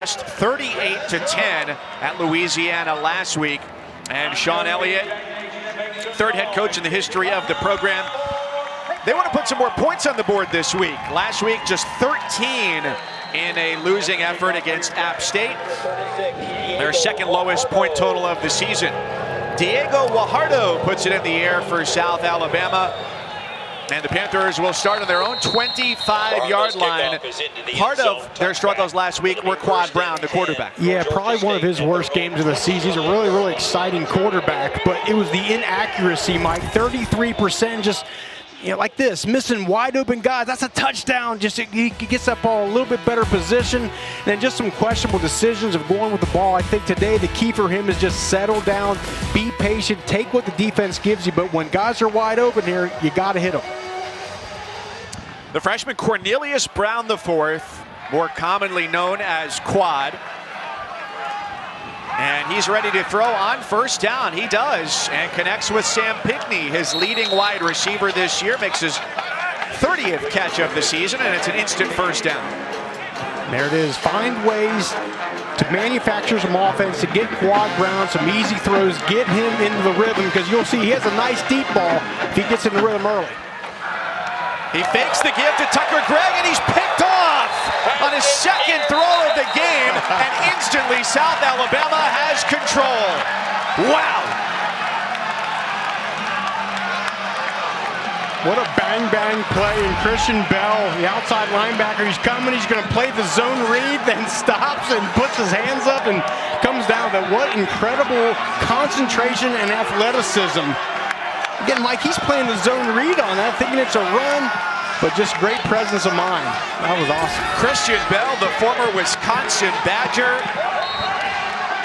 38-10 at Louisiana last week. And Sean Elliott, third head coach in the history of the program. They want to put some more points on the board this week. Last week, just 13 in a losing effort against App State. Their second lowest point total of the season. Diego Guajardo puts it in the air for South Alabama. And the Panthers will start on their own 25-yard line. Part of their struggles last week were Quad Brown, the quarterback. Yeah, probably one of his worst games of the season. He's a really, really exciting quarterback, but it was the inaccuracy, Mike. 33% just, like this, missing wide open guys. That's a touchdown. Just he gets up all a little bit better position, and then just some questionable decisions of going with the ball. I think today the key for him is just settle down, be patient, take what the defense gives you, but when guys are wide open here, you got to hit them. The freshman Cornelius Brown IV, more commonly known as Quad. And he's ready to throw on first down. He does, and connects with Sam Pinckney, his leading wide receiver this year. Makes his 30th catch of the season, and it's an instant first down. There it is. Find ways to manufacture some offense, to get Quad Brown some easy throws, get him into the rhythm, because you'll see he has a nice deep ball if he gets in the rhythm early. He fakes the give to Tucker Gregg, and he's picked off on his second throw of the game, and instantly South Alabama has control. Wow. What a bang-bang play, and Christian Bell, the outside linebacker, he's coming, he's going to play the zone read, then stops and puts his hands up and comes down. But what incredible concentration and athleticism. Again, Mike, he's playing the zone read on that, thinking it's a run, but just great presence of mind. That was awesome. Christian Bell, the former Wisconsin Badger,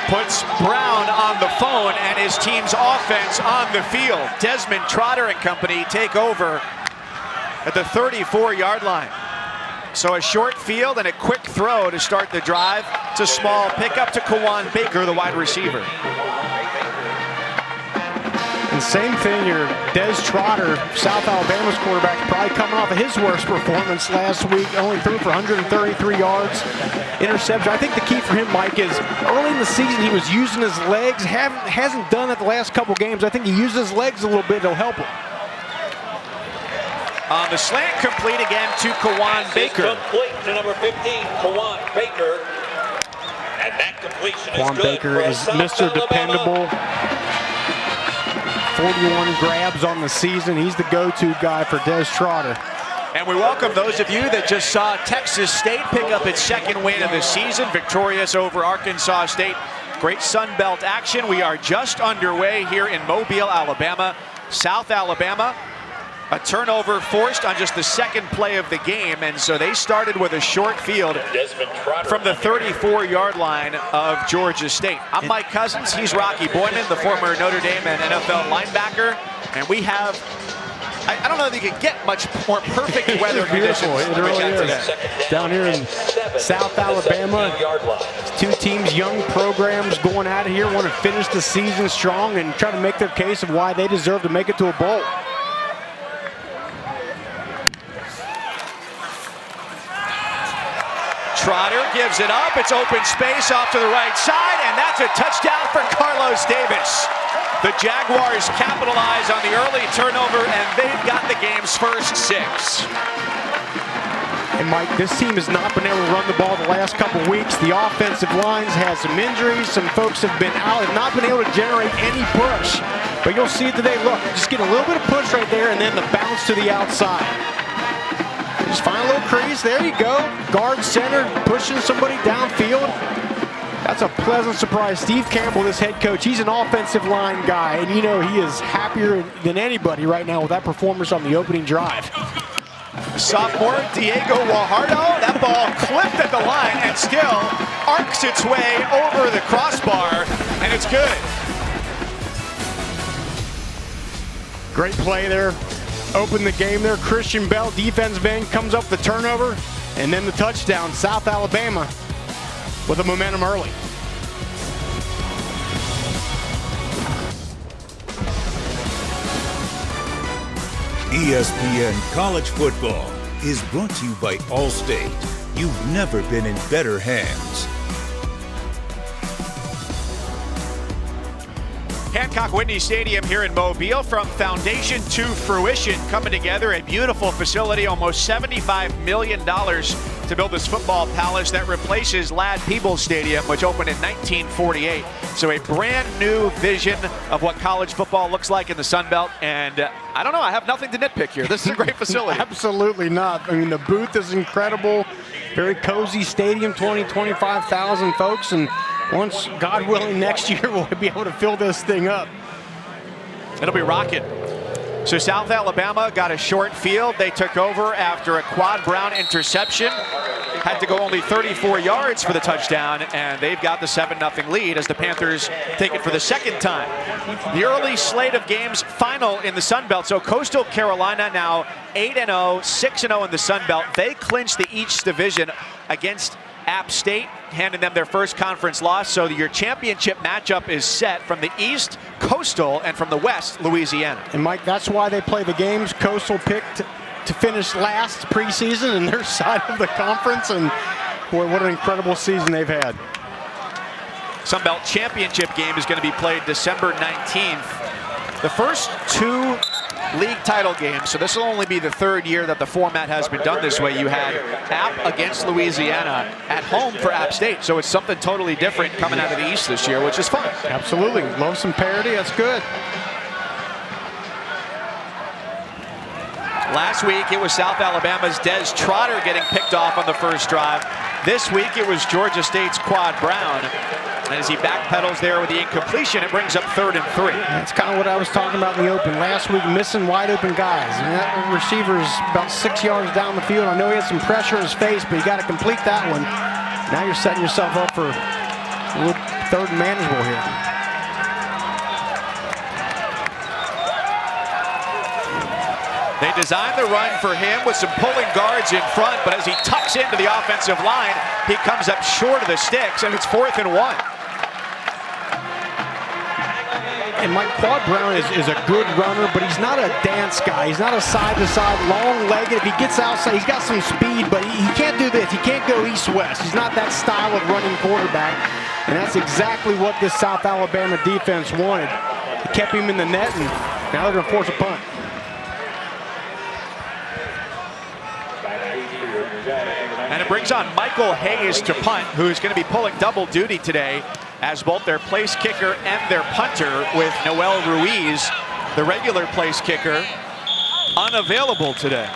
puts Brown on the phone and his team's offense on the field. Desmond Trotter and company take over at the 34-yard line. So a short field and a quick throw to start the drive. It's a small pickup to Kawan Baker, the wide receiver. And same thing here, Des Trotter, South Alabama's quarterback, probably coming off of his worst performance last week, only threw for 133 yards, interception. I think the key for him, Mike, is early in the season he was using his legs, hasn't done it the last couple games. I think he used his legs a little bit, it'll help him. On the slant, complete again to Kawan Baker. Complete to number 15, Kawan Baker. And that completion Kawan Baker is Mr. Dependable. 41 grabs on the season. He's the go-to guy for Des Trotter. And we welcome those of you that just saw Texas State pick up its second win of the season, victorious over Arkansas State. Great Sun Belt action. We are just underway here in Mobile, Alabama. South Alabama, a turnover forced on just the second play of the game, and so they started with a short field from the 34-yard line of Georgia State. I'm Mike Cousins, he's Rocky Boyman, the former Notre Dame and NFL linebacker, and we have, I don't know that you can get much more perfect weather conditions it really is. Today. Down here in South Alabama, two teams, young programs going out of here, want to finish the season strong and try to make their case of why they deserve to make it to a bowl. Trotter gives it up. It's open space off to the right side, and that's a touchdown for Carlos Davis. The Jaguars capitalize on the early turnover, and they've got the game's first 6. And Mike, this team has not been able to run the ball the last couple of weeks. The offensive lines has some injuries. Some folks have been out, have not been able to generate any push. But you'll see today, look, just get a little bit of push right there, and then the bounce to the outside. Just find a little crease, there you go. Guard center, pushing somebody downfield. That's a pleasant surprise. Steve Campbell, this head coach, he's an offensive line guy, and he is happier than anybody right now with that performance on the opening drive. Sophomore Diego Guajardo, that ball clipped at the line and still arcs its way over the crossbar, and it's good. Great play there. Open the game there. Christian Bell, defensive end, comes up the turnover, and then the touchdown. South Alabama with the momentum early. ESPN College Football is brought to you by Allstate. You've never been in better hands. Hancock Whitney Stadium here in Mobile, from foundation to fruition, coming together. A beautiful facility, almost $75 million to build this football palace that replaces Ladd-Peebles Stadium, which opened in 1948. So a brand new vision of what college football looks like in the Sun Belt. And I don't know, I have nothing to nitpick here. This is a great facility. Absolutely not. I mean, the booth is incredible. Very cozy stadium, 25,000 folks. And once, God willing, next year we'll be able to fill this thing up. It'll be rocking. So South Alabama got a short field. They took over after a Quad Brown interception. Had to go only 34 yards for the touchdown, and they've got the 7-0 lead as the Panthers take it for the second time. The early slate of games final in the Sun Belt. So Coastal Carolina now 8-0, 6-0 in the Sun Belt. They clinched the East Division against App State, handing them their first conference loss. So your championship matchup is set from the East, Coastal, and from the West, Louisiana. And Mike, that's why they play the games. Coastal picked to finish last preseason in their side of the conference, and boy, what an incredible season they've had. Sun Belt Championship game is going to be played December 19th. The first two league title games, so this will only be the third year that the format has been done this way. You had App against Louisiana at home for App State, so it's something totally different coming out of the East this year, which is fun. Absolutely, love some parity, that's good. Last week it was South Alabama's Des Trotter getting picked off on the first drive. This week it was Georgia State's Quad Brown. And as he backpedals there with the incompletion, it brings up 3rd and 3. That's kind of what I was talking about in the open. Last week, missing wide open guys. And that receiver is about 6 yards down the field. I know he had some pressure in his face, but you got to complete that one. Now you're setting yourself up for a little 3rd and manageable here. They designed the run for him with some pulling guards in front, but as he tucks into the offensive line, he comes up short of the sticks, and it's 4th and 1. And Mike, Quad Brown is a good runner, but he's not a dance guy. He's not a side-to-side, long-legged. If he gets outside, he's got some speed, but he can't do this. He can't go east-west. He's not that style of running quarterback, and that's exactly what this South Alabama defense wanted. It kept him in the net, and now they're going to force a punt. And it brings on Michael Hayes to punt, who's going to be pulling double duty today as both their place kicker and their punter, with Noel Ruiz, the regular place kicker, unavailable today.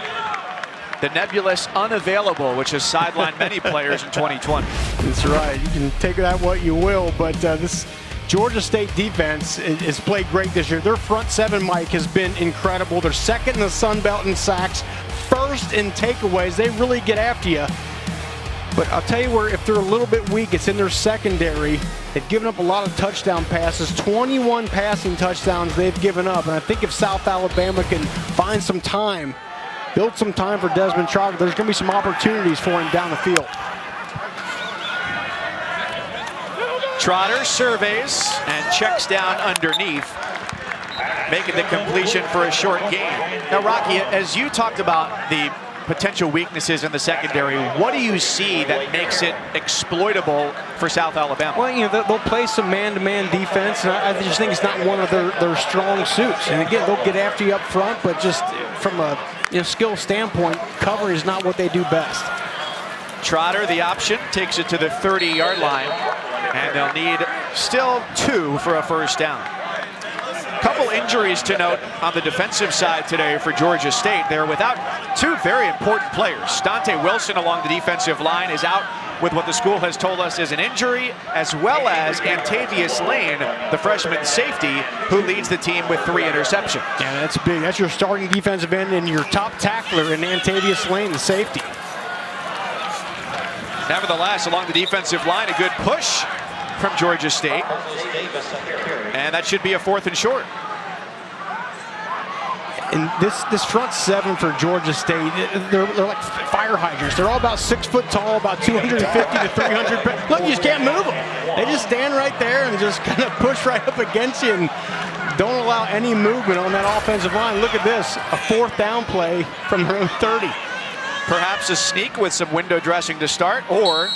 The nebulous unavailable, which has sidelined many players in 2020. That's right. You can take that what you will, but this Georgia State defense has played great this year. Their front seven, Mike, has been incredible. They're second in the Sun Belt in sacks, first in takeaways. They really get after you. But I'll tell you where, if they're a little bit weak, it's in their secondary. They've given up a lot of touchdown passes, 21 passing touchdowns they've given up. And I think if South Alabama can find some time, build some time for Desmond Trotter, there's going to be some opportunities for him down the field. Trotter surveys and checks down underneath, making the completion for a short gain. Now, Rocky, as you talked about the potential weaknesses in the secondary, what do you see that makes it exploitable for South Alabama? Well, you know, they'll play some man-to-man defense, and I just think it's not one of their strong suits. And again, they'll get after you up front, but just from a skill standpoint, cover is not what they do best. Trotter, the option, takes it to the 30-yard line, and they'll need still 2 for a first down. Couple injuries to note on the defensive side today for Georgia State. They're without 2 very important players. Dante Wilson along the defensive line is out with what the school has told us is an injury, as well as Antavius Lane, the freshman safety, who leads the team with 3 interceptions. Yeah, that's big. That's your starting defensive end and your top tackler in Antavius Lane, the safety. Nevertheless, along the defensive line, a good push from Georgia State. And that should be a 4th and short. And this front seven for Georgia State, they're like fire hydrants. They're all about 6 foot tall, about 250 to 300 pounds. Look, you just can't move them. They just stand right there and just kind of push right up against you and don't allow any movement on that offensive line. Look at this, a 4th down play from their own 30. Perhaps a sneak with some window dressing to start, or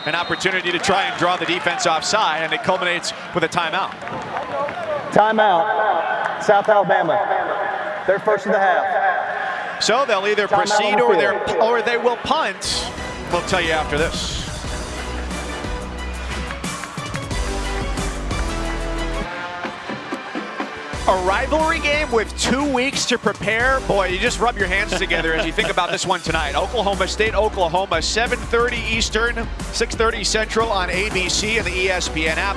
an opportunity to try and draw the defense offside, and it culminates with a timeout. Timeout. South Alabama. They're first of the half. So they'll either Timeout proceed on the or field. they will punt. We'll tell you after this. A rivalry game with 2 weeks to prepare. Boy, you just rub your hands together as you think about this one tonight. Oklahoma State, Oklahoma, 7:30 Eastern, 6:30 Central on ABC and the ESPN app.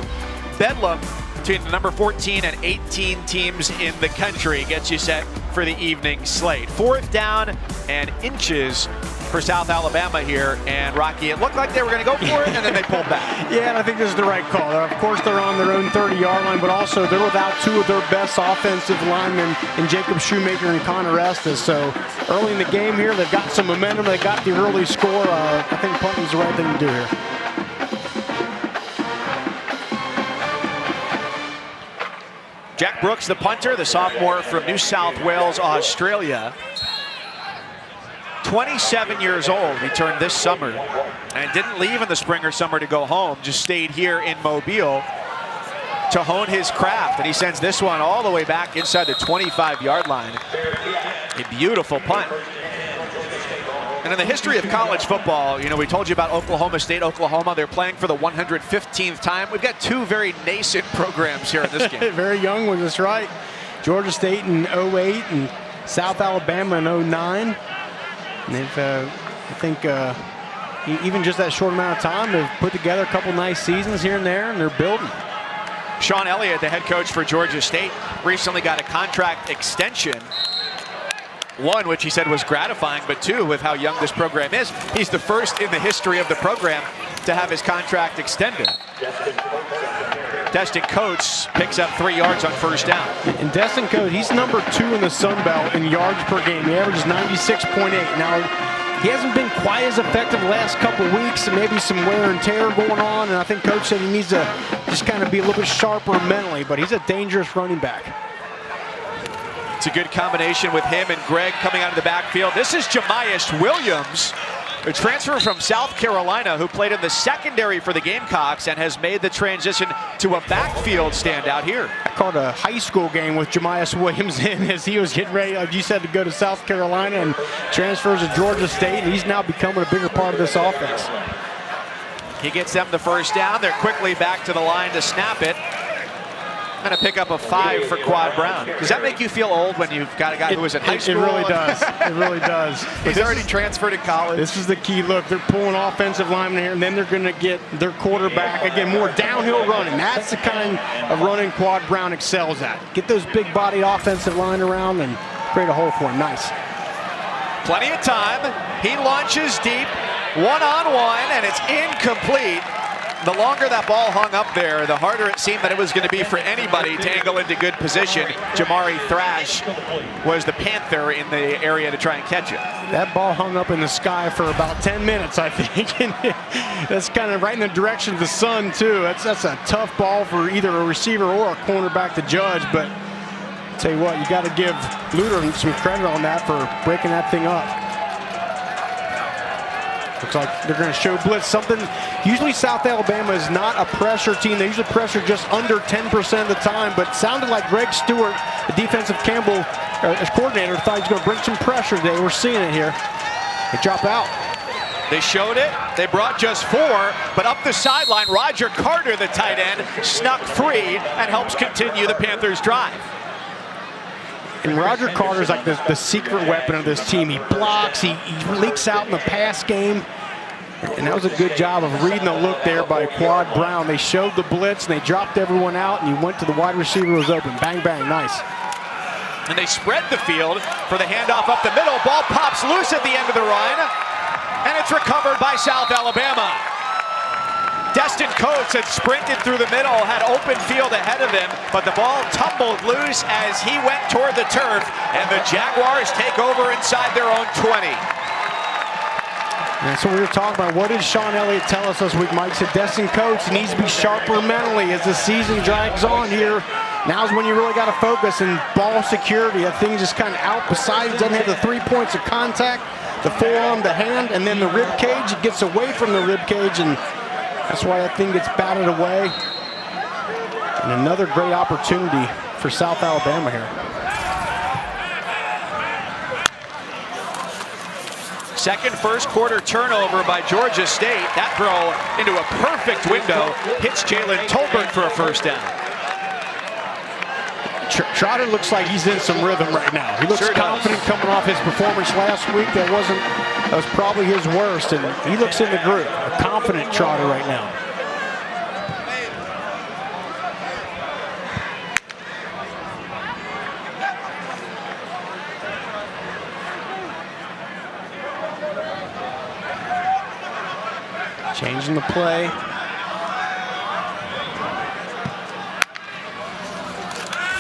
Bedlam between the number 14 and 18 teams in the country gets you set for the evening slate. 4th down and inches for South Alabama here, and Rocky, it looked like they were going to go for it, and then they pulled back. Yeah, and I think this is the right call. Of course, they're on their own 30-yard line, but also they're without 2 of their best offensive linemen in Jacob Shoemaker and Connor Estes. So early in the game here, they've got some momentum. They got the early score. I think punting's the right thing to do here. Jack Brooks, the punter, the sophomore from New South Wales, Australia. 27 years old, he turned this summer, and didn't leave in the spring or summer to go home, just stayed here in Mobile to hone his craft, and he sends this one all the way back inside the 25-yard line. A beautiful punt. And in the history of college football, you know, we told you about Oklahoma State, Oklahoma. They're playing for the 115th time. We've got 2 very nascent programs here in this game. Very young ones, that's right. Georgia State in 08 and South Alabama in 09. And they've, I think, even just that short amount of time, they've put together a couple nice seasons here and there, and they're building. Sean Elliott, the head coach for Georgia State, recently got a contract extension. 1, which he said was gratifying, but 2, with how young this program is, he's the first in the history of the program to have his contract extended. Destin Coates picks up 3 yards on 1st down. And Destin Coates, he's number 2 in the Sun Belt in yards per game. He averages 96.8. Now, he hasn't been quite as effective the last couple weeks, and maybe some wear and tear going on, and I think Coach said he needs to just kind of be a little bit sharper mentally, but he's a dangerous running back. It's a good combination with him and Greg coming out of the backfield. This is Jamias Williams, a transfer from South Carolina who played in the secondary for the Gamecocks and has made the transition to a backfield standout here. I called a high school game with Jamias Williams in as he was getting ready, like you said, to go to South Carolina and transfers to Georgia State, and he's now becoming a bigger part of this offense. He gets them the 1st down. They're quickly back to the line to snap it. Going to pick up a 5 for Quad Brown. Does that make you feel old when you've got a guy who was in high school? It really does. It really does. He's already transferred to college. This is the key. Look, they're pulling offensive linemen here, and then they're going to get their quarterback, again, more downhill running. That's the kind of running Quad Brown excels at. Get those big-bodied offensive line around and create a hole for him. Nice. Plenty of time. He launches deep, one-on-one, and it's incomplete. The longer that ball hung up there, the harder it seemed that it was going to be for anybody to angle into good position. Jamari Thrash was the Panther in the area to try and catch it. That ball hung up in the sky for about 10 minutes, I think. And that's kind of right in the direction of the sun, too. That's a tough ball for either a receiver or a cornerback to judge. But I'll tell you what, you got to give Luter some credit on that for breaking that thing up. Looks like they're going to show blitz something. Usually South Alabama is not a pressure team. They usually pressure just under 10% of the time, but it sounded like Greg Stewart, the defensive coordinator, thought he was going to bring some pressure today. We're seeing it here. They drop out. They showed it. They brought just 4, but up the sideline, Roger Carter, the tight end, snuck free and helps continue the Panthers' drive. And Roger Carter's like the secret weapon of this team. He blocks, he leaks out in the pass game. And that was a good job of reading the look there by Quad Brown. They showed the blitz, and they dropped everyone out, and he went to the wide receiver who was open. Bang, bang, nice. And they spread the field for the handoff up the middle. Ball pops loose at the end of the run, and it's recovered by South Alabama. Destin Coates had sprinted through the middle, had open field ahead of him, but the ball tumbled loose as he went toward the turf, and the Jaguars take over inside their own 20. And so we were talking about, what did Sean Elliott tell us this week? Mike said Destin Coates needs to be sharper mentally as the season drags on here. Now's when you really got to focus, and ball security. That thing just kind of out beside. It doesn't have the 3 points of contact, the forearm, the hand, and then the rib cage. It gets away from the rib cage, and that's why that thing gets batted away. And another great opportunity for South Alabama here. Second first quarter turnover by Georgia State. That throw into a perfect window hits Jalen Tolbert for a first down. Trotter looks like he's in some rhythm right now. He looks confident coming off his performance last week. That was probably his worst, and he looks in the group. A confident Trotter right now. Changing the play.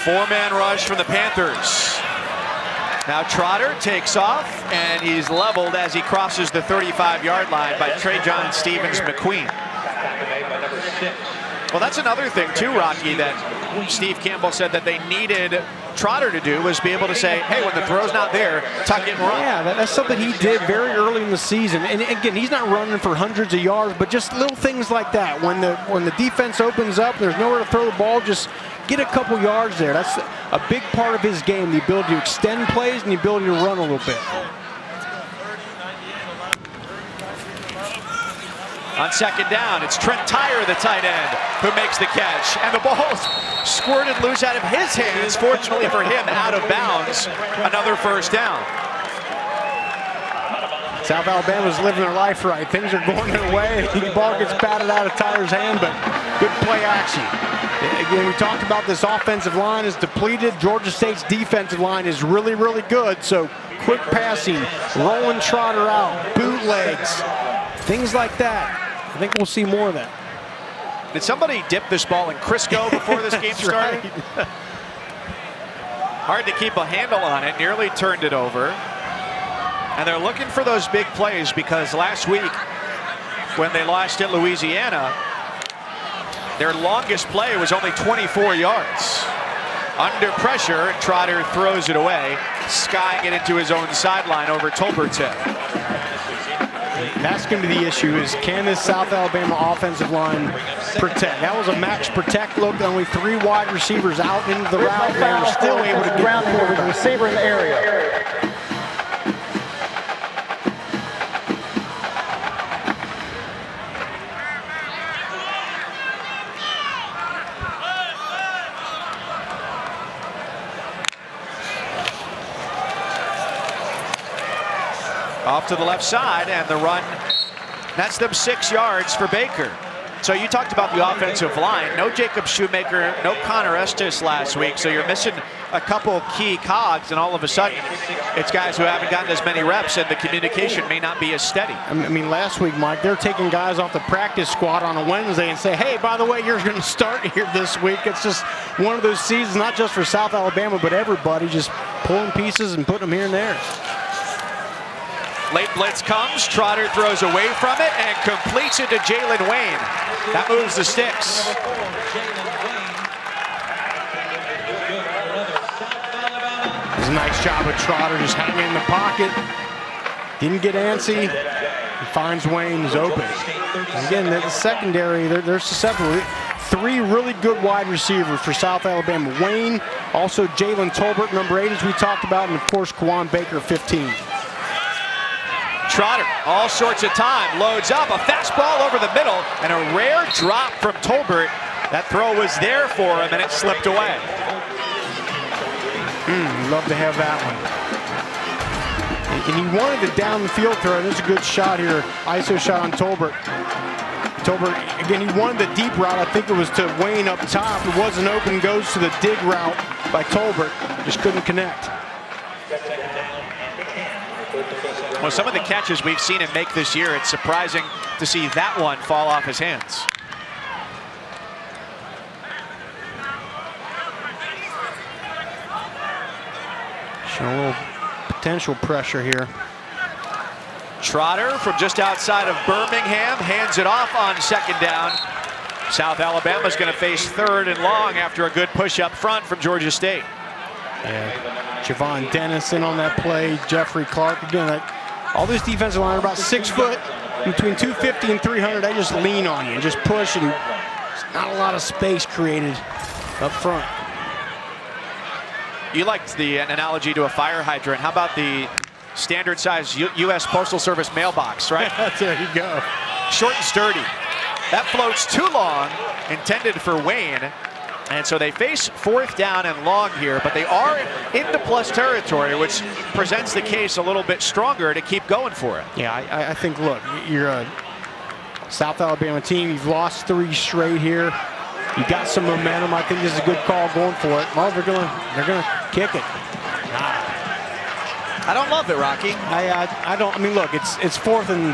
Four-man rush from the Panthers. Now Trotter takes off, and he's leveled as he crosses the 35-yard line by Trajan Stevens-McQueen. Well, that's another thing too, Rocky, that Steve Campbell said that they needed Trotter to do, was be able to say, hey, when the throw's not there, tuck it and run. Yeah, that's something he did very early in the season. And again, he's not running for hundreds of yards, but just little things like that. When the defense opens up, there's nowhere to throw the ball, just get a couple yards there. That's a big part of his game, the ability to extend plays and the ability to run a little bit. On second down, it's Trent Tyre, the tight end, who makes the catch. And the ball's squirted loose out of his hands. Fortunately for him, out of bounds. Another first down. South Alabama's living their life right. Things are going their way. The ball gets batted out of Tyre's hand, but good play action. Again, we talked about this offensive line is depleted. Georgia State's defensive line is really, really good. So quick passing, rolling Trotter out, bootlegs, things like that. I think we'll see more of that. Did somebody dip this ball in Crisco before this game started? Right. Hard to keep a handle on it. Nearly turned it over. And they're looking for those big plays because last week when they lost at Louisiana, their longest play was only 24 yards. Under pressure, Trotter throws it away, skying it into his own sideline over Tolbert's head. That's going to be the issue, is can this South Alabama offensive line protect? That was a max protect look, only 3 wide receivers out into the route, and they were still able to get the receiver in the area. Off to the left side, and the run, that's them 6 yards for Baker. So you talked about the offensive line. No Jacob Shoemaker, no Connor Estes last week, so you're missing a couple key cogs, and all of a sudden, it's guys who haven't gotten as many reps, and the communication may not be as steady. I mean, last week, Mike, they're taking guys off the practice squad on a Wednesday and say, hey, by the way, you're going to start here this week. It's just one of those seasons, not just for South Alabama, but everybody just pulling pieces and putting them here and there. Late blitz comes, Trotter throws away from it and completes it to Jalen Wayne. That moves the sticks. It's a nice job of Trotter just hanging in the pocket. Didn't get antsy. He finds Wayne, he's open. Again, the secondary, they're susceptible. 3 really good wide receivers for South Alabama. Wayne, also Jalen Tolbert, number 8, as we talked about, and of course, Kwan Baker, 15. Trotter, all sorts of time, loads up, a fastball over the middle, and a rare drop from Tolbert. That throw was there for him, and it slipped away. Love to have that one. And he wanted the down the field throw. There's a good shot here, ISO shot on Tolbert. Tolbert, again, he wanted the deep route. I think it was to Wayne up top. It wasn't open, goes to the dig route by Tolbert. Just couldn't connect. Well, some of the catches we've seen him make this year, it's surprising to see that one fall off his hands. Showing a little potential pressure here. Trotter from just outside of Birmingham hands it off on second down. South Alabama's going to face 3rd and long after a good push up front from Georgia State. Yeah, Javon Dennis in on that play. Jeffrey Clark again. All this defensive line are about 6 foot, between 250 and 300. They just lean on you and just push, and not a lot of space created up front. You liked the analogy to a fire hydrant. How about the standard size U.S. Postal Service mailbox, right? There you go. Short and sturdy. That floats too long, intended for Wayne. And so they face 4th down and long here, but they are into plus territory, which presents the case a little bit stronger to keep going for it. Yeah, I think, look, you're a South Alabama team. You've lost 3 straight here. You got some momentum. I think this is a good call going for it. Well, they're gonna kick it. I don't love it, Rocky. I don't. I mean, look, it's 4th and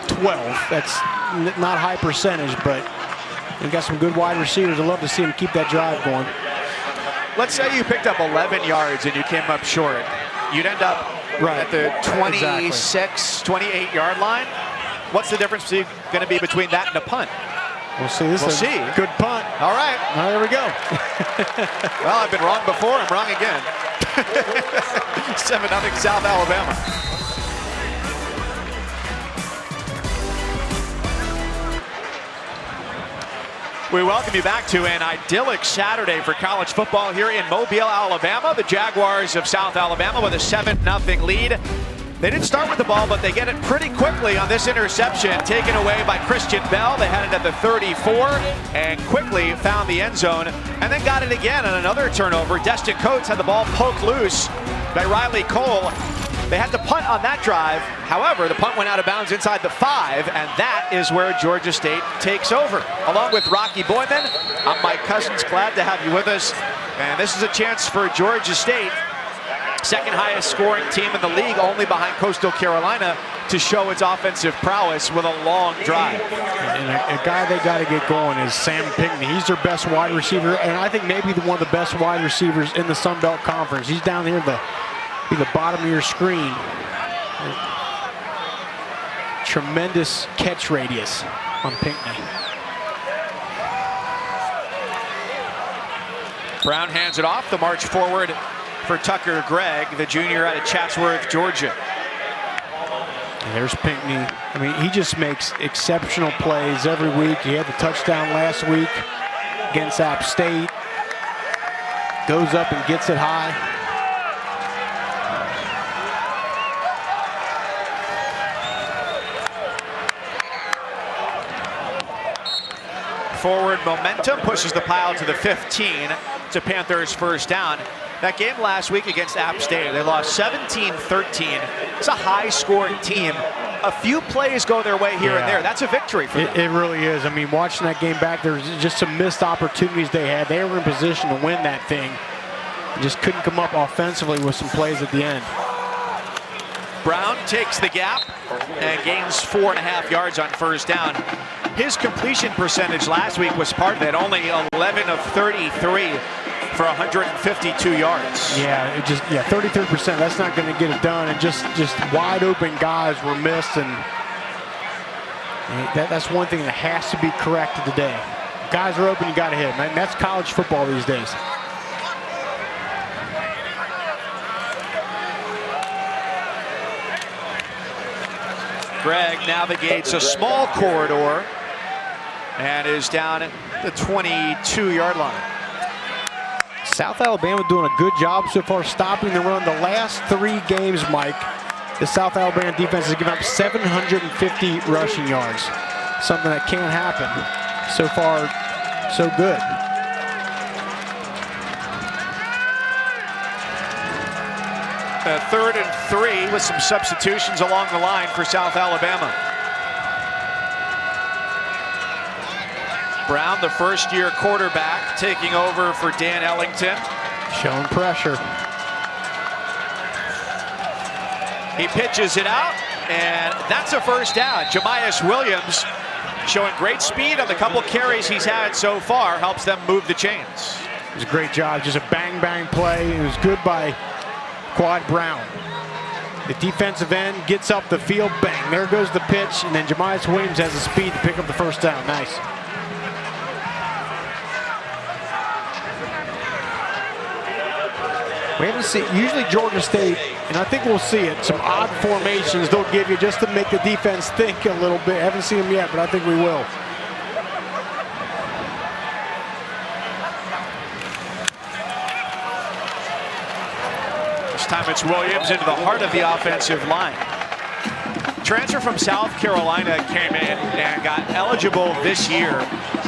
12. That's not high percentage, but they've got some good wide receivers. I'd love to see them keep that drive going. Let's say you picked up 11 yards and you came up short. You'd end up at the 26, 28-yard line. What's the difference going to be between that and a punt? We'll see. This is a good punt. All right. There we go. Well, I've been wrong before. I'm wrong again. 7-0 South Alabama. We welcome you back to an idyllic Saturday for college football here in Mobile, Alabama. The Jaguars of South Alabama with a 7-0 lead. They didn't start with the ball, but they get it pretty quickly on this interception taken away by Christian Bell. They had it at the 34 and quickly found the end zone and then got it again on another turnover. Destin Coates had the ball poked loose by Riley Cole. They had to punt on that drive. However, the punt went out of bounds inside the 5, and that is where Georgia State takes over. Along with Rocky Boyman, I'm Mike Cousins. Glad to have you with us. And this is a chance for Georgia State, second highest scoring team in the league, only behind Coastal Carolina, to show its offensive prowess with a long drive. And a guy they got to get going is Sam Pinckney. He's their best wide receiver, and I think maybe one of the best wide receivers in the Sun Belt Conference. He's down here at the bottom of your screen. Tremendous catch radius on Pinckney. Brown hands it off. The march forward for Tucker Gregg, the junior out of Chatsworth, Georgia. And there's Pinckney. I mean, he just makes exceptional plays every week. He had the touchdown last week against App State. Goes up and gets it high. Forward momentum pushes the pile to the 15. It's a Panthers first down. That game last week against App State, they lost 17-13. It's a high-scoring team. A few plays go their way here and there. That's a victory for them. It really is. I mean, watching that game back, there's just some missed opportunities they had. They were in position to win that thing. Just couldn't come up offensively with some plays at the end. Brown takes the gap and gains 4.5 yards on first down. His completion percentage last week was part of that, only 11 of 33 for 152 yards. Yeah, 33%. That's not going to get it done. And just wide open guys were missed, and that's one thing that has to be corrected today. Guys are open, you got to hit them. And that's college football these days. Gregg navigates a small corridor and is down at the 22-yard line. South Alabama doing a good job so far stopping the run. The last 3 games, Mike, the South Alabama defense has given up 750 rushing yards. Something that can't happen. So far, so good. Third and 3 with some substitutions along the line for South Alabama. Brown, the first-year quarterback, taking over for Dan Ellington. Showing pressure. He pitches it out, and that's a first down. Jamias Williams showing great speed on the couple carries he's had so far, helps them move the chains. It was a great job, just a bang-bang play. It was good by Quad Brown. The defensive end gets up the field, bang, there goes the pitch, and then Jamias Williams has the speed to pick up the first down. Nice. We haven't seen, usually Georgia State, and I think we'll see it, some odd formations they'll give you just to make the defense think a little bit. Haven't seen them yet, but I think we will. This time it's Williams into the heart of the offensive line. Transfer from South Carolina came in and got eligible this year.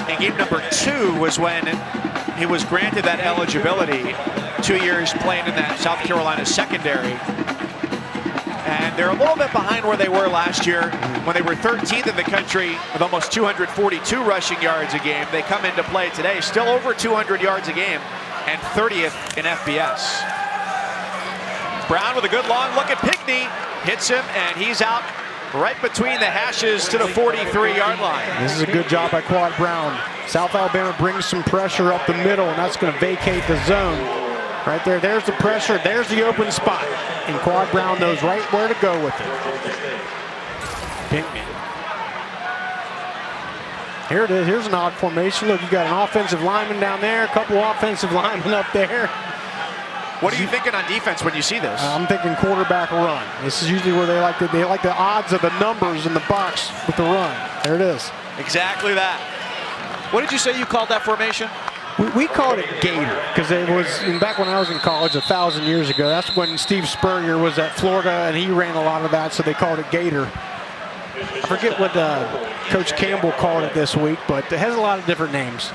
In game number 2 was when he was granted that eligibility. 2 years playing in that South Carolina secondary. And they're a little bit behind where they were last year when they were 13th in the country with almost 242 rushing yards a game. They come into play today, still over 200 yards a game and 30th in FBS. Brown with a good long look at Pinckney, hits him, and he's out right between the hashes to the 43-yard line. This is a good job by Quad Brown. South Alabama brings some pressure up the middle, and that's going to vacate the zone. Right there, there's the pressure, there's the open spot. And Quad Brown knows right where to go with it. Pinckney. Here it is, here's an odd formation. Look, you got an offensive lineman down there, a couple offensive linemen up there. What are you thinking on defense when you see this? I'm thinking quarterback run. This is usually where they like the odds of the numbers in the box with the run. There it is. Exactly that. What did you say you called that formation? We called it Gator because it was back when I was in college 1,000 years ago. That's when Steve Spurrier was at Florida and he ran a lot of that, so they called it Gator. I forget what Coach Campbell called it this week, but it has a lot of different names.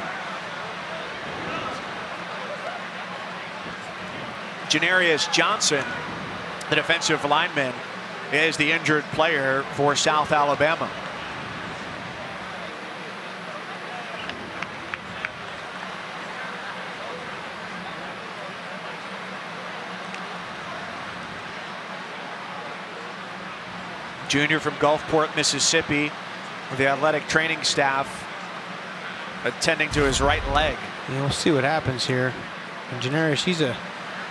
Janarius Johnson, the defensive lineman, is the injured player for South Alabama. Junior from Gulfport, Mississippi, with the athletic training staff attending to his right leg. Yeah, we'll see what happens here. And Janarius, he's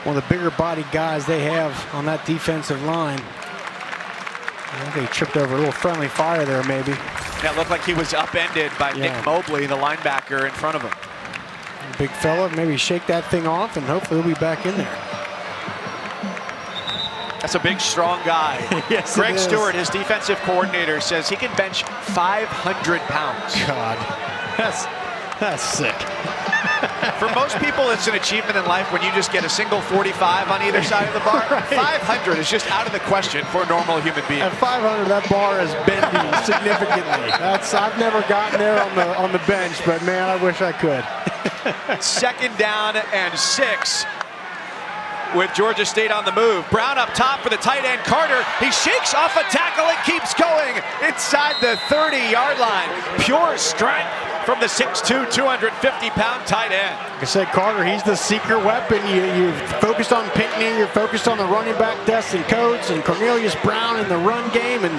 one of the bigger body guys they have on that defensive line. I think he tripped over a little friendly fire there, maybe. That looked like he was upended by Nick Mobley, the linebacker in front of him. Big fella, maybe shake that thing off and hopefully he'll be back in there. That's a big, strong guy. Yes, Greg Stewart, his defensive coordinator, says he can bench 500 pounds. God, that's sick. For most people, it's an achievement in life when you just get a single 45 on either side of the bar. Right. 500 is just out of the question for a normal human being. At 500, that bar is bending significantly. I've never gotten there on the bench, but man, I wish I could. 2nd down and 6. With Georgia State on the move. Brown up top for the tight end Carter. He shakes off a tackle and keeps going inside the 30-yard line. Pure strength from the 6'2", 250-pound tight end. Like I said, Carter, he's the secret weapon. You're focused on Pinckney, you're focused on the running back Destin Coates and Cornelius Brown in the run game, and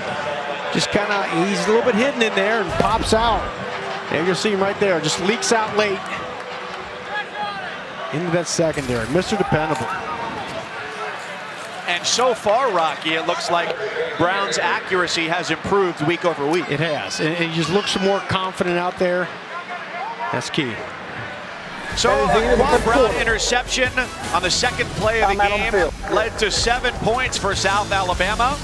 just kind of, he's a little bit hidden in there and pops out. And you'll see him right there, just leaks out late into that secondary. Mr. Dependable. And so far, Rocky, it looks like Brown's accuracy has improved week over week. It has, and he just looks more confident out there. That's key. So a Quad Brown interception on the 2nd play of the game led to 7 points for South Alabama.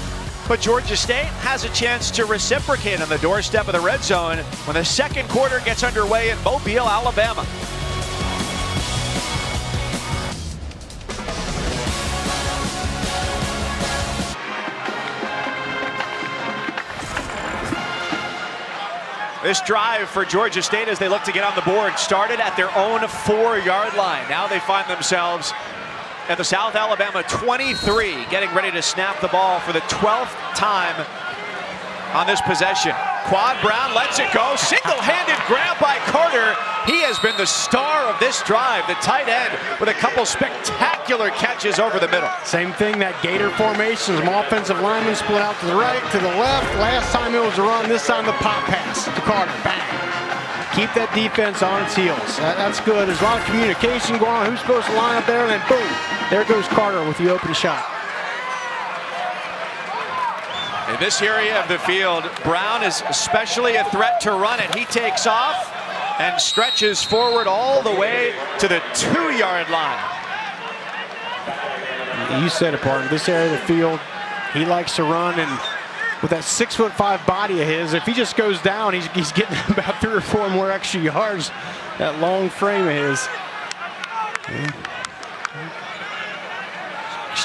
But Georgia State has a chance to reciprocate on the doorstep of the red zone when the 2nd quarter gets underway in Mobile, Alabama. This drive for Georgia State as they look to get on the board started at their own 4-yard line. Now they find themselves at the South Alabama 23, getting ready to snap the ball for the 12th time on this possession. Quad Brown lets it go. Single-handed grab by Carter. He has been the star of this drive, the tight end, with a couple spectacular catches over the middle. Same thing, that Gator formation. Some offensive linemen split out to the right, to the left. Last time it was a run, this time the pop pass to Carter. Bang. Keep that defense on its heels. That's good. There's a lot of communication going on. Who's supposed to line up there? And then boom, there goes Carter with the open shot. In this area of the field, Brown is especially a threat to run it. He takes off and stretches forward all the way to the 2-yard line. You said it, Barton. This area of the field, he likes to run, and with that 6'5" body of his, if he just goes down, he's getting about 3 or 4 more extra yards. That long frame of his.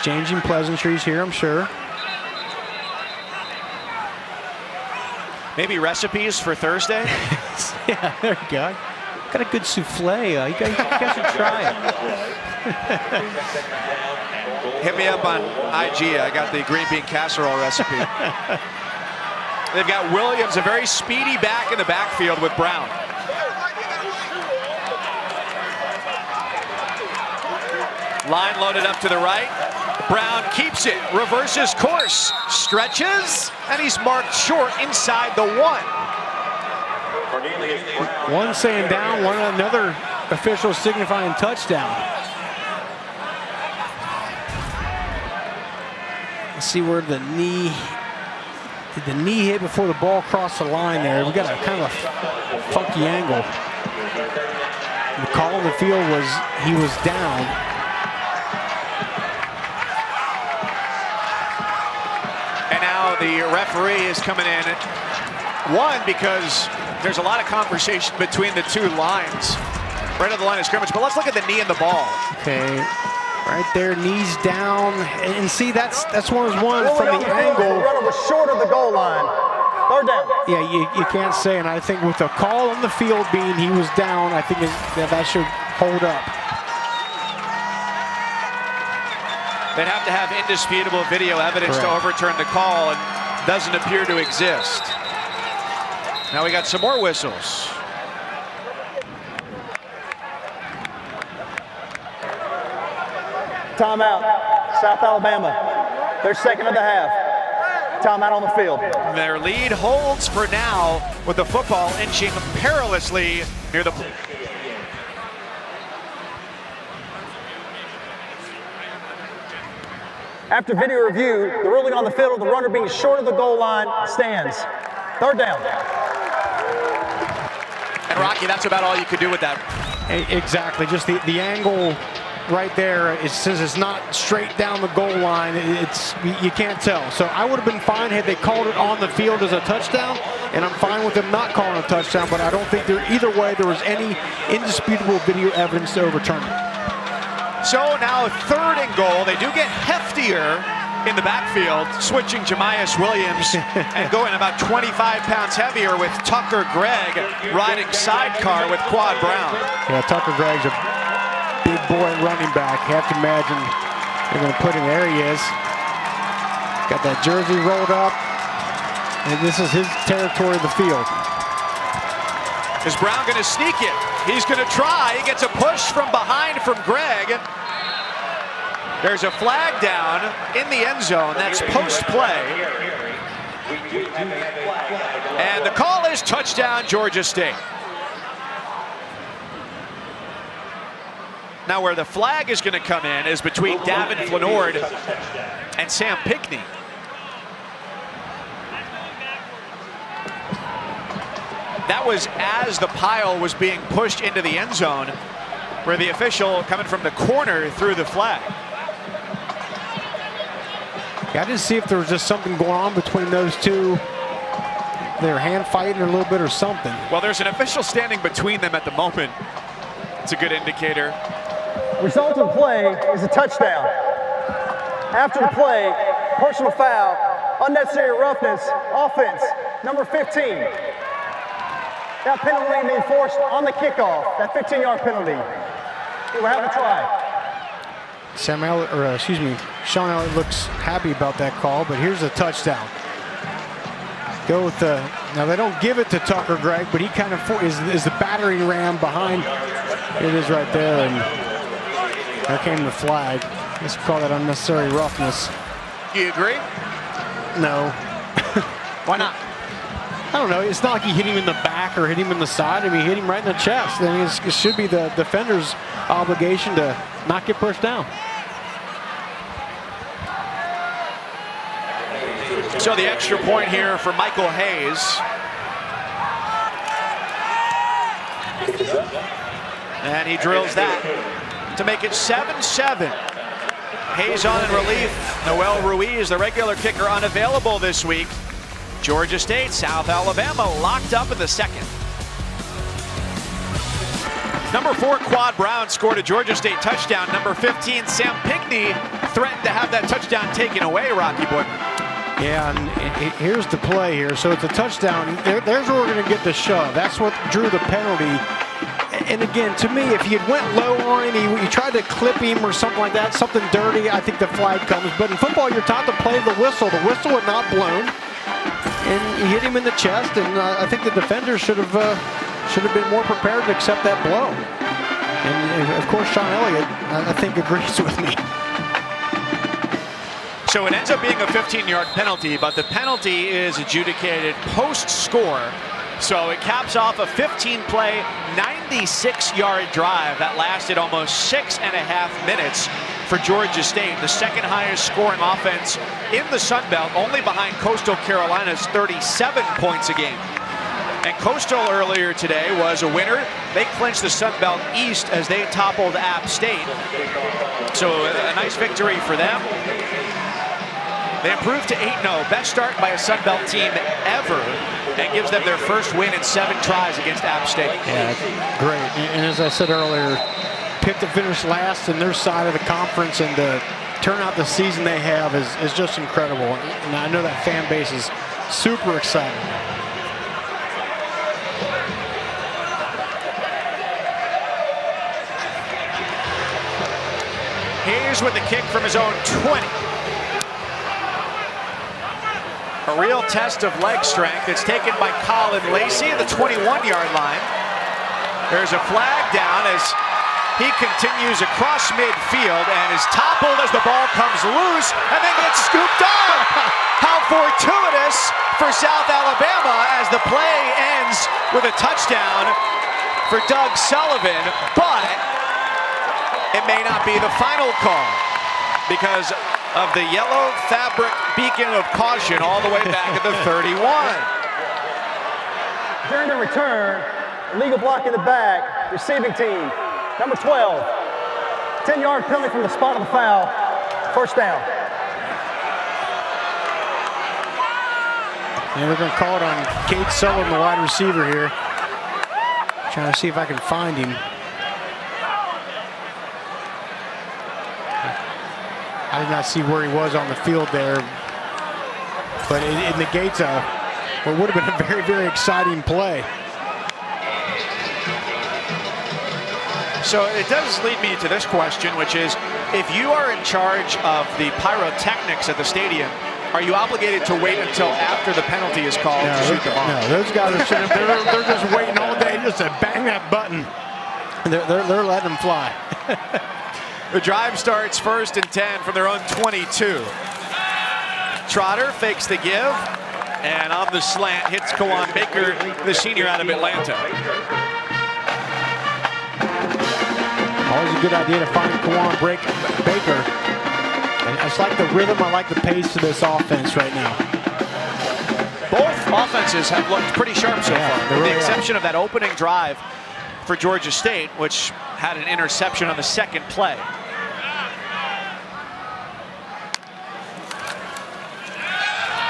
exchanging pleasantries here, I'm sure. Maybe recipes for Thursday? Yeah, there you go. Got a good souffle. You guys should try it. Hit me up on IG. I got the green bean casserole recipe. They've got Williams, a very speedy back in the backfield with Brown. Line loaded up to the right. Brown keeps it, reverses course, stretches, and he's marked short inside the 1. One saying down, another official signifying touchdown. Let's see where the knee, did the knee hit before the ball crossed the line there? We got a kind of a funky angle. The call on the field was he was down. And now the referee is coming in. One, because there's a lot of conversation between the two lines, right on the line of scrimmage. But let's look at the knee and the ball. Okay, right there, knees down, and see that's one of those ones from the angle. The runner was short of the goal line. 3rd down. Yeah, you can't say, and I think with the call on the field being he was down, I think that should hold up. They'd have to have indisputable video evidence to overturn the call, and doesn't appear to exist. Now we got some more whistles. Timeout. South Alabama. They're 2nd of the half. Timeout on the field. Their lead holds for now, with the football inching perilously near the... After video review, the ruling on the field of the runner being short of the goal line stands. 3rd down. And Rocky, that's about all you could do with that. Exactly, just the angle right there, since it's not straight down the goal line, you can't tell. So I would have been fine had they called it on the field as a touchdown, and I'm fine with them not calling a touchdown, but I don't think either way there was any indisputable video evidence to overturn it. So now 3rd and goal. They do get heftier in the backfield, switching Jamias Williams and going about 25 pounds heavier with Tucker Gregg riding sidecar with Quad Brown. Yeah, Tucker Gregg's a big boy running back. You have to imagine they're going to put him, there he is. Got that jersey rolled up, and this is his territory of the field. Is Brown going to sneak it? He's going to try. He gets a push from behind from Gregg. There's a flag down in the end zone. That's post-play. And the call is touchdown, Georgia State. Now where the flag is going to come in is between Davin Flanord and Sam Pinckney. That was as the pile was being pushed into the end zone, where the official coming from the corner threw the flag. Yeah, I didn't see if there was just something going on between those two. They were hand fighting a little bit or something. Well, there's an official standing between them at the moment. It's a good indicator. Result of the play is a touchdown. After the play, personal foul, unnecessary roughness, offense, number 15. That penalty being enforced on the kickoff, that 15-yard penalty. We'll have a try. Sean Elliott looks happy about that call, but here's a touchdown. Go with the, now they don't give it to Tucker Gregg, but he kind of is the battering ram behind. It is right there, and there came the flag. Let's call that unnecessary roughness. You agree? No. Why not? I don't know. It's not like he hit him in the back or hit him in the side. I mean, he hit him right in the chest. I mean, it should be the defender's obligation to not get pushed down. So the extra point here for Michael Hayes. And he drills that to make it 7-7. Hayes on in relief. Noel Ruiz, the regular kicker, unavailable this week. Georgia State, South Alabama locked up in the second. Number 4, Quad Brown scored a Georgia State touchdown. Number 15, Sam Pinckney threatened to have that touchdown taken away, Rocky Boy. Yeah, and here's the play here. So it's a touchdown. There's where we're going to get the shove. That's what drew the penalty. And again, to me, if he had went low on him, he tried to clip him or something like that, something dirty, I think the flag comes. But in football, you're taught to play the whistle. The whistle had not blown, and he hit him in the chest. And I think the defender should have been more prepared to accept that blow. And of course, Sean Elliott, I think, agrees with me. So it ends up being a 15-yard penalty, but the penalty is adjudicated post-score. So it caps off a 15-play, 96-yard drive that lasted almost 6.5 minutes for Georgia State, the second highest scoring offense in the Sun Belt, only behind Coastal Carolina's 37 points a game. And Coastal earlier today was a winner. They clinched the Sun Belt East as they toppled App State. So a nice victory for them. They improved to 8-0, best start by a Sun Belt team ever, and gives them their first win in 7 tries against App State. Yeah, great. And as I said earlier, picked to finish last in their side of the conference, and the turnout the season they have is just incredible. And I know that fan base is super excited. Hayes with the kick from his own 20. A real test of leg strength. It's taken by Colin Lacey at the 21-yard line. There's a flag down as he continues across midfield and is toppled as the ball comes loose and then gets scooped up. How fortuitous for South Alabama as the play ends with a touchdown for Doug Sullivan, but it may not be the final call because of the yellow fabric beacon of caution all the way back at the 31. During the return, illegal block in the back, receiving team, number 12. 10-yard penalty from the spot of the foul, first down. And we're going to call it on Cade Sullivan, the wide receiver here. Trying to see if I can find him. I did not see where he was on the field there, but it negates what would have been a very, very exciting play. So it does lead me to this question, which is, if you are in charge of the pyrotechnics at the stadium, are you obligated to wait until after the penalty is called to shoot the ball? No, those guys are sitting there, they're just waiting all day just to bang that button. They're letting them fly. The drive starts 1st and 10 from their own 22. Trotter fakes the give, and on the slant hits Kawan Baker, the senior out of Atlanta. Always a good idea to find Kawan Baker. And I just like the rhythm, I like the pace of this offense right now. Both offenses have looked pretty sharp so far, with really the exception of that opening drive for Georgia State, which had an interception on the second play.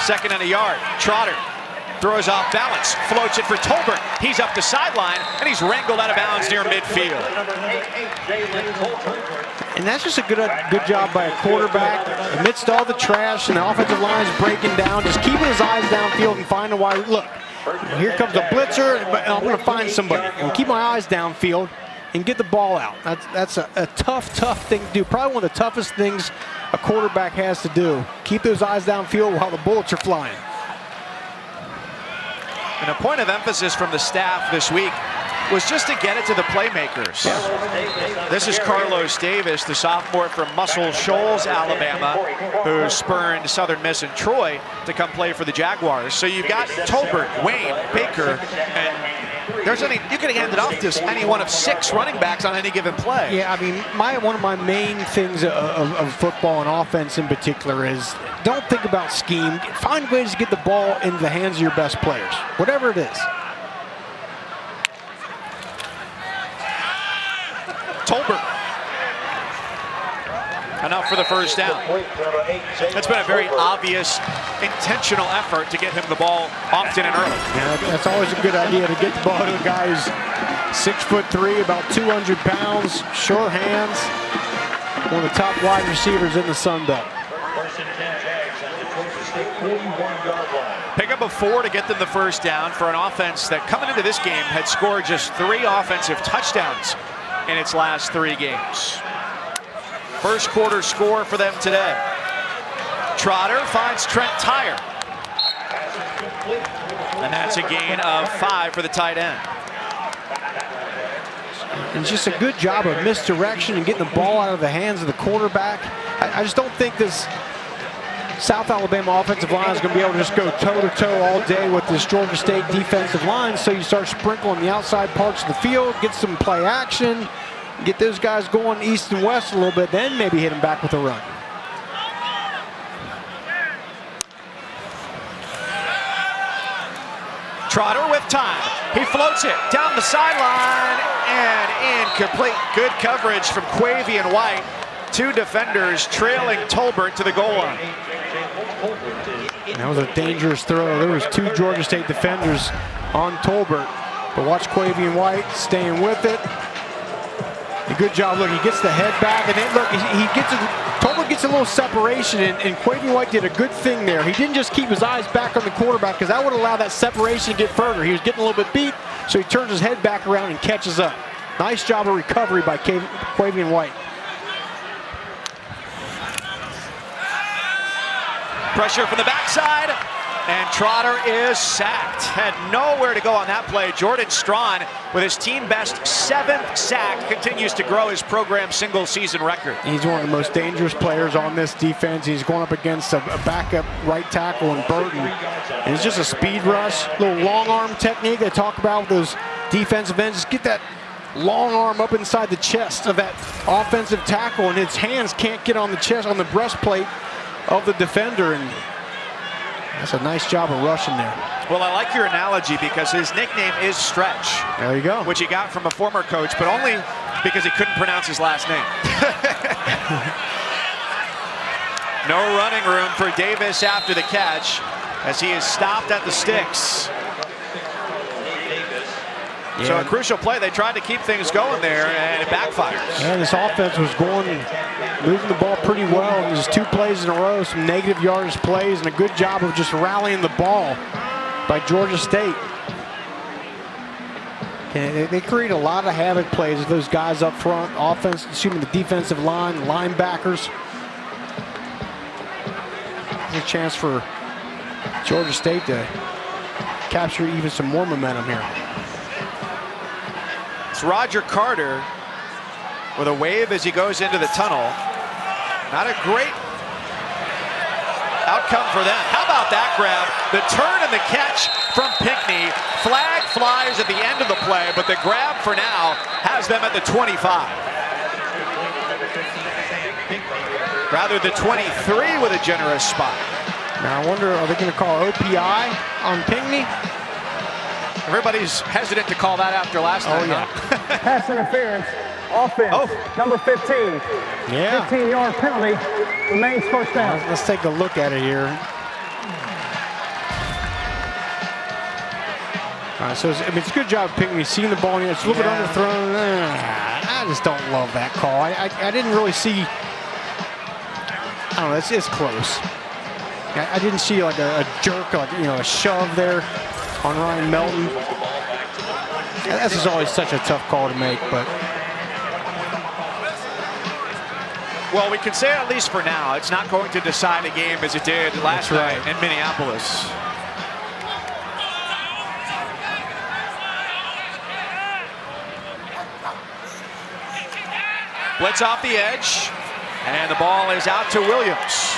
Second and a yard. Trotter throws off balance, floats it for Tolbert. He's up the sideline, and he's wrangled out of bounds near midfield. And that's just a good job by a quarterback amidst all the trash and the offensive line is breaking down, just keeping his eyes downfield and finding why. Look, here comes a blitzer, but I'm going to find somebody and keep my eyes downfield and get the ball out. That's a tough thing to do. Probably one of the toughest things a quarterback has to do. Keep those eyes downfield while the bullets are flying. And a point of emphasis from the staff this week was just to get it to the playmakers. This is Carlos Davis, the sophomore from Muscle Shoals, Alabama, who spurned Southern Miss and Troy to come play for the Jaguars. So you've got Tolbert, Wayne, Baker, and you can hand it off to any one of 6 running backs on any given play. Yeah, I mean, one of my main things of football and offense in particular is don't think about scheme. Find ways to get the ball into the hands of your best players, whatever it is. Tolbert. Enough for the first down. It's been a very obvious, intentional effort to get him the ball often and early. Yeah, that's always a good idea to get the ball to a guy who's 6'3", about 200 pounds, short hands. One of the top wide receivers in the Sun Belt. First and 10 Jags on the Georgia State 41-yard line. Pick up a 4 to get them the first down for an offense that coming into this game had scored just 3 offensive touchdowns in its last 3 games. First quarter score for them today. Trotter finds Trent Tyer. And that's a gain of 5 for the tight end. And just a good job of misdirection and getting the ball out of the hands of the quarterback. I just don't think this South Alabama offensive line is going to be able to just go toe-to-toe all day with this Georgia State defensive line. So you start sprinkling the outside parts of the field, get some play action, get those guys going east and west a little bit, then maybe hit them back with a run. Trotter with time. He floats it down the sideline and incomplete. Good coverage from Quavian White. 2 defenders trailing Tolbert to the goal line. That was a dangerous throw. There was 2 Georgia State defenders on Tolbert. But watch Quavian White staying with it. A good job. Look, he gets the head back, and then look, Tolbert gets a little separation, and Quavian White did a good thing there. He didn't just keep his eyes back on the quarterback, because that would allow that separation to get further. He was getting a little bit beat, so he turns his head back around and catches up. Nice job of recovery by Quavian White. Pressure from the backside, and Trotter is sacked. Had nowhere to go on that play. Jordan Strawn, with his team best 7th sack, continues to grow his program single season record. He's one of the most dangerous players on this defense. He's going up against a backup right tackle in Burton. And it's just a speed rush, little long arm technique they talk about with those defensive ends. Just get that long arm up inside the chest of that offensive tackle, and his hands can't get on the chest, on the breastplate of the defender, and that's a nice job of rushing there. Well, I like your analogy because his nickname is Stretch. There you go. Which he got from a former coach, but only because he couldn't pronounce his last name. No running room for Davis after the catch as he is stopped at the sticks. Yeah. So a crucial play. They tried to keep things going there, and it backfires. Yeah, this offense was moving the ball pretty well. There's 2 plays in a row, some negative yardage plays, and a good job of just rallying the ball by Georgia State. And they create a lot of havoc plays with those guys up front, the defensive line, linebackers. There's a chance for Georgia State to capture even some more momentum here. It's Roger Carter with a wave as he goes into the tunnel. Not a great outcome for them. How about that grab? The turn and the catch from Pinckney. Flag flies at the end of the play, but the grab for now has them at the 25. Rather the 23 with a generous spot. Now I wonder, are they going to call OPI on Pinckney? Everybody's hesitant to call that after last night. Yeah. Huh? Pass interference, offense, number 15. Yeah. 15-yard penalty, remains first down. Let's take a look at it here. All right, so it's a good job of Pinckney seeing the ball. It's a little bit underthrown. I just don't love that call. I didn't really see. I don't know. It's close. I didn't see like a jerk, like a shove there on Ryan Melton. This is always such a tough call to make, but. Well, we can say at least for now, it's not going to decide a game as it did last night in Minneapolis. Blitz off the edge, and the ball is out to Williams.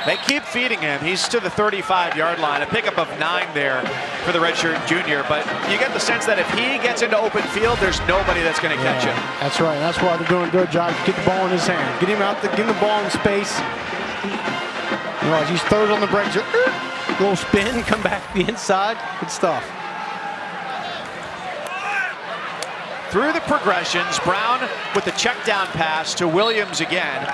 They keep feeding him. He's to the 35-yard line. A pickup of 9 there for the redshirt junior. But you get the sense that if he gets into open field, there's nobody that's going to catch him. That's right. That's why they're doing a good job. Get the ball in his hand. Get him out. Get him the ball in space. As he throws on the brakes, little spin, come back to the inside. Good stuff. through the progressions. Brown with the check down pass to Williams again.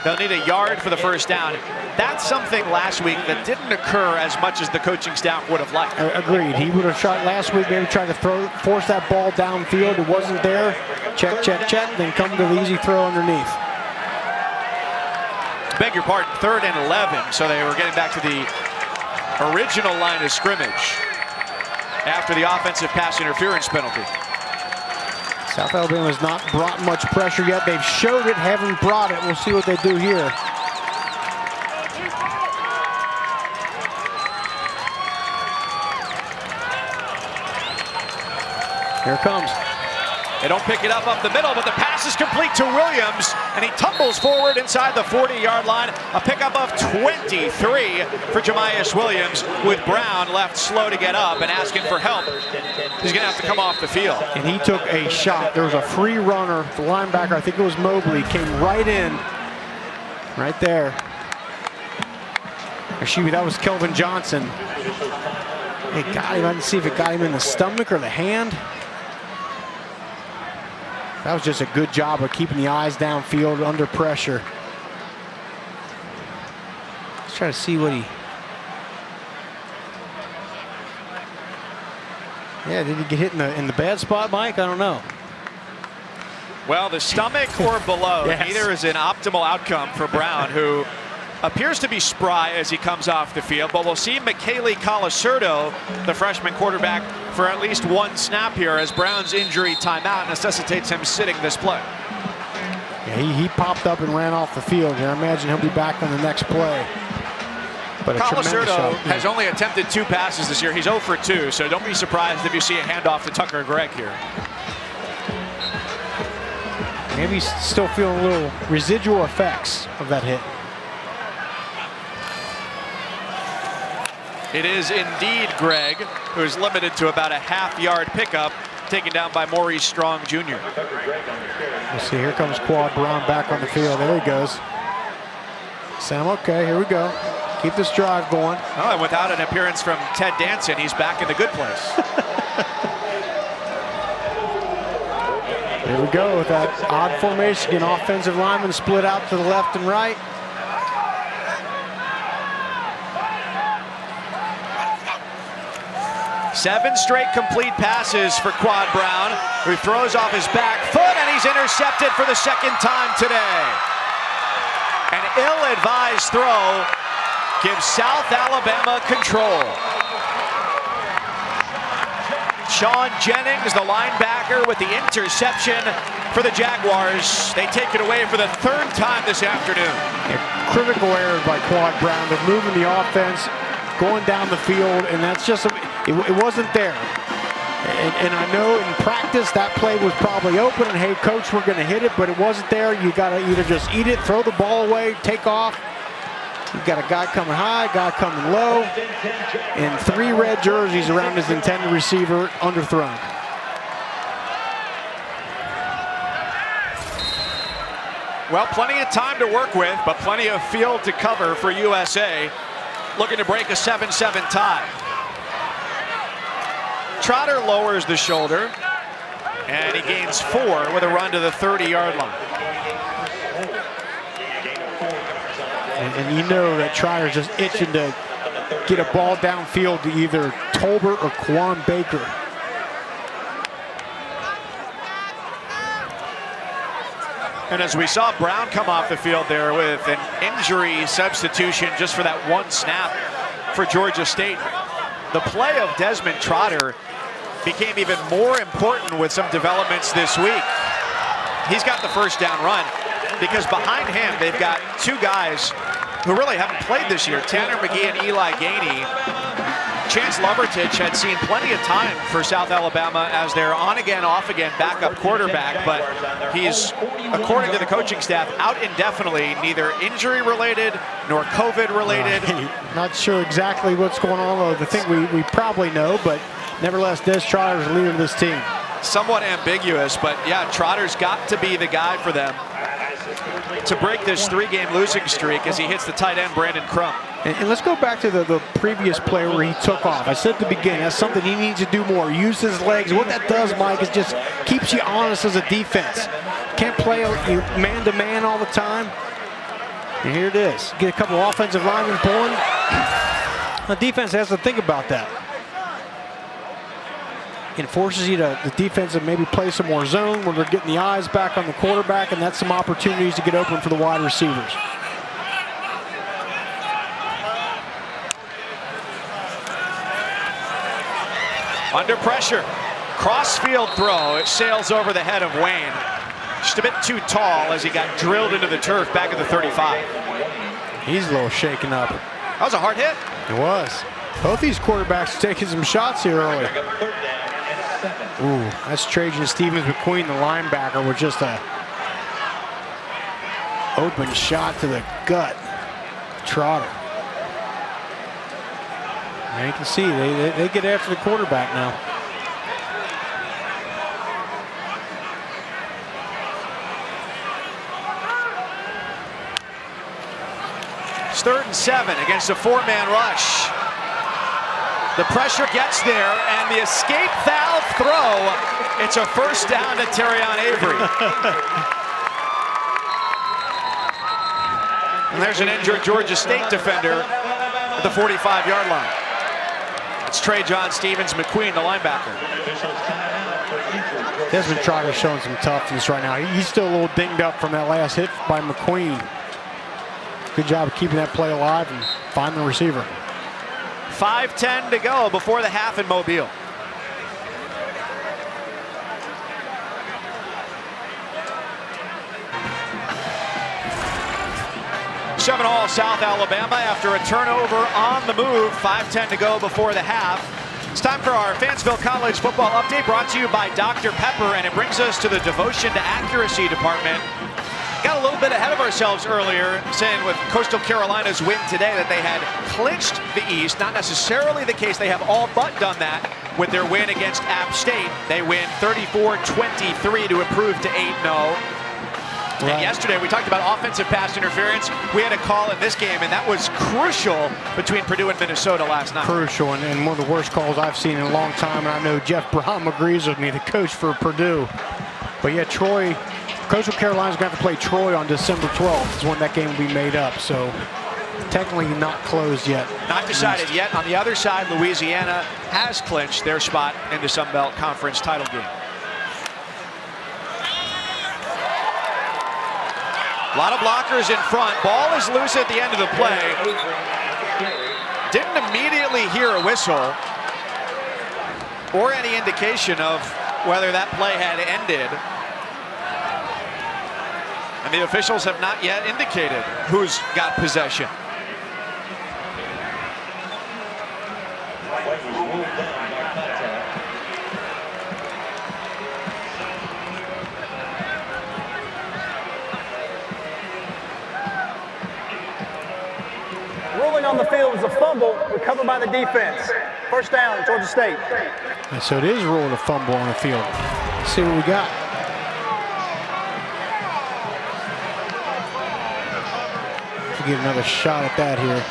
They'll need a yard for the first down. That's something last week that didn't occur as much as the coaching staff would have liked. Agreed. He would have shot last week, maybe tried to force that ball downfield. It wasn't there. Check, check, check, then come to the easy throw underneath. Beg your pardon, 3rd and 11. So they were getting back to the original line of scrimmage after the offensive pass interference penalty. South Alabama has not brought much pressure yet. They've showed it, haven't brought it. We'll see what they do here. Here it comes. They don't pick it up the middle, but the pass is complete to Williams, and he tumbles forward inside the 40-yard line. A pickup of 23 for Jamyest Williams, with Brown left slow to get up and asking for help. He's going to have to come off the field. And he took a shot. There was a free runner. The linebacker, I think it was Mobley, came right in, right there. Excuse me, that was Kelvin Johnson. It got him. I didn't see if it got him in the stomach or the hand. That was just a good job of keeping the eyes downfield under pressure. Let's try to see what he... Yeah, did he get hit in the bad spot, Mike? I don't know. Well, the stomach or below, Yes. Neither is an optimal outcome for Brown, who appears to be spry as he comes off the field. But we'll see Michele Colasurdo, the freshman quarterback, for at least one snap here as Brown's injury timeout necessitates him sitting this play. Yeah, he popped up and ran off the field here. I imagine he'll be back on the next play. But a tremendous Colasurdo shot. has only attempted 2 passes this year. He's 0 for 2, so don't be surprised if you see a handoff to Tucker Gregg here. Maybe he's still feeling a little residual effects of that hit. It is indeed Gregg, who's limited to about a half-yard pickup, taken down by Maurice Strong Jr. We'll see, here comes Quad Brown back on the field. There he goes. Sam, okay, here we go. Keep this drive going. Oh, and without an appearance from Ted Danson, he's back in the good place. Here we go with that odd formation. An offensive lineman split out to the left and right. Seven straight complete passes for Quad Brown, who throws off his back foot, and he's intercepted for the second time today. An ill-advised throw gives South Alabama control. Sean Jennings, the linebacker, with the interception for the Jaguars. They take it away for the 3rd time this afternoon. Yeah, critical errors by Quad Brown. They're moving the offense, going down the field, and that's just, it wasn't there. And I know in practice that play was probably open, and hey, coach, we're going to hit it, but it wasn't there. You got to either just eat it, throw the ball away, take off. You've got a guy coming high, guy coming low, and 3 red jerseys around his intended receiver, underthrown. Well, plenty of time to work with, but plenty of field to cover for USA, looking to break a 7-7 tie. Trotter lowers the shoulder, and he gains 4 with a run to the 30-yard line. And you know that Trotter's just itching to get a ball downfield to either Tolbert or Quan Baker. And as we saw Brown come off the field there with an injury substitution just for that 1 snap for Georgia State, the play of Desmond Trotter became even more important with some developments this week. He's got the first down run because behind him they've got 2 guys who really haven't played this year, Tanner McGee and Eli Gainey. Chance Lovertich had seen plenty of time for South Alabama as their on-again, off-again backup quarterback, but he's, according to the coaching staff, out indefinitely, neither injury-related nor COVID-related. Not sure exactly what's going on, though. The thing we probably know, but nevertheless, Des Trotter is the leader of this team. Somewhat ambiguous, but yeah, Trotter's got to be the guy for them to break this 3-game losing streak as he hits the tight end Brandon Crump. And let's go back to the previous play where he took off. I said at the beginning, that's something he needs to do more. Use his legs. What that does, Mike, is just keeps you honest as a defense. Can't play man-to-man all the time. And here it is. Get a couple offensive linemen pulling. The defense has to think about that. It forces you to, the defense, to maybe play some more zone where they're getting the eyes back on the quarterback, and that's some opportunities to get open for the wide receivers. Under pressure, cross-field throw. It sails over the head of Wayne. Just a bit too tall as he got drilled into the turf back at the 35. He's a little shaken up. That was a hard hit. It was. Both these quarterbacks taking some shots here early. Ooh, that's Trajan Stevens-McQueen, the linebacker, with just a open shot to the gut. Trotter. And you can see they get after the quarterback now. It's 3rd and 7 against a 4-man rush. The pressure gets there, and the escape valve throw. It's a first down to Terrion Avery. And there's an injured Georgia State defender at the 45-yard line. It's Trajan Stevens-McQueen, the linebacker. Desmond Trotter's showing some toughness right now. He's still a little dinged up from that last hit by McQueen. Good job of keeping that play alive and finding the receiver. 5:10 to go before the half in Mobile. Seven all South Alabama after a turnover on the move. 5:10 to go before the half. It's time for our Fansville College football update, brought to you by Dr. Pepper, and it brings us to the Devotion to Accuracy department. Got a little bit ahead of ourselves earlier, saying with Coastal Carolina's win today that they had clinched the East. Not necessarily the case. They have all but done that with their win against App State. They win 34-23 to improve to 8-0. Right. And yesterday we talked about offensive pass interference. We had a call in this game, and that was crucial between Purdue and Minnesota last night. Crucial, and one of the worst calls I've seen in a long time, and I know Jeff Brom agrees with me, the coach for Purdue. But yeah, Coastal Carolina's going to have to play Troy on December 12th is when that game will be made up. So technically not closed yet. Not decided yet. On the other side, Louisiana has clinched their spot in the Sun Belt Conference title game. A lot of blockers in front. Ball is loose at the end of the play. Didn't immediately hear a whistle or any indication of whether that play had ended. And the officials have not yet indicated who's got possession. Ruling on the field is a fumble recovered by the defense. First down, Georgia State. And so it is ruling a fumble on the field. Let's see what we got. Get another shot at that here.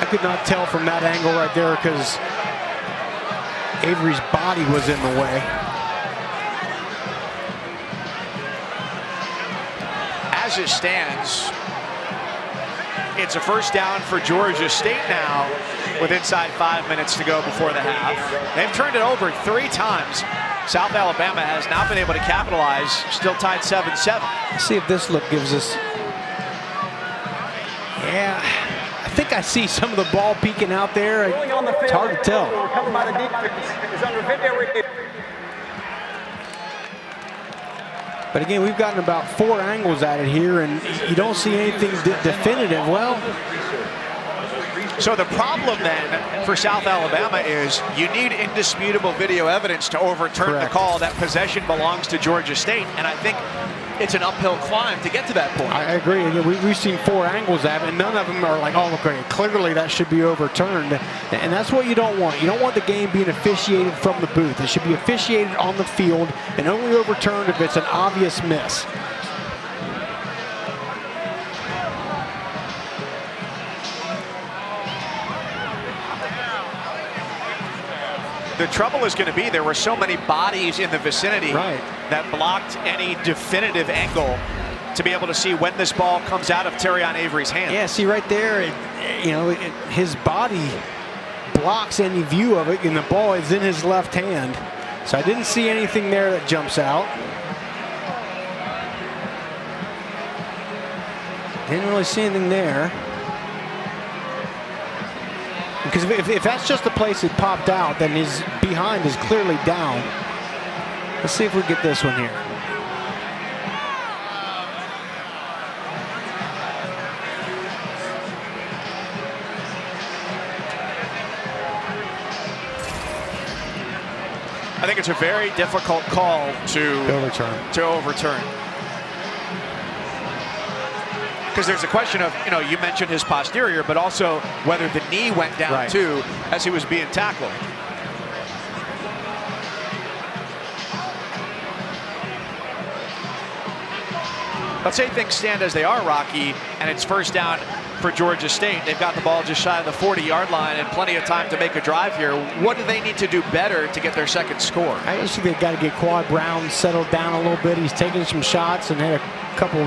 I could not tell from that angle right there because Avery's body was in the way. As it stands, it's a first down for Georgia State now with inside 5 minutes to go before the half. They've turned it over 3 times. South Alabama has not been able to capitalize, still tied 7-7. Let's see if this look gives us. Yeah, I think I see some of the ball peeking out there. It's hard to tell. Recovered by the defense is under video. But again, we've gotten about 4 angles at it here, and you don't see anything definitive. Well, so the problem then for South Alabama is you need indisputable video evidence to overturn the call that possession belongs to Georgia State, and I think it's an uphill climb to get to that point. I agree. We've seen 4 angles at it, and none of them are like, oh, okay, clearly that should be overturned. And that's what you don't want. You don't want the game being officiated from the booth. It should be officiated on the field and only overturned if it's an obvious miss. the trouble is going to be there were so many bodies in the vicinity that blocked any definitive angle to be able to see when this ball comes out of Terrion Avery's hand. Yeah, see right there, his body blocks any view of it, and the ball is in his left hand. So I didn't see anything there that jumps out. Didn't really see anything there. Because if that's just the place it popped out, then his behind is clearly down. Let's see if we get this one here. I think it's a very difficult call to overturn. Because there's a question of, you mentioned his posterior, but also whether the knee went down too as he was being tackled. Let's say things stand as they are, Rocky, and it's first down for Georgia State. They've got the ball just shy of the 40-yard line and plenty of time to make a drive here. What do they need to do better to get their second score? I just think they've got to get Quad Brown settled down a little bit. He's taking some shots and had a couple.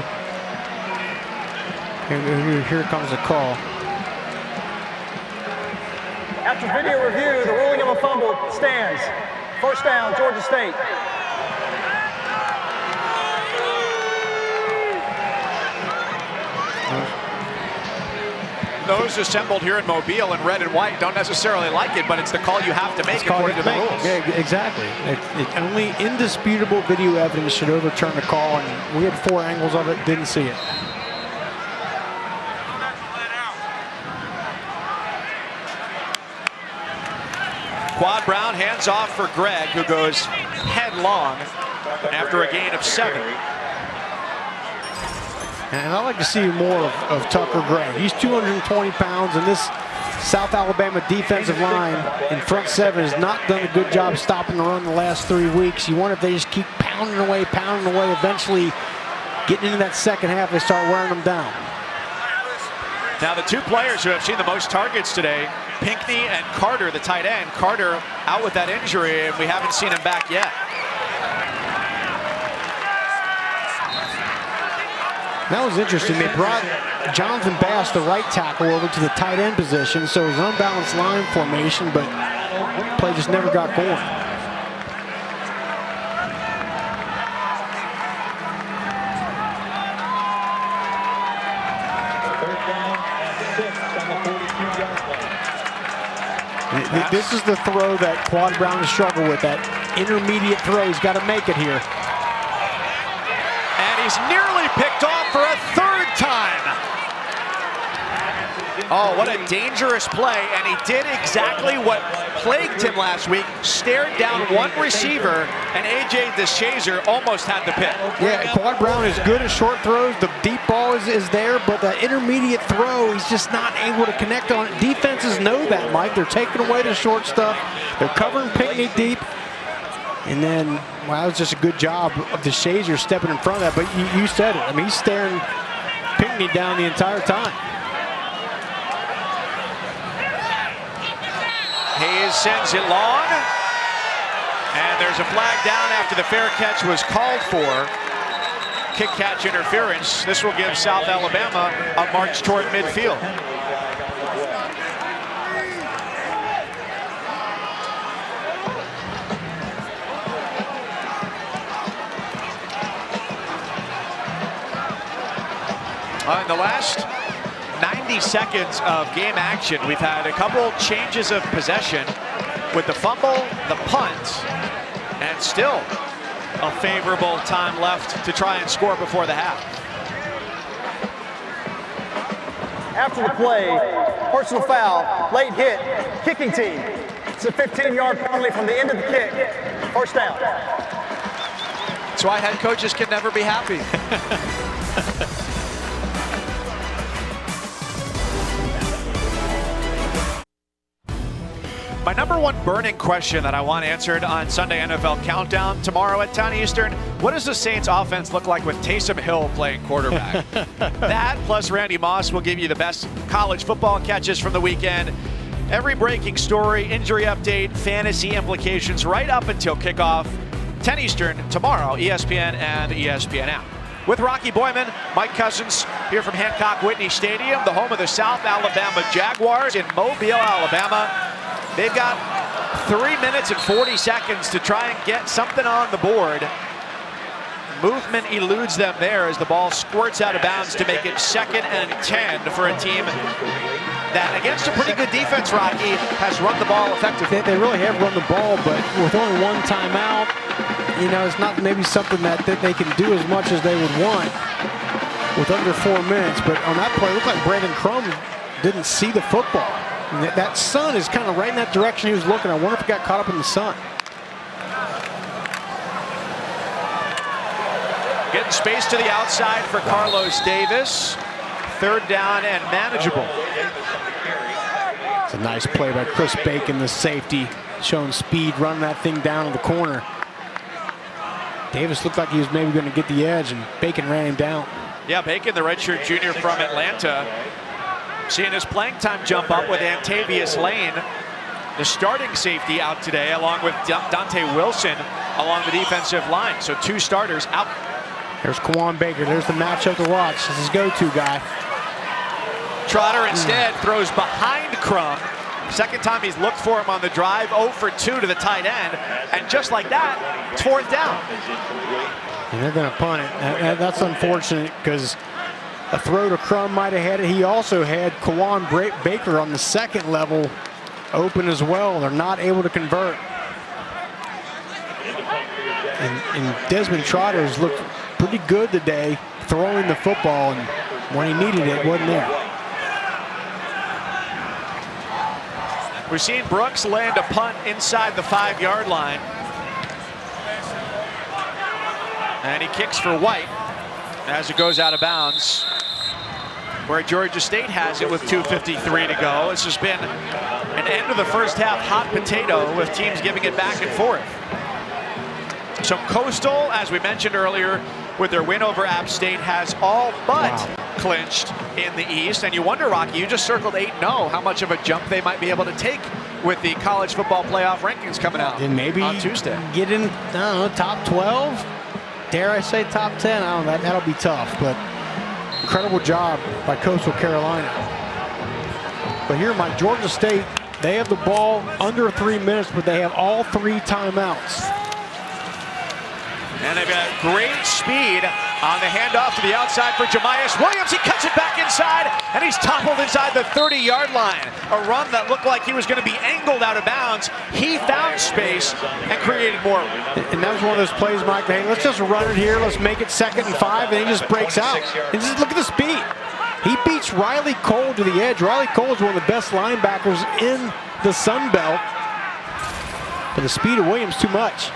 Here comes a call. After video review, the ruling of a fumble stands. First down, Georgia State. Those assembled here in Mobile in red and white don't necessarily like it, but it's the call you have to make according to the rules. Yeah, exactly. Only indisputable video evidence should overturn the call, and we had 4 angles of it, didn't see it. Quad Brown hands off for Greg, who goes headlong after a gain of 7. And I'd like to see more of Tucker Gregg. He's 220 pounds, and this South Alabama defensive line in front 7 has not done a good job stopping the run the last 3 weeks. You wonder if they just keep pounding away, eventually getting into that second half, they start wearing them down. Now the 2 players who have seen the most targets today, Pinckney and Carter, the tight end. Carter out with that injury, and we haven't seen him back yet. That was interesting. They brought Jonathan Bass, the right tackle, over to the tight end position, so it was an unbalanced line formation, but play just never got going. This is the throw that Quad Brown has struggled with, that intermediate throw. He's got to make it here. And he's nearly picked off for a 3rd time. Oh, what a dangerous play, and he did exactly what plagued him last week, stared down one receiver, and A.J. DeShazer almost had the pick. Yeah, Quad Brown is good at short throws. The deep ball is there, but that intermediate throw, he's just not able to connect on it. Defenses know that, Mike. They're taking away the short stuff. They're covering Pinckney deep. And then, well, that was just a good job of DeShazer stepping in front of that. But you said it. I mean, he's staring Pinckney down the entire time. Hayes sends it long, and there's a flag down after the fair catch was called for. Kick catch interference. This will give South Alabama a march toward midfield. In the last 90 seconds of game action, we've had a couple changes of possession with the fumble, the punt, and still a favorable time left to try and score before the half. After the play, personal foul, late hit, kicking team. It's a 15-yard penalty from the end of the kick. First down. That's why head coaches can never be happy. My number one burning question that I want answered on Sunday NFL Countdown tomorrow at 10 Eastern, what does the Saints offense look like with Taysom Hill playing quarterback? That plus Randy Moss will give you the best college football catches from the weekend. Every breaking story, injury update, fantasy implications right up until kickoff, 10 Eastern tomorrow, ESPN and the ESPN app. With Rocky Boyman, Mike Cousins here from Hancock Whitney Stadium, the home of the South Alabama Jaguars in Mobile, Alabama. They've got 3 minutes and 40 seconds to try and get something on the board. Movement eludes them there as the ball squirts out of bounds to make it 2nd and 10 for a team that, against a pretty good defense, Rocky, has run the ball effectively. They really have run the ball, but with only one timeout, you know, it's not maybe something that they can do as much as they would want with under 4 minutes. But on that play, it looked like Brandon Crum didn't see the football. And that sun is kind of right in that direction he was looking. I wonder if he got caught up in the sun. Getting space to the outside for Carlos Davis. 3rd down and manageable. It's a nice play by Chris Bacon, the safety, showing speed, running that thing down to the corner. Davis looked like he was maybe going to get the edge, and Bacon ran him down. Yeah, Bacon, the redshirt junior from Atlanta, seeing his playing time jump up with Antavius Lane, the starting safety, out today, along with Dante Wilson along the defensive line. So 2 starters out. There's Kawan Baker. There's the matchup to watch. This is his go-to guy. Trotter instead throws behind Crum. 2nd time he's looked for him on the drive. 0 for 2 to the tight end. And just like that, it's 4th down. And they're going to punt it. That's unfortunate because a throw to Crum might have had it. He also had Kawan Baker on the 2nd level open as well. They're not able to convert. And Desmond Trotter has looked pretty good today throwing the football, and when he needed it, wasn't there. We've seen Brooks land a punt inside the 5-yard line. And he kicks for White as it goes out of bounds, where Georgia State has it with 2:53 to go. This has been an end of the first half hot potato with teams giving it back and forth. So Coastal, as we mentioned earlier, with their win over App State, has all but clinched in the East. And you wonder, Rocky, you just circled 8-0, how much of a jump they might be able to take with the college football playoff rankings coming out and maybe on Tuesday. Get in, I don't know, top 12? Dare I say top 10? I don't know, that'll be tough, but incredible job by Coastal Carolina. But here, Mike, Georgia State, they have the ball under 3 minutes, but they have all 3 timeouts. And they've got great speed on the handoff to the outside for Jamias Williams. He cuts it back inside, and he's toppled inside the 30-yard line. A run that looked like he was going to be angled out of bounds. He found space and created more. And that was one of those plays, Mike, hey, let's just run it here. Let's make it 2nd and 5, and he just breaks out. And just look at the speed. He beats Riley Cole to the edge. Riley Cole is one of the best linebackers in the Sun Belt. But the speed of Williams too much.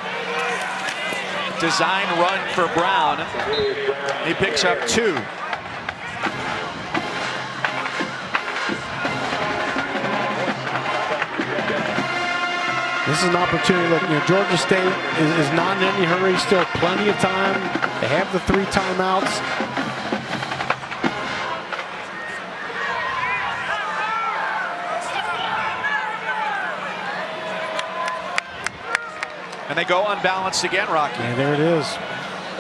Design run for Brown. He picks up 2. This is an opportunity. Look, you know, Georgia State is not in any hurry. Still plenty of time. They have the 3 timeouts. And they go unbalanced again, Rocky. Yeah, there it is.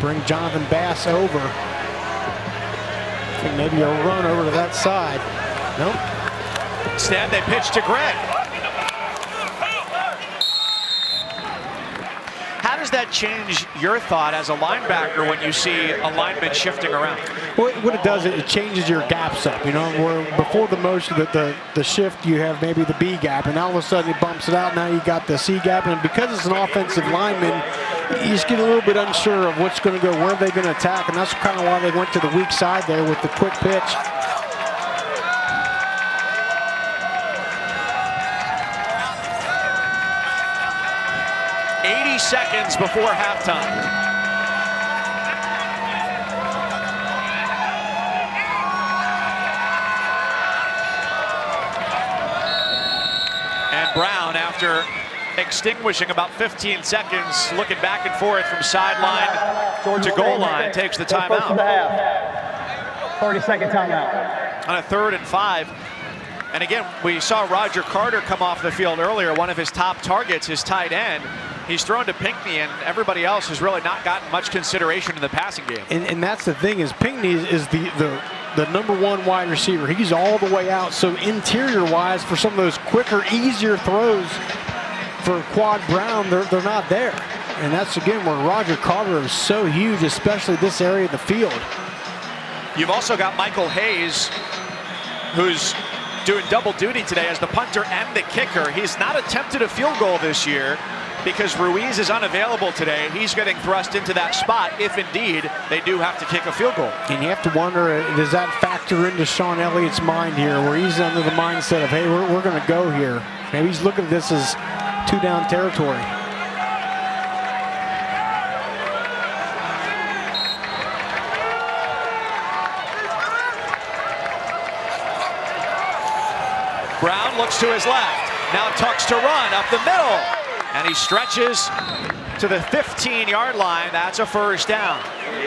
Bring Jonathan Bass over. I think maybe a run over to that side. Nope. Instead, they pitch to Greg. How does that change your thought as a linebacker when you see a lineman shifting around? Well, what it does, it changes your gaps up. You know, where before the motion, the shift, you have maybe the B gap, and all of a sudden it bumps it out. Now you got the C gap, and because it's an offensive lineman, you just get a little bit unsure of what's going to go, where they're going to attack, and that's kind of why they went to the weak side there with the quick pitch. Seconds before halftime. And Brown, after extinguishing about 15 seconds, looking back and forth from sideline to goal line, takes the timeout. 30-second timeout. On a 3rd and 5. And again, we saw Roger Carter come off the field earlier. One of his top targets, his tight end. He's thrown to Pinckney, and everybody else has really not gotten much consideration in the passing game. And that's the thing, is Pinckney is the number one wide receiver. He's all the way out. So interior-wise, for some of those quicker, easier throws for Quad Brown, they're not there. And that's, again, where Roger Carter is so huge, especially this area of the field. You've also got Michael Hayes, who's doing double duty today as the punter and the kicker. He's not attempted a field goal this year because Ruiz is unavailable today. He's getting thrust into that spot if indeed they do have to kick a field goal. And you have to wonder, does that factor into Sean Elliott's mind here, where he's under the mindset of, hey, we're going to go here. Maybe he's looking at this as 2-down territory. Brown looks to his left, now tucks to run up the middle, and he stretches to the 15-yard line. That's a first down.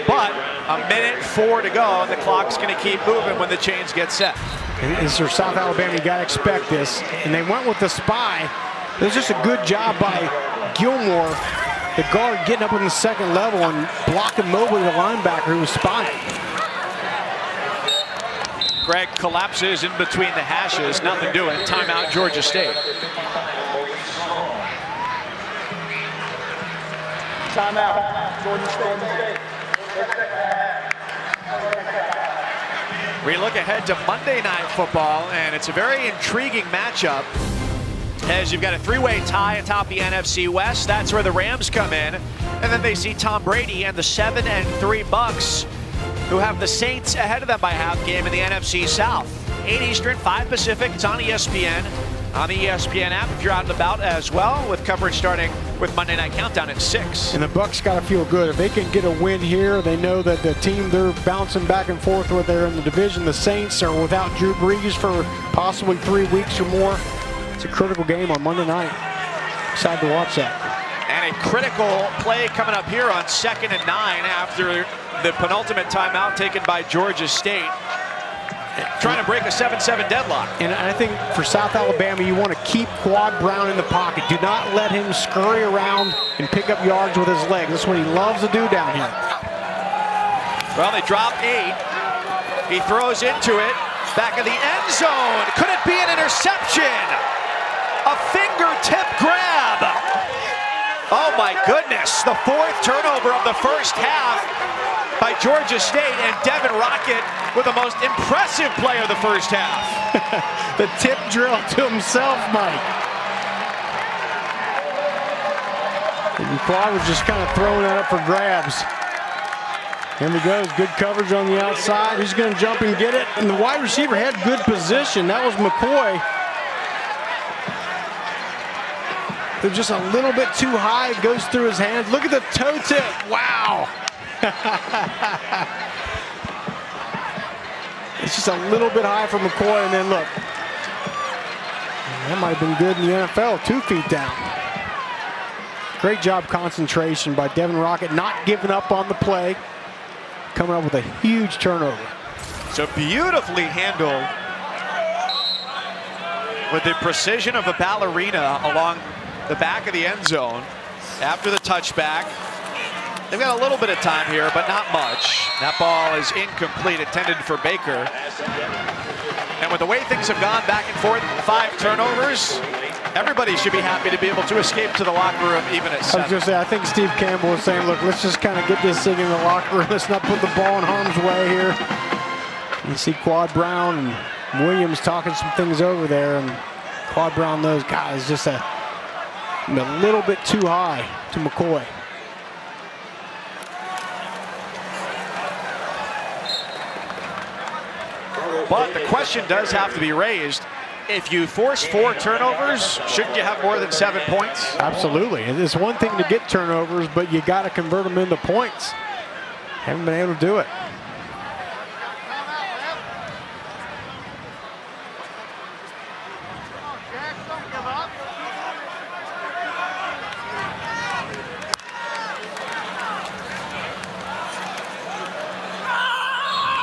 But a minute 4 to go, and the clock's going to keep moving when the chains get set. It's for South Alabama, you got to expect this. And they went with the spy. It was just a good job by Gilmore, the guard, getting up on the second level and blocking Mobley, the linebacker, who was spying. Greg collapses in between the hashes. Nothing doing. Timeout, Georgia State. Timeout, Georgia State. We look ahead to Monday Night Football, and it's a very intriguing matchup as you've got a three-way tie atop the NFC West. That's where the Rams come in, and then they see Tom Brady and the 7-3 Bucks, who have the Saints ahead of them by half game in the NFC South. 8 Eastern, 5 Pacific. It's on ESPN, on the ESPN app if you're out and about as well, with coverage starting with Monday Night Countdown at 6. And the Bucks got to feel good. If they can get a win here, they know that the team they're bouncing back and forth with there in the division, the Saints, are without Drew Brees for possibly 3 weeks or more. It's a critical game on Monday night. Excited to watch that. And a critical play coming up here on 2nd and 9 after the penultimate timeout taken by Georgia State, trying to break a 7-7 deadlock. And I think for South Alabama, you want to keep Quad Brown in the pocket. Do not let him scurry around and pick up yards with his legs. That's what he loves to do down here. Well, they drop 8. He throws into it, back of the end zone. Could it be an interception? A fingertip grab. Oh my goodness, the 4th turnover of the first half by Georgia State, and Devin Rocket with the most impressive play of the first half. The tip drill to himself, Mike. And Quad was just kind of throwing that up for grabs. Here he goes, good coverage on the outside. He's going to jump and get it, and the wide receiver had good position. That was McCoy. They're just a little bit too high. It goes through his hands. Look at the toe tip. Wow. It's just a little bit high for McCoy, and then look. That might have been good in the NFL, 2 feet down. Great job concentration by Devin Rocket, not giving up on the play, coming up with a huge turnover. So beautifully handled with the precision of a ballerina along the back of the end zone after the touchback. They've got a little bit of time here, but not much. That ball is incomplete, intended for Baker. And with the way things have gone back and forth, 5 turnovers, everybody should be happy to be able to escape to the locker room even at 7. I was going to say, I think Steve Campbell was saying, look, let's just kind of get this thing in the locker room. Let's not put the ball in harm's way here. You see Quad Brown and Williams talking some things over there, and Quad Brown knows, guys, just a little bit too high to McCoy. But the question does have to be raised. If you force 4 turnovers, shouldn't you have more than 7 points? Absolutely. It's one thing to get turnovers, but you got to convert them into points. Haven't been able to do it.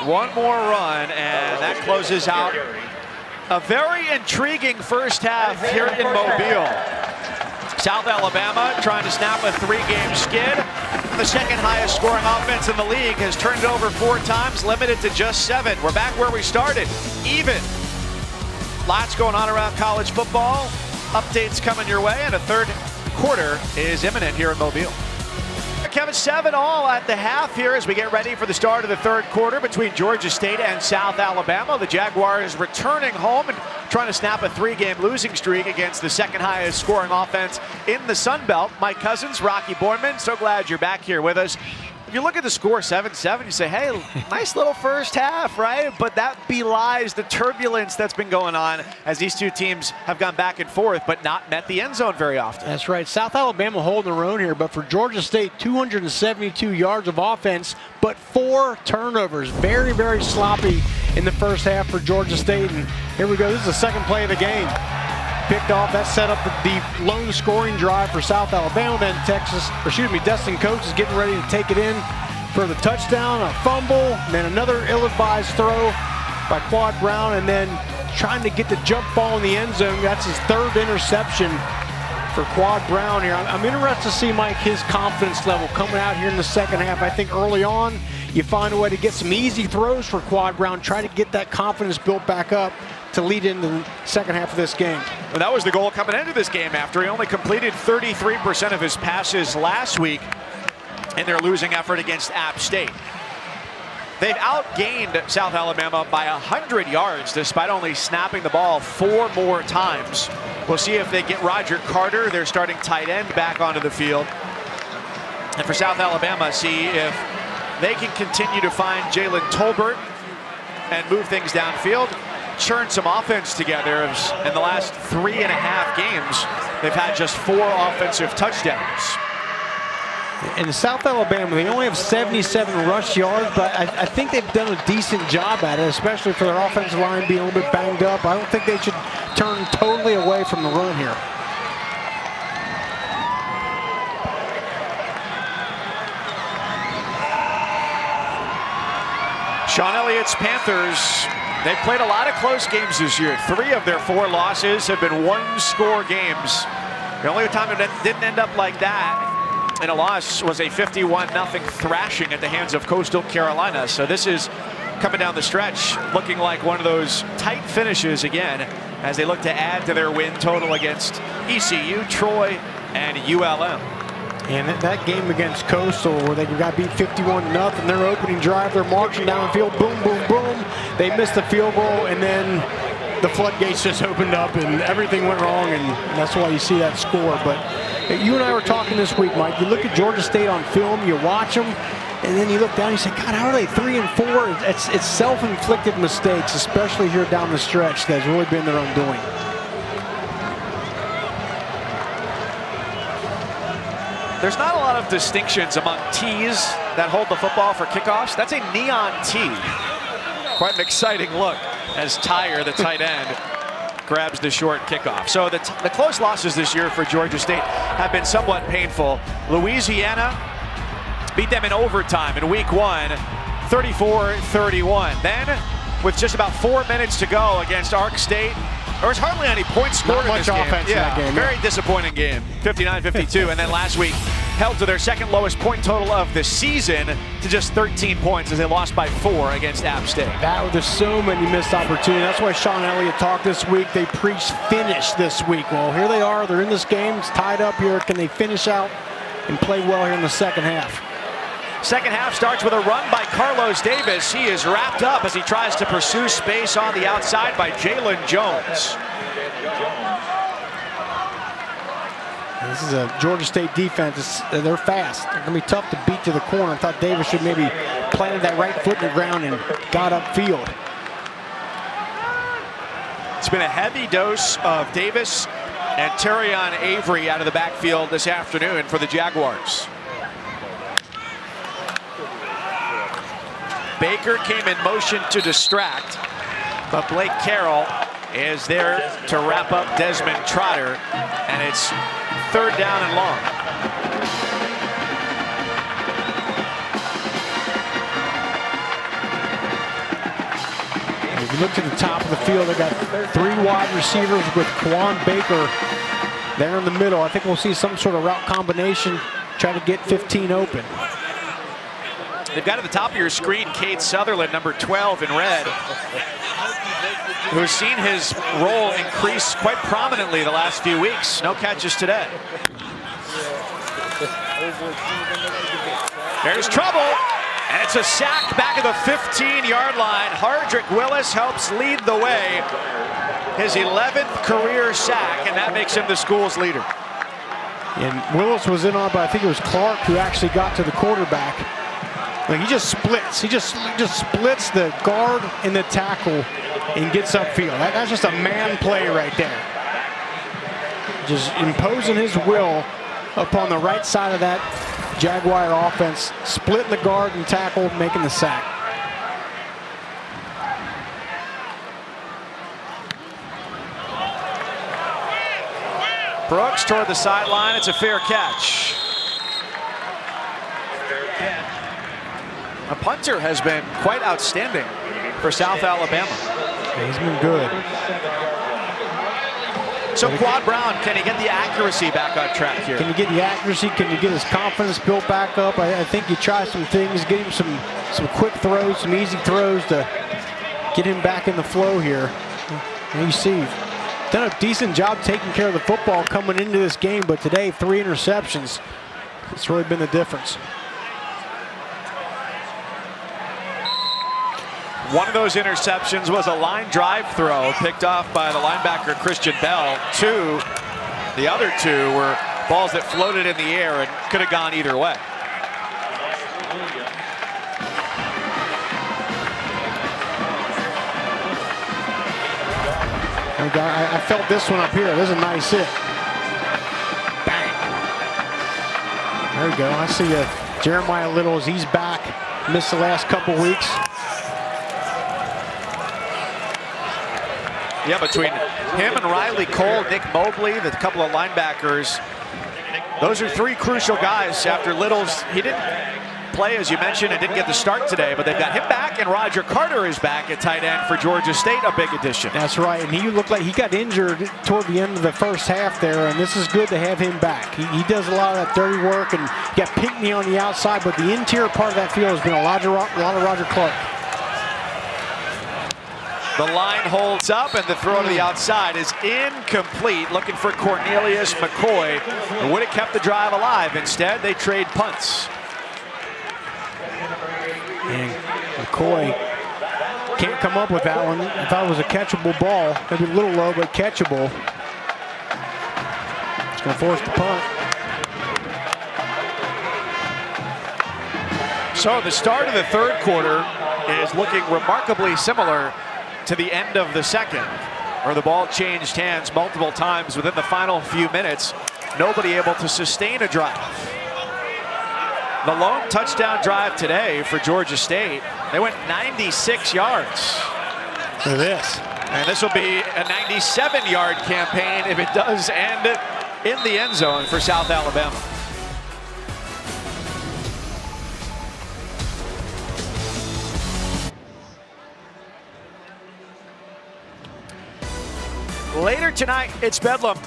One more run, and that closes out A very intriguing first half here in Mobile. South Alabama trying to snap a 3-game skid. The second highest scoring offense in the league has turned it over 4 times, limited to just 7. We're back where we started, even. Lots going on around college football. Updates coming your way, and a third quarter is imminent here in Mobile. Kevin, 7-all at the half here as we get ready for the start of the third quarter between Georgia State and South Alabama. The Jaguars returning home and trying to snap a 3-game losing streak against the second highest scoring offense in the Sun Belt. Mike Cousins, Rocky Bourneman, so glad you're back here with us. If you look at the score, 7-7, you say, hey, nice little first half, right? But that belies the turbulence that's been going on as these two teams have gone back and forth, but not met the end zone very often. That's right. South Alabama holding their own here, but for Georgia State, 272 yards of offense, but 4 turnovers. Very, very sloppy in the first half for Georgia State. And here we go. This is the second play of the game. Picked off. That set up the lone scoring drive for South Alabama. Then Destin Coates is getting ready to take it in for the touchdown. A fumble, and then another ill-advised throw by Quad Brown, and then trying to get the jump ball in the end zone. That's his 3rd interception for Quad Brown here. I'm interested to see, Mike, his confidence level coming out here in the second half. I think early on, you find a way to get some easy throws for Quad Brown, try to get that confidence built back up to lead into the second half of this game. Well, that was the goal coming into this game after he only completed 33% of his passes last week in their losing effort against App State. They've outgained South Alabama by 100 yards despite only snapping the ball 4 more times. We'll see if they get Roger Carter, their starting tight end, back onto the field. And for South Alabama, see if they can continue to find Jalen Tolbert and move things downfield. Churn some offense together. In the last 3.5 games, they've had just 4 offensive touchdowns. In South Alabama, they only have 77 rush yards, but I think they've done a decent job at it, especially for their offensive line being a little bit banged up. I don't think they should turn totally away from the run here. Sean Elliott's Panthers, they've played a lot of close games this year. 3 of their 4 losses have been 1-score games. The only time it didn't end up like that in a loss was a 51-0 thrashing at the hands of Coastal Carolina. So this is coming down the stretch, looking like one of those tight finishes again as they look to add to their win total against ECU, Troy, and ULM. And that game against Coastal, where they got beat 51-0, their opening drive, they're marching downfield, boom, boom, boom. They missed the field goal, and then the floodgates just opened up, and everything went wrong, and that's why you see that score. But you and I were talking this week, Mike. You look at Georgia State on film, you watch them, and then you look down, you say, God, how are they 3-4? It's self-inflicted mistakes, especially here down the stretch, that's really been their undoing. There's not a lot of distinctions among tees that hold the football for kickoffs. That's a neon tee. Quite an exciting look as Tyre, the tight end, grabs the short kickoff. So the close losses this year for Georgia State have been somewhat painful. Louisiana beat them in overtime in week 1, 34-31. Then, with just about 4 minutes to go against Ark State, there was hardly any points scored in this game. Not much offense in that game. Very disappointing game, 59-52. And then last week, held to their second lowest point total of the season to just 13 points as they lost by 4 against App State. There's so many missed opportunities. That's why Sean Elliott talked this week. They preached finish this week. Well, here they are. They're in this game. It's tied up here. Can they finish out and play well here in the second half? Second half starts with a run by Carlos Davis. He is wrapped up as he tries to pursue space on the outside by Jalen Jones. This is a Georgia State defense. They're fast. They're going to be tough to beat to the corner. I thought Davis should maybe planted that right foot in the ground and got upfield. It's been a heavy dose of Davis and Terrion Avery out of the backfield this afternoon for the Jaguars. Baker came in motion to distract, but Blake Carroll is there to wrap up Desmond Trotter, and it's 3rd down and long. If you look to the top of the field, they got 3 wide receivers with Quan Baker there in the middle. I think we'll see some sort of route combination, try to get 15 open. They've got at the top of your screen Cade Sutherland, number 12 in red, who's seen his role increase quite prominently the last few weeks. No catches today. There's trouble, and it's a sack back at the 15-yard line. Hardrick Willis helps lead the way. His 11th career sack, and that makes him the school's leader. And Willis was in on, but I think it was Clark who actually got to the quarterback. Like, he just splits. He just splits the guard and the tackle and gets upfield. That's just a man play right there. Just imposing his will upon the right side of that Jaguar offense, splitting the guard and tackle, making the sack. Brooks toward the sideline. It's a fair catch. A punter has been quite outstanding for South Alabama. He's been good. So Quad Brown, can he get the accuracy back on track here? Can you get the accuracy? Can you get his confidence built back up? I think you try some things, get him some quick throws, some easy throws to get him back in the flow here. And you see, done a decent job taking care of the football coming into this game, but today 3 interceptions. It's really been the difference. One of those interceptions was a line drive throw picked off by the linebacker Christian Bell. The other 2 were balls that floated in the air and could have gone either way. I felt this one up here. This is a nice hit. Bang. There we go. I see Jeremiah Littles. He's back. Missed the last couple weeks. Yeah, between him and Riley Cole, Nick Mobley, the couple of linebackers, those are 3 crucial guys after Littles. He didn't play, as you mentioned, and didn't get the start today, but they've got him back, and Roger Carter is back at tight end for Georgia State, a big addition. That's right, and he looked like he got injured toward the end of the first half there, and this is good to have him back. He does a lot of that dirty work, and you got Pinckney on the outside, but the interior part of that field has been a lot of Roger Clark. The line holds up, and the throw to the outside is incomplete. Looking for Cornelius McCoy. It would have kept the drive alive. Instead, they trade punts. And McCoy can't come up with that one. I thought it was a catchable ball. Maybe a little low, but catchable. It's going to force the punt. So the start of the 3rd quarter is looking remarkably similar to the end of the 2nd, where the ball changed hands multiple times within the final few minutes. Nobody able to sustain a drive. The lone touchdown drive today for Georgia State, they went 96 yards. Look at this. And this will be a 97-yard campaign if it does end in the end zone for South Alabama. Later tonight, it's Bedlam.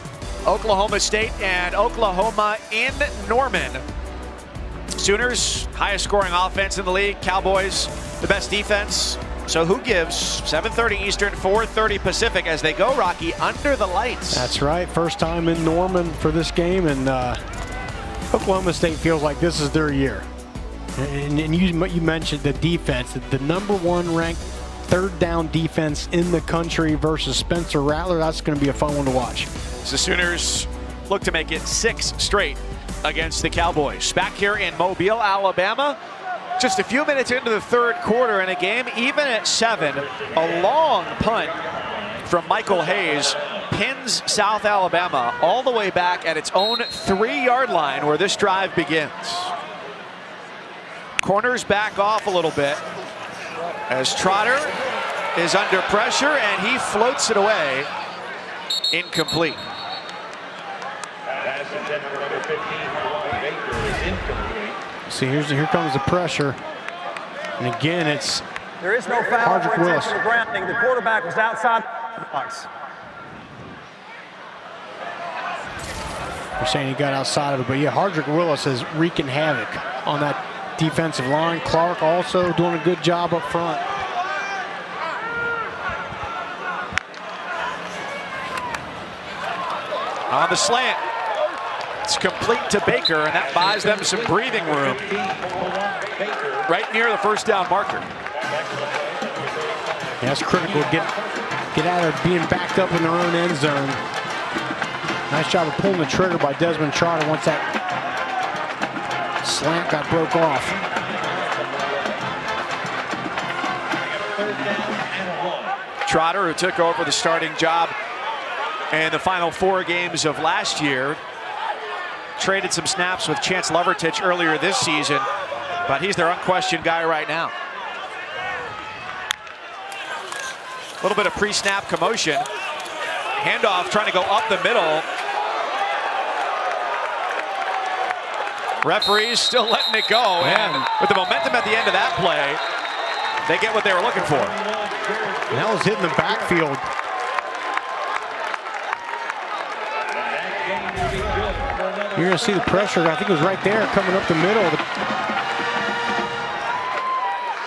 Oklahoma State and Oklahoma in Norman. Sooners, highest scoring offense in the league. Cowboys, the best defense. So who gives? 7:30 Eastern, 4:30 Pacific as they go, Rocky, under the lights. That's right. First time in Norman for this game, and Oklahoma State feels like this is their year. And you mentioned the defense, the #1 ranked 3rd down defense in the country versus Spencer Rattler. That's going to be a fun one to watch. The Sooners look to make it 6 straight against the Cowboys. Back here in Mobile, Alabama, just a few minutes into the 3rd quarter in a game, even at 7, a long punt from Michael Hayes pins South Alabama all the way back at its own 3-yard line where this drive begins. Corners back off a little bit as Trotter is under pressure and he floats it away. Incomplete. See, here comes the pressure. And again, it's There is no foul Hardrick for Willis. intentional grounding. The quarterback was outside the box. They're saying he got outside of it, but yeah, Hardrick Willis is wreaking havoc on that defensive line. Clark also doing a good job up front. On the slant. It's complete to Baker, and that buys them some breathing room right near the first down marker. Yeah, that's critical. Get out of being backed up in their own end zone. Nice job of pulling the trigger by Desmond Trotter once that slant got broke off. Trotter, who took over the starting job in the final 4 games of last year, traded some snaps with Chance Lovertich earlier this season, but he's their unquestioned guy right now. A little bit of pre-snap commotion. Handoff trying to go up the middle. Referees still letting it go, and with the momentum at the end of that play, they get what they were looking for. And that was hitting the backfield. You're going to see the pressure. I think it was right there coming up the middle.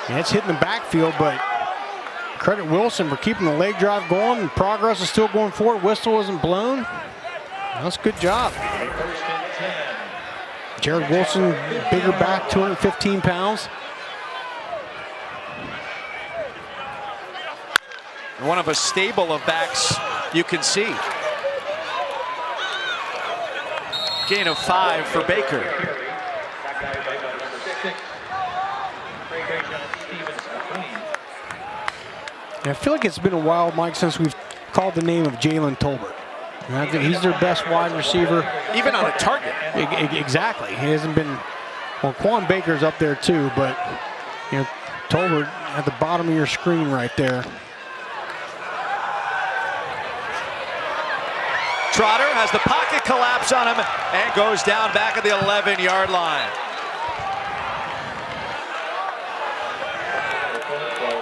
And it's hitting the backfield, but credit Wilson for keeping the leg drive going. Progress is still going forward. Whistle wasn't blown. That's a good job. Jared Wilson, bigger back, 215 pounds. One of a stable of backs you can see. Gain of 5 for Baker. And I feel like it's been a while, Mike, since we've called the name of Jalen Tolbert. And I think he's their best wide receiver. Even on a target. Exactly. He hasn't been, well, Quan Baker's up there too, but you know, Tolbert at the bottom of your screen right there. Trotter has the pocket collapse on him and goes down back at the 11-yard line.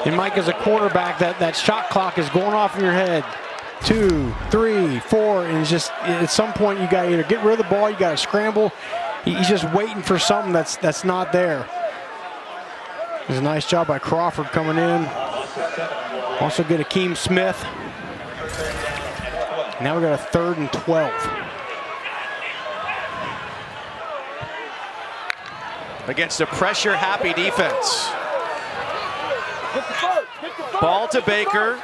And Mike, as a quarterback, that shot clock is going off in your head. 2, 3, 4, and it's just at some point you got to either get rid of the ball, you got to scramble. He's just waiting for something that's not there. There's a nice job by Crawford coming in. Also get Akeem Smith. Now we got a 3rd and 12. Against a pressure-happy defense. Ball to Baker.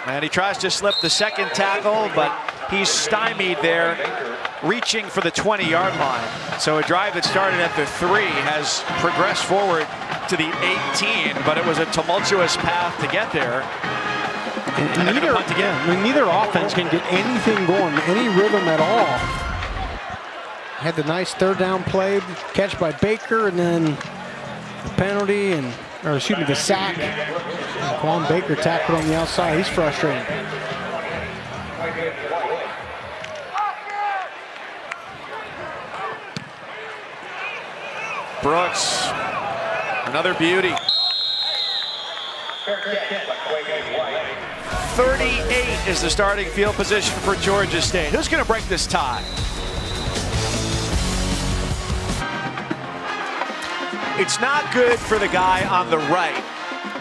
And he tries to slip the second tackle, but he's stymied there, reaching for the 20-yard line. So a drive that started at the 3 has progressed forward to the 18, but it was a tumultuous path to get there. And neither offense can get anything going, any rhythm at all. Had the nice 3rd down play, catch by Baker, and then the penalty, the sack. And Quan Baker tackled on the outside. He's frustrated. Brooks, another beauty. 38 is the starting field position for Georgia State. Who's going to break this tie? It's not good for the guy on the right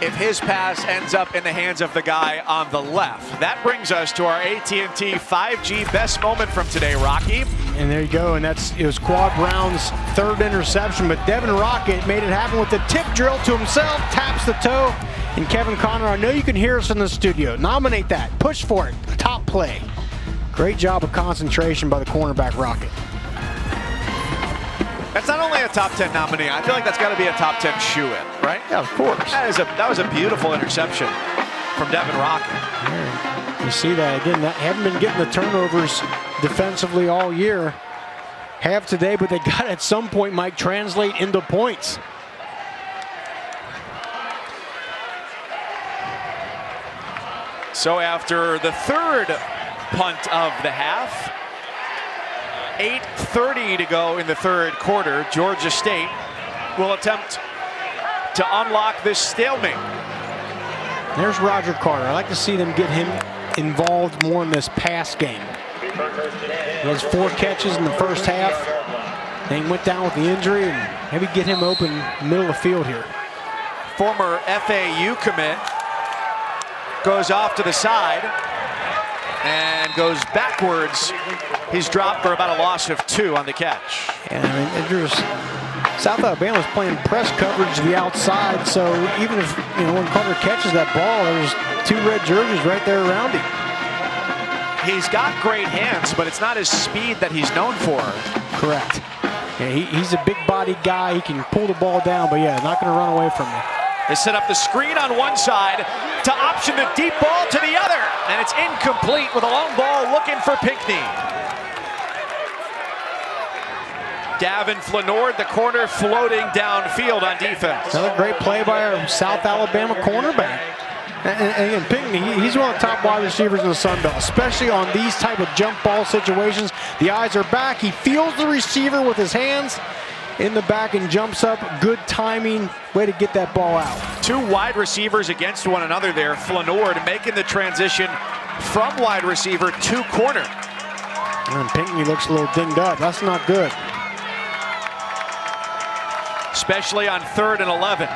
if his pass ends up in the hands of the guy on the left. That brings us to our AT&T 5G best moment from today, Rocky. And there you go, and it was Quad Brown's 3rd interception, but Devin Rocket made it happen with the tip drill to himself, taps the toe, and Kevin Connor, I know you can hear us in the studio. Nominate that, push for it, top play. Great job of concentration by the cornerback Rocket. That's not only a top 10 nominee, I feel like that's got to be a top 10 shoe-in, right? Yeah, of course. That was a beautiful interception from Devin Rocket. You see that again, haven't been getting the turnovers defensively all year. Have today, but they got to at some point, Mike, translate into points. So after the 3rd punt of the half, 8:30 to go in the 3rd quarter, Georgia State will attempt to unlock this stalemate. There's Roger Carter. I like to see them get him involved more in this pass game. He has 4 catches in the first half. Then he went down with the injury, and maybe get him open middle of the field here. Former FAU commit goes off to the side and goes backwards. He's dropped for about a loss of 2 on the catch. And I mean, there's South Alabama's playing press coverage to the outside, so even if, when Carter catches that ball, there's 2 red jerseys right there around him. He's got great hands, but it's not his speed that he's known for. Correct. Yeah, he's a big-bodied guy. He can pull the ball down, but yeah, not going to run away from you. They set up the screen on one side to option the deep ball to the other, and it's incomplete with a long ball looking for Pinckney. Davin Flanord, the corner, floating downfield on defense. Another great play by our South Alabama cornerback. And again, Pinckney, he's one of the top wide receivers in the Sun Belt, especially on these type of jump ball situations. The eyes are back. He feels the receiver with his hands in the back and jumps up. Good timing. Way to get that ball out. 2 wide receivers against one another there. Flanord making the transition from wide receiver to corner. And Pinckney looks a little dinged up. That's not good. Especially on 3rd and 11.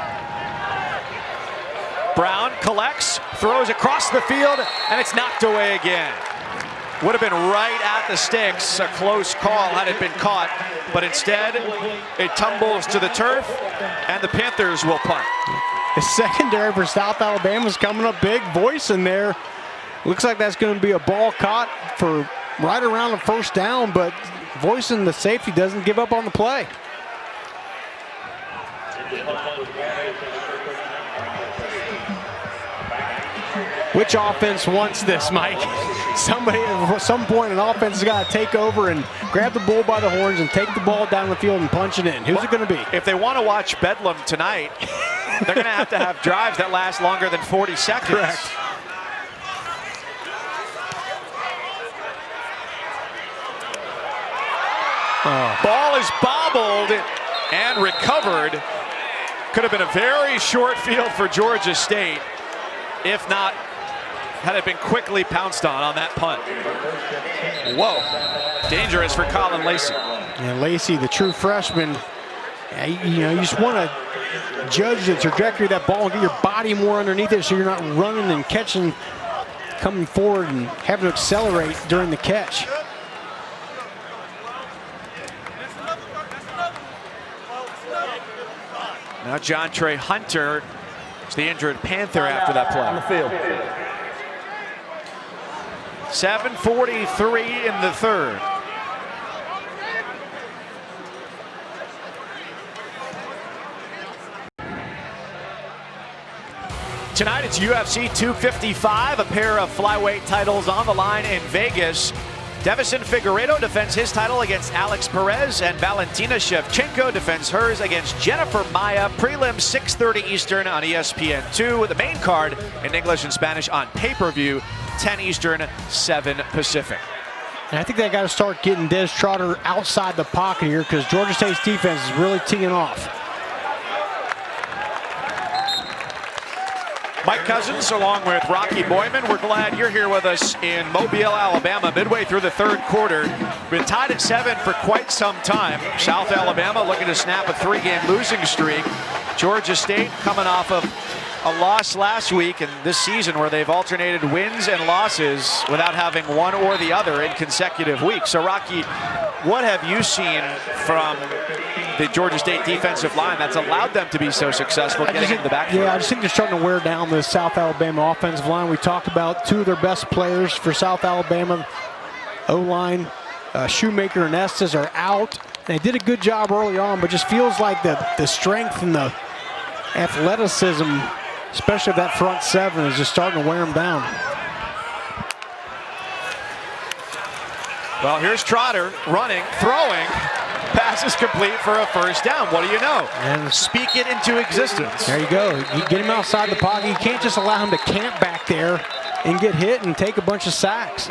Brown collects, throws across the field, and it's knocked away again. Would have been right at the sticks. A close call had it been caught, but instead it tumbles to the turf, and the Panthers will punt. The secondary for South Alabama is coming up big. Voice in there. Looks like that's going to be a ball caught for right around the first down, but Voice in the safety doesn't give up on the play. Which offense wants this, Mike? Somebody at some point, an offense has got to take over and grab the bull by the horns and take the ball down the field and punch it in. Who's it going to be? If they want to watch Bedlam tonight, they're going to have drives that last longer than 40 seconds. Correct. Ball is bobbled and recovered. Could have been a very short field for Georgia State, if not had it been quickly pounced on that punt. Whoa, dangerous for Colin Lacey. And Lacey, the true freshman, you just want to judge the trajectory of that ball and get your body more underneath it so you're not running and catching, coming forward and having to accelerate during the catch. Now Jontre Hunter is the injured Panther after that play. On the field. 7:43 in the 3rd. Tonight it's UFC 255, a pair of flyweight titles on the line in Vegas. Davison Figueiredo defends his title against Alex Perez, and Valentina Shevchenko defends hers against Jennifer Maia. Prelim 6:30 Eastern on ESPN2. The main card in English and Spanish on pay-per-view, 10 Eastern, 7 Pacific. And I think they got to start getting Des Trotter outside the pocket here because Georgia State's defense is really teeing off. Mike Cousins along with Rocky Boyman. We're glad you're here with us in Mobile, Alabama, midway through the 3rd quarter. Been tied at 7 for quite some time. South Alabama looking to snap a 3-game losing streak. Georgia State coming off of a loss last week and this season where they've alternated wins and losses without having one or the other in consecutive weeks. So Rocky, what have you seen from the Georgia State defensive line that's allowed them to be so successful getting in the backfield? Yeah, I just think they're starting to wear down the South Alabama offensive line. We talked about 2 of their best players for South Alabama. O-line, Shoemaker and Estes are out. They did a good job early on, but just feels like the strength and the athleticism, especially of that front 7, is just starting to wear them down. Well, here's Trotter running, throwing. Pass is complete for a first down. What do you know? And speak it into existence. There you go. You get him outside the pocket. You can't just allow him to camp back there and get hit and take a bunch of sacks.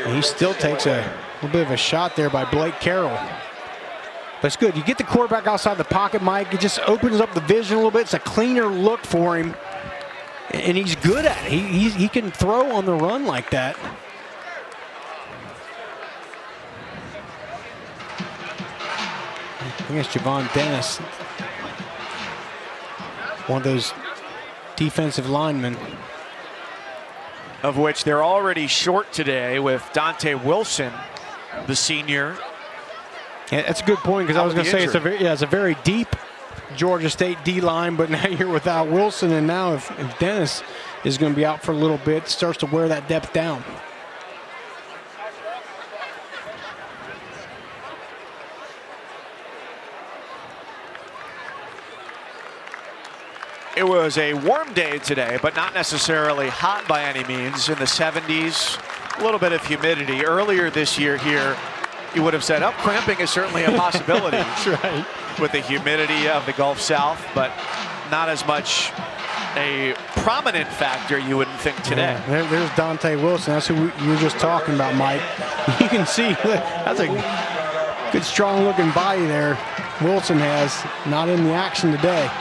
He still takes a little bit of a shot there by Blake Carroll. But it's good. You get the quarterback outside the pocket, Mike. It just opens up the vision a little bit. It's a cleaner look for him. And he's good at it. He can throw on the run like that. I guess Javon Dennis, one of those defensive linemen. Of which they're already short today with Dante Wilson, the senior. Yeah, that's a good point, because I was going to say it's a very deep Georgia State D-line, but now you're without Wilson, and now if Dennis is going to be out for a little bit, it starts to wear that depth down. It was a warm day today, but not necessarily hot by any means. In the 70s, a little bit of humidity. Earlier this year here, you would have said, cramping is certainly a possibility. That's right. With the humidity of the Gulf South, but not as much a prominent factor you wouldn't think today. Yeah, there's Dante Wilson. That's who you were just talking about, Mike. You can see that's a good, strong-looking body there Wilson has. Not in the action today.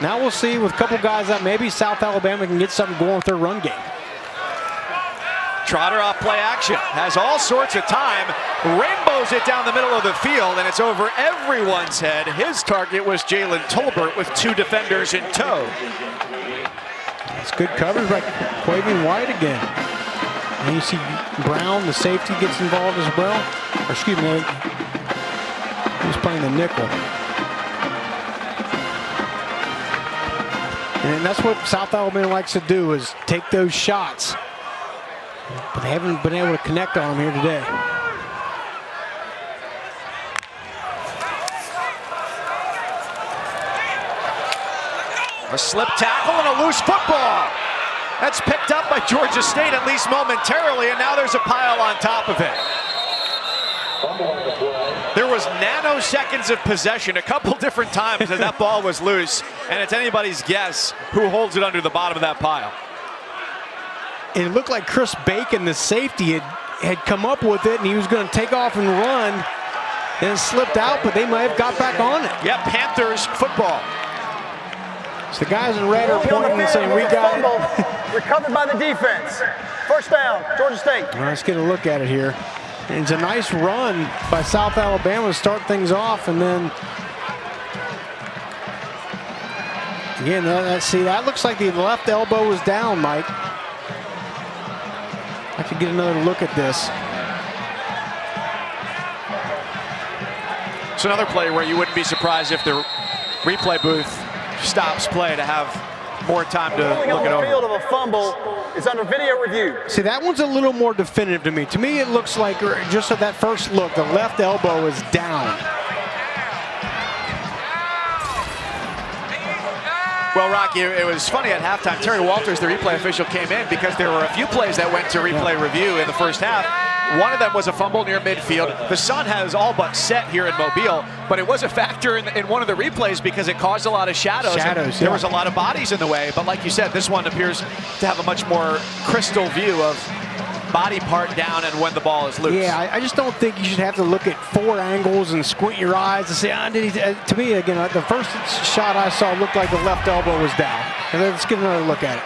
Now we'll see with a couple guys that maybe South Alabama can get something going with their run game. Trotter off play action, has all sorts of time, rainbows it down the middle of the field, and it's over everyone's head. His target was Jalen Tolbert with 2 defenders in tow. That's good coverage by Quavian White again. And you see Brown, the safety, gets involved as well. Or excuse me, he's playing the nickel. And that's what South Alabama likes to do, is take those shots. But they haven't been able to connect on them here today. A slip tackle and a loose football. That's picked up by Georgia State, at least momentarily, and now there's a pile on top of it. There was nanoseconds of possession a couple different times as that ball was loose, and it's anybody's guess who holds it under the bottom of that pile. And it looked like Chris Bacon, the safety, had come up with it, and he was going to take off and run. Then it slipped out, but they might have got back on it. Yeah, Panthers football. So the guys in red are pointing and saying, we got it. Recovered by the defense. First down, Georgia State. Well, let's get a look at it here. And it's a nice run by South Alabama to start things off, and then again, see, that looks like the left elbow was down, Mike. I could get another look at this. It's another play where you wouldn't be surprised if the replay booth stops play to have more time to look it over. The field of a fumble is under video review. See, that one's a little more definitive to me. To me, it looks like, just at that first look, the left elbow is down. Well, Rocky, it was funny at halftime. Terry Walters, the replay official, came in because there were a few plays that went to replay review in the first half. One of them was a fumble near midfield. The sun has all but set here in Mobile, but it was a factor in one of the replays because it caused a lot of shadows. There was a lot of bodies in the way, but like you said, this one appears to have a much more crystal view of body part down and when the ball is loose. Yeah, I just don't think you should have to look at 4 angles and squint your eyes and say, to me, again, the first shot I saw looked like the left elbow was down. And let's get another look at it.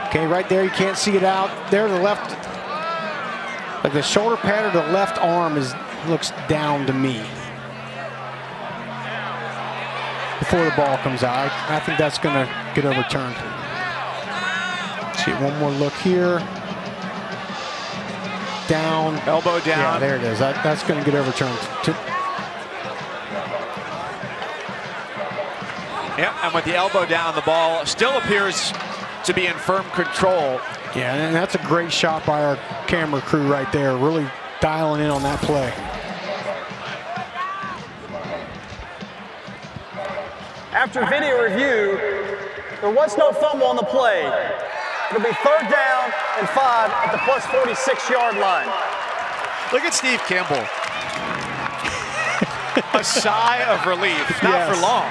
Okay, right there, you can't see it out. There, the left, like the shoulder pad of the left arm looks down to me. Before the ball comes out, I think that's going to get overturned. Let's get one more look here. Down. Elbow down. Yeah, there it is. That's going to get overturned. Yeah, and with the elbow down, the ball still appears to be in firm control. Yeah, and that's a great shot by our camera crew right there, really dialing in on that play. After video review, there was no fumble on the play. It'll be 3rd down and 5 at the plus 46-yard line. Look at Steve Campbell. A sigh of relief, not for long.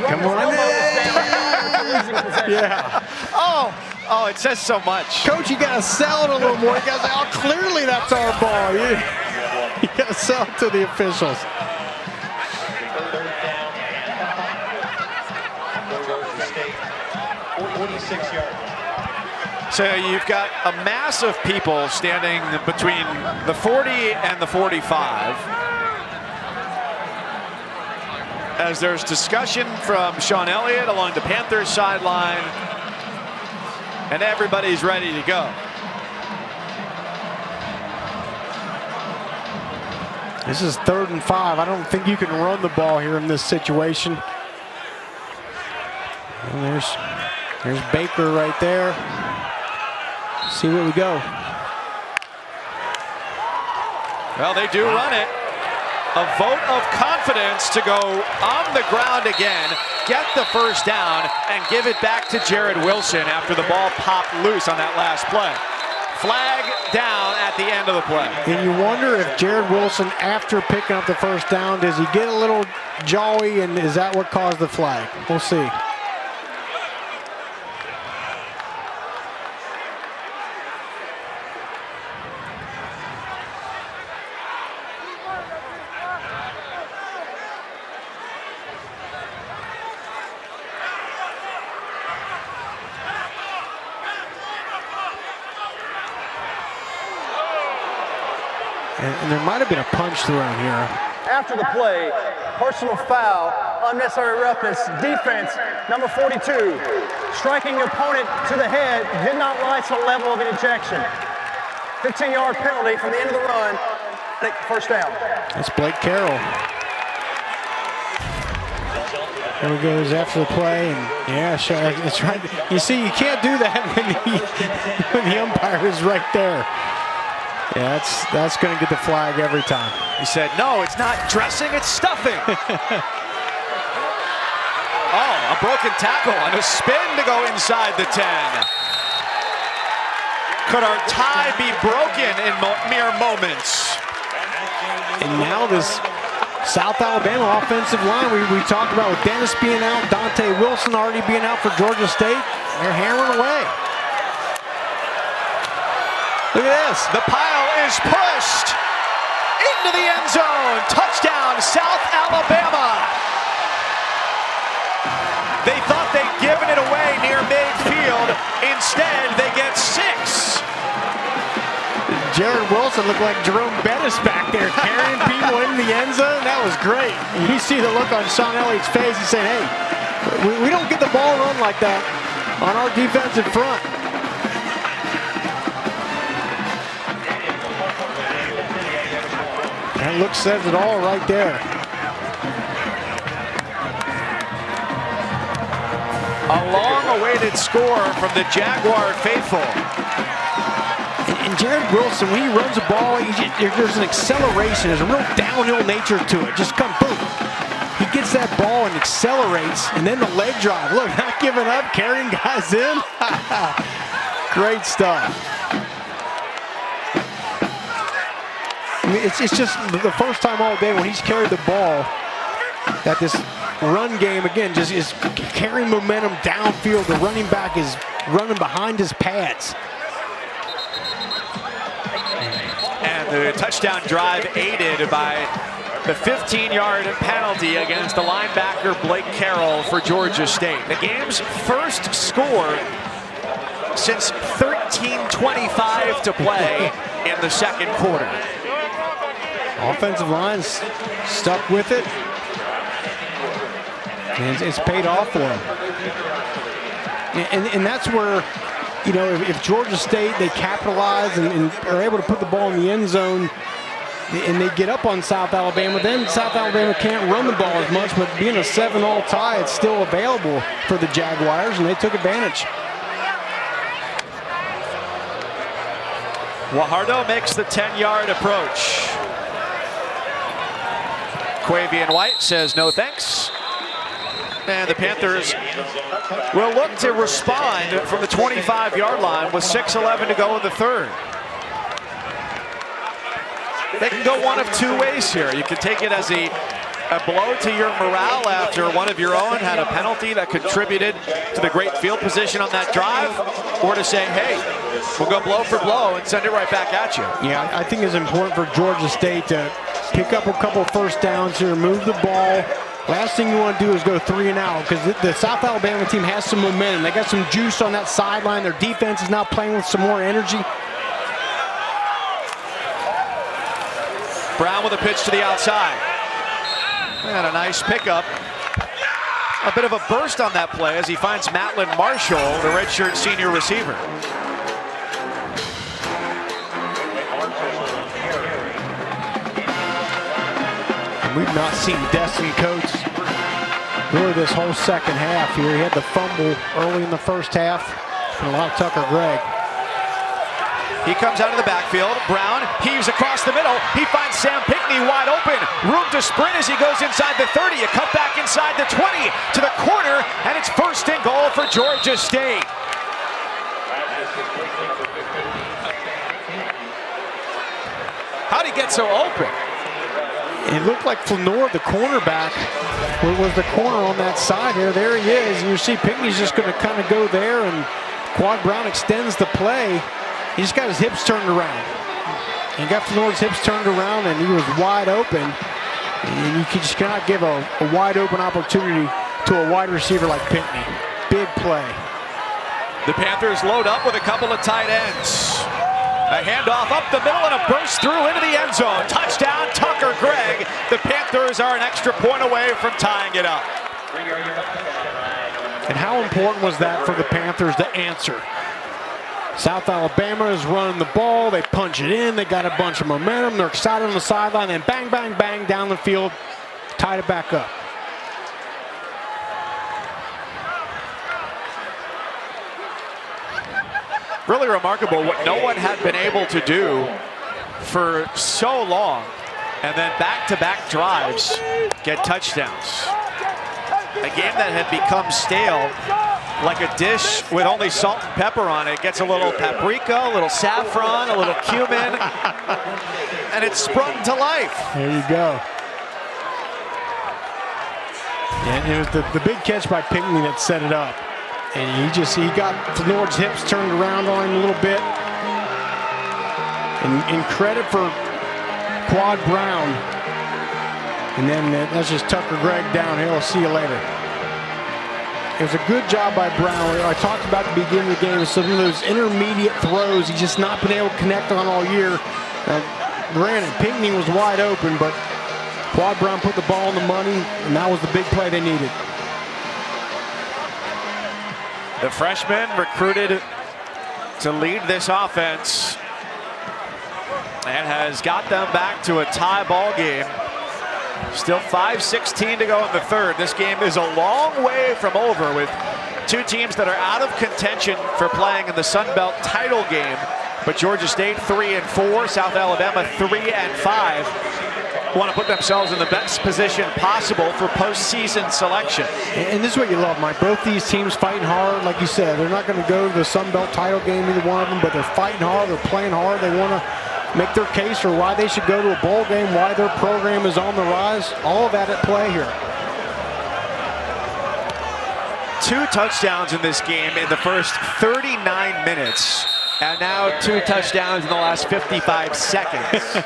Come on. Yeah. Oh, it says so much. Coach, you got to sell it a little more. You got to say, oh, clearly that's our ball. You got to sell it to the officials. So you've got a mass of people standing between the 40 and the 45. As there's discussion from Sean Elliott along the Panthers sideline, and everybody's ready to go. This is 3rd and 5. I don't think you can run the ball here in this situation. And there's Baker right there. See where we go. Well, they do run it. A vote of confidence to go on the ground again, get the first down, and give it back to Jared Wilson after the ball popped loose on that last play. Flag down at the end of the play. And you wonder if Jared Wilson, after picking up the first down, does he get a little jolly, and is that what caused the flag? We'll see. And there might have been a punch thrown here. After the play, personal foul, unnecessary roughness, defense, number 42. Striking your opponent to the head did not rise to the level of an ejection. 15-yard penalty from the end of the run. First down. That's Blake Carroll. There he goes after the play, and yeah, sure, that's right. You see, you can't do that when the umpire is right there. Yeah, that's going to get the flag every time. He said, no, it's not dressing, it's stuffing. Oh, a broken tackle on a spin to go inside the 10. Could our tie be broken in mere moments? And now this South Alabama offensive line we talked about with Dennis being out, Dante Wilson already being out for Georgia State. They're hammering away. Look at this. The pile is pushed into the end zone. Touchdown, South Alabama. They thought they'd given it away near midfield. Instead, they get 6. Jared Wilson looked like Jerome Bettis back there carrying people in the end zone. That was great. You see the look on Sean Elliott's face. He said, hey, we don't get the ball run like that on our defensive front. That look says it all right there. A long-awaited score from the Jaguar faithful. And Jared Wilson, when he runs the ball, there's an acceleration. There's a real downhill nature to it. Just come boom. He gets that ball and accelerates, and then the leg drive. Look, not giving up, carrying guys in. Great stuff. I mean, it's just the first time all day when he's carried the ball that this run game, again, just is carrying momentum downfield. The running back is running behind his pads. And the touchdown drive aided by the 15-yard penalty against the linebacker Blake Carroll for Georgia State. The game's first score since 13:25 to play in the second quarter. Offensive line's stuck with it. And it's paid off for him. And that's where, you know, if Georgia State, they capitalize and are able to put the ball in the end zone and they get up on South Alabama, then South Alabama can't run the ball as much, but being a 7-all tie, it's still available for the Jaguars, and they took advantage. Guajardo makes the 10-yard approach. Quavian White says no thanks. And the Panthers will look to respond from the 25-yard line with 6:11 to go in the third. They can go one of two ways here. You can take it as a a blow to your morale after one of your own had a penalty that contributed to the great field position on that drive, or to say, hey, we'll go blow for blow and send it right back at you? Yeah, I think it's important for Georgia State to pick up a couple first downs here, move the ball. Last thing you want to do is go 3 and out, because the South Alabama team has some momentum. They got some juice on that sideline. Their defense is now playing with some more energy. Brown with a pitch to the outside. And a nice pickup. A bit of a burst on that play as he finds Matlin Marshall, the redshirt senior receiver. And we've not seen Destin Coates really this whole second half here. He had the fumble early in the first half. And a lot of Tucker Gregg. He comes out of the backfield. Brown heaves across the middle. He finds Sam Pinckney wide open. Room to sprint as he goes inside the 30. A cut back inside the 20 to the corner, and it's 1st and goal for Georgia State. How'd he get so open? It looked like Flanor, the cornerback, was the corner on that side here. There he is. And you see Pinckney's just going to kind of go there, and Quad Brown extends the play. He just got his hips turned around. He got Flanor's hips turned around, and he was wide open. And you just cannot give a wide open opportunity to a wide receiver like Pinckney. Big play. The Panthers load up with a couple of tight ends. A handoff up the middle and a burst through into the end zone. Touchdown, Tucker Gregg. The Panthers are an extra point away from tying it up. And how important was that for the Panthers to answer? South Alabama is running the ball. They punch it in. They got a bunch of momentum. They're excited on the sideline. And bang, bang, bang down the field. Tied it back up. Really remarkable what no one had been able to do for so long. And then back-to-back drives get touchdowns. A game that had become stale, like a dish with only salt and pepper on it. Gets a little paprika, a little saffron, a little cumin, and it's sprung to life. There you go. And it was the big catch by Pinckney that set it up. And he got Flanor's hips turned around on him a little bit. And credit for Quad Brown. And then that's just Tucker Gregg downhill. See you later. It was a good job by Brown. I talked about at the beginning of the game, some of those intermediate throws he's just not been able to connect on all year. Granted, Pinckney was wide open, but Quad Brown put the ball on the money, and that was the big play they needed. The freshman recruited to lead this offense and has got them back to a tie ball game. Still 5:16 to go in the third. This game is a long way from over, with two teams that are out of contention for playing in the Sun Belt title game. But Georgia State 3-4, South Alabama 3-5. Want to put themselves in the best position possible for postseason selection. And this is what you love, Mike. Both these teams fighting hard. Like you said, they're not going to go to the Sun Belt title game, either one of them, but they're fighting hard. They're playing hard. They want to make their case for why they should go to a bowl game, why their program is on the rise. All of that at play here. 2 touchdowns in this game in the first 39 minutes. And now 2 touchdowns in the last 55 seconds.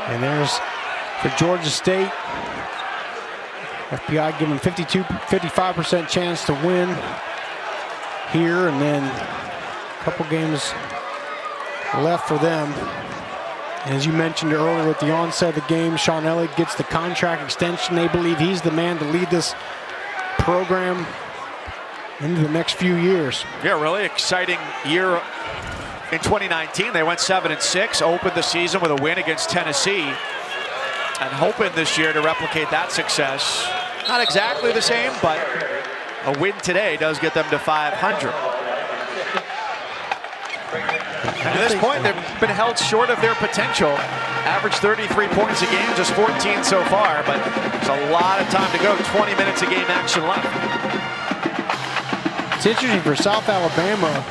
And there's for Georgia State. FBI giving 55% chance to win here, and then a couple games left for them. And as you mentioned earlier at the onset of the game, Sean Elliott gets the contract extension. They believe he's the man to lead this program into the next few years. Yeah, really exciting year in 2019. They went 7-6, opened the season with a win against Tennessee, and hoping this year to replicate that success. Not exactly the same, but a win today does get them to 500. And at this point, they've been held short of their potential. Average 33 points a game, just 14 so far, but there's a lot of time to go. 20 minutes of game action left. It's interesting for South Alabama.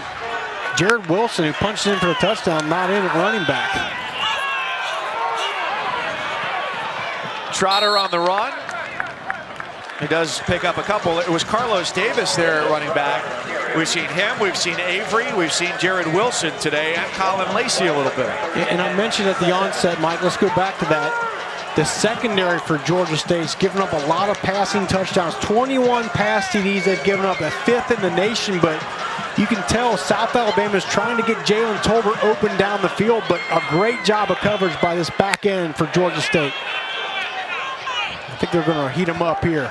Jared Wilson, who punched in for a touchdown, not in at running back. Trotter on the run. He does pick up a couple. It was Carlos Davis there running back. We've seen him, we've seen Avery, we've seen Jared Wilson today, and Colin Lacey a little bit. And I mentioned at the onset, Mike, let's go back to that. The secondary for Georgia State's given up a lot of passing touchdowns. 21 pass TDs they've given up, the 5th in the nation, but you can tell South Alabama is trying to get Jalen Tolbert open down the field, but a great job of coverage by this back end for Georgia State. I think they're going to heat him up here.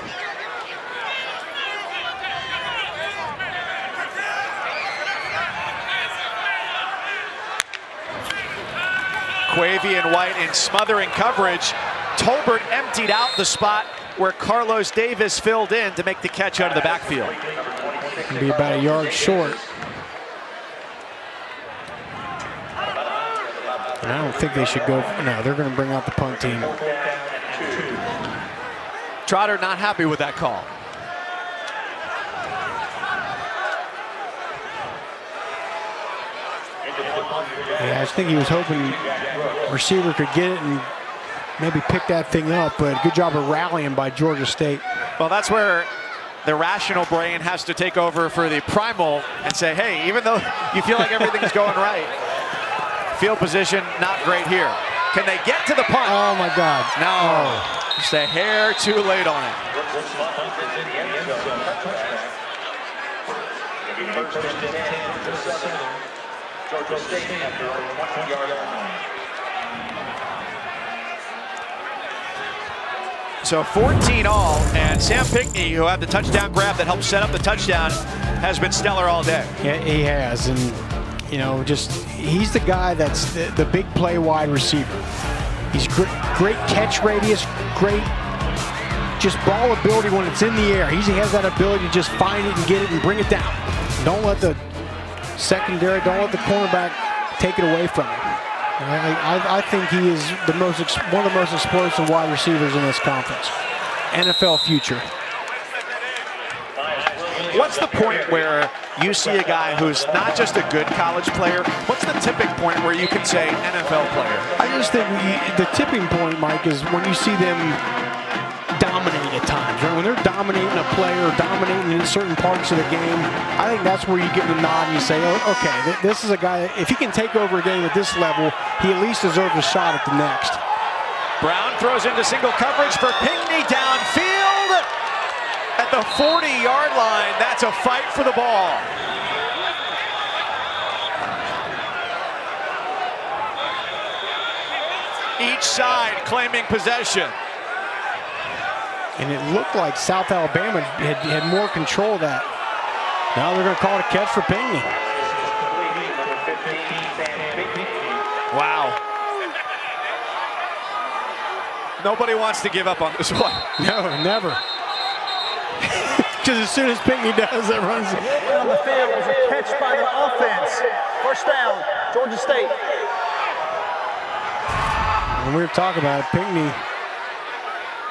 Quavy and White in smothering coverage. Tolbert emptied out the spot where Carlos Davis filled in to make the catch out of the backfield. It'll be about a yard short. And I don't think they should go. No, they're going to bring out the punt team. Trotter not happy with that call. Yeah, I think he was hoping receiver could get it and maybe pick that thing up, but good job of rallying by Georgia State. Well, that's where the rational brain has to take over for the primal and say, hey, even though you feel like everything's going right, field position not great here. Can they get to the punt? Oh my God. No, just a hair too late on it. Georgia State after 20-yard line. So 14 all, and Sam Pinckney, who had the touchdown grab that helped set up the touchdown, has been stellar all day. Yeah, he has, and you know, just he's the guy that's the big play wide receiver. He's great catch radius, great just ball ability when it's in the air. He has that ability to just find it and get it and bring it down. Don't let the secondary, don't let the cornerback take it away from him. I think he is one of the most explosive wide receivers in this conference. NFL future. What's the point where you see a guy who's not just a good college player? What's the tipping point where you can say NFL player? I just think the tipping point, Mike, is when you see them dominate at times. Right? When they're dominating a player or dominating in certain parts of the game, I think that's where you get the nod and you say, oh, okay, this is a guy that if he can take over a game at this level, he at least deserves a shot at the next. Brown throws into single coverage for Pinckney downfield at the 40-yard line. That's a fight for the ball. Each side claiming possession. And it looked like South Alabama had more control of that. Now they're going to call it a catch for Pinckney. Wow. Nobody wants to give up on this one. No, never. Because as soon as Pinckney does, it runs. On the field was a catch by the offense. First down, Georgia State. When we were talking about it, Pinckney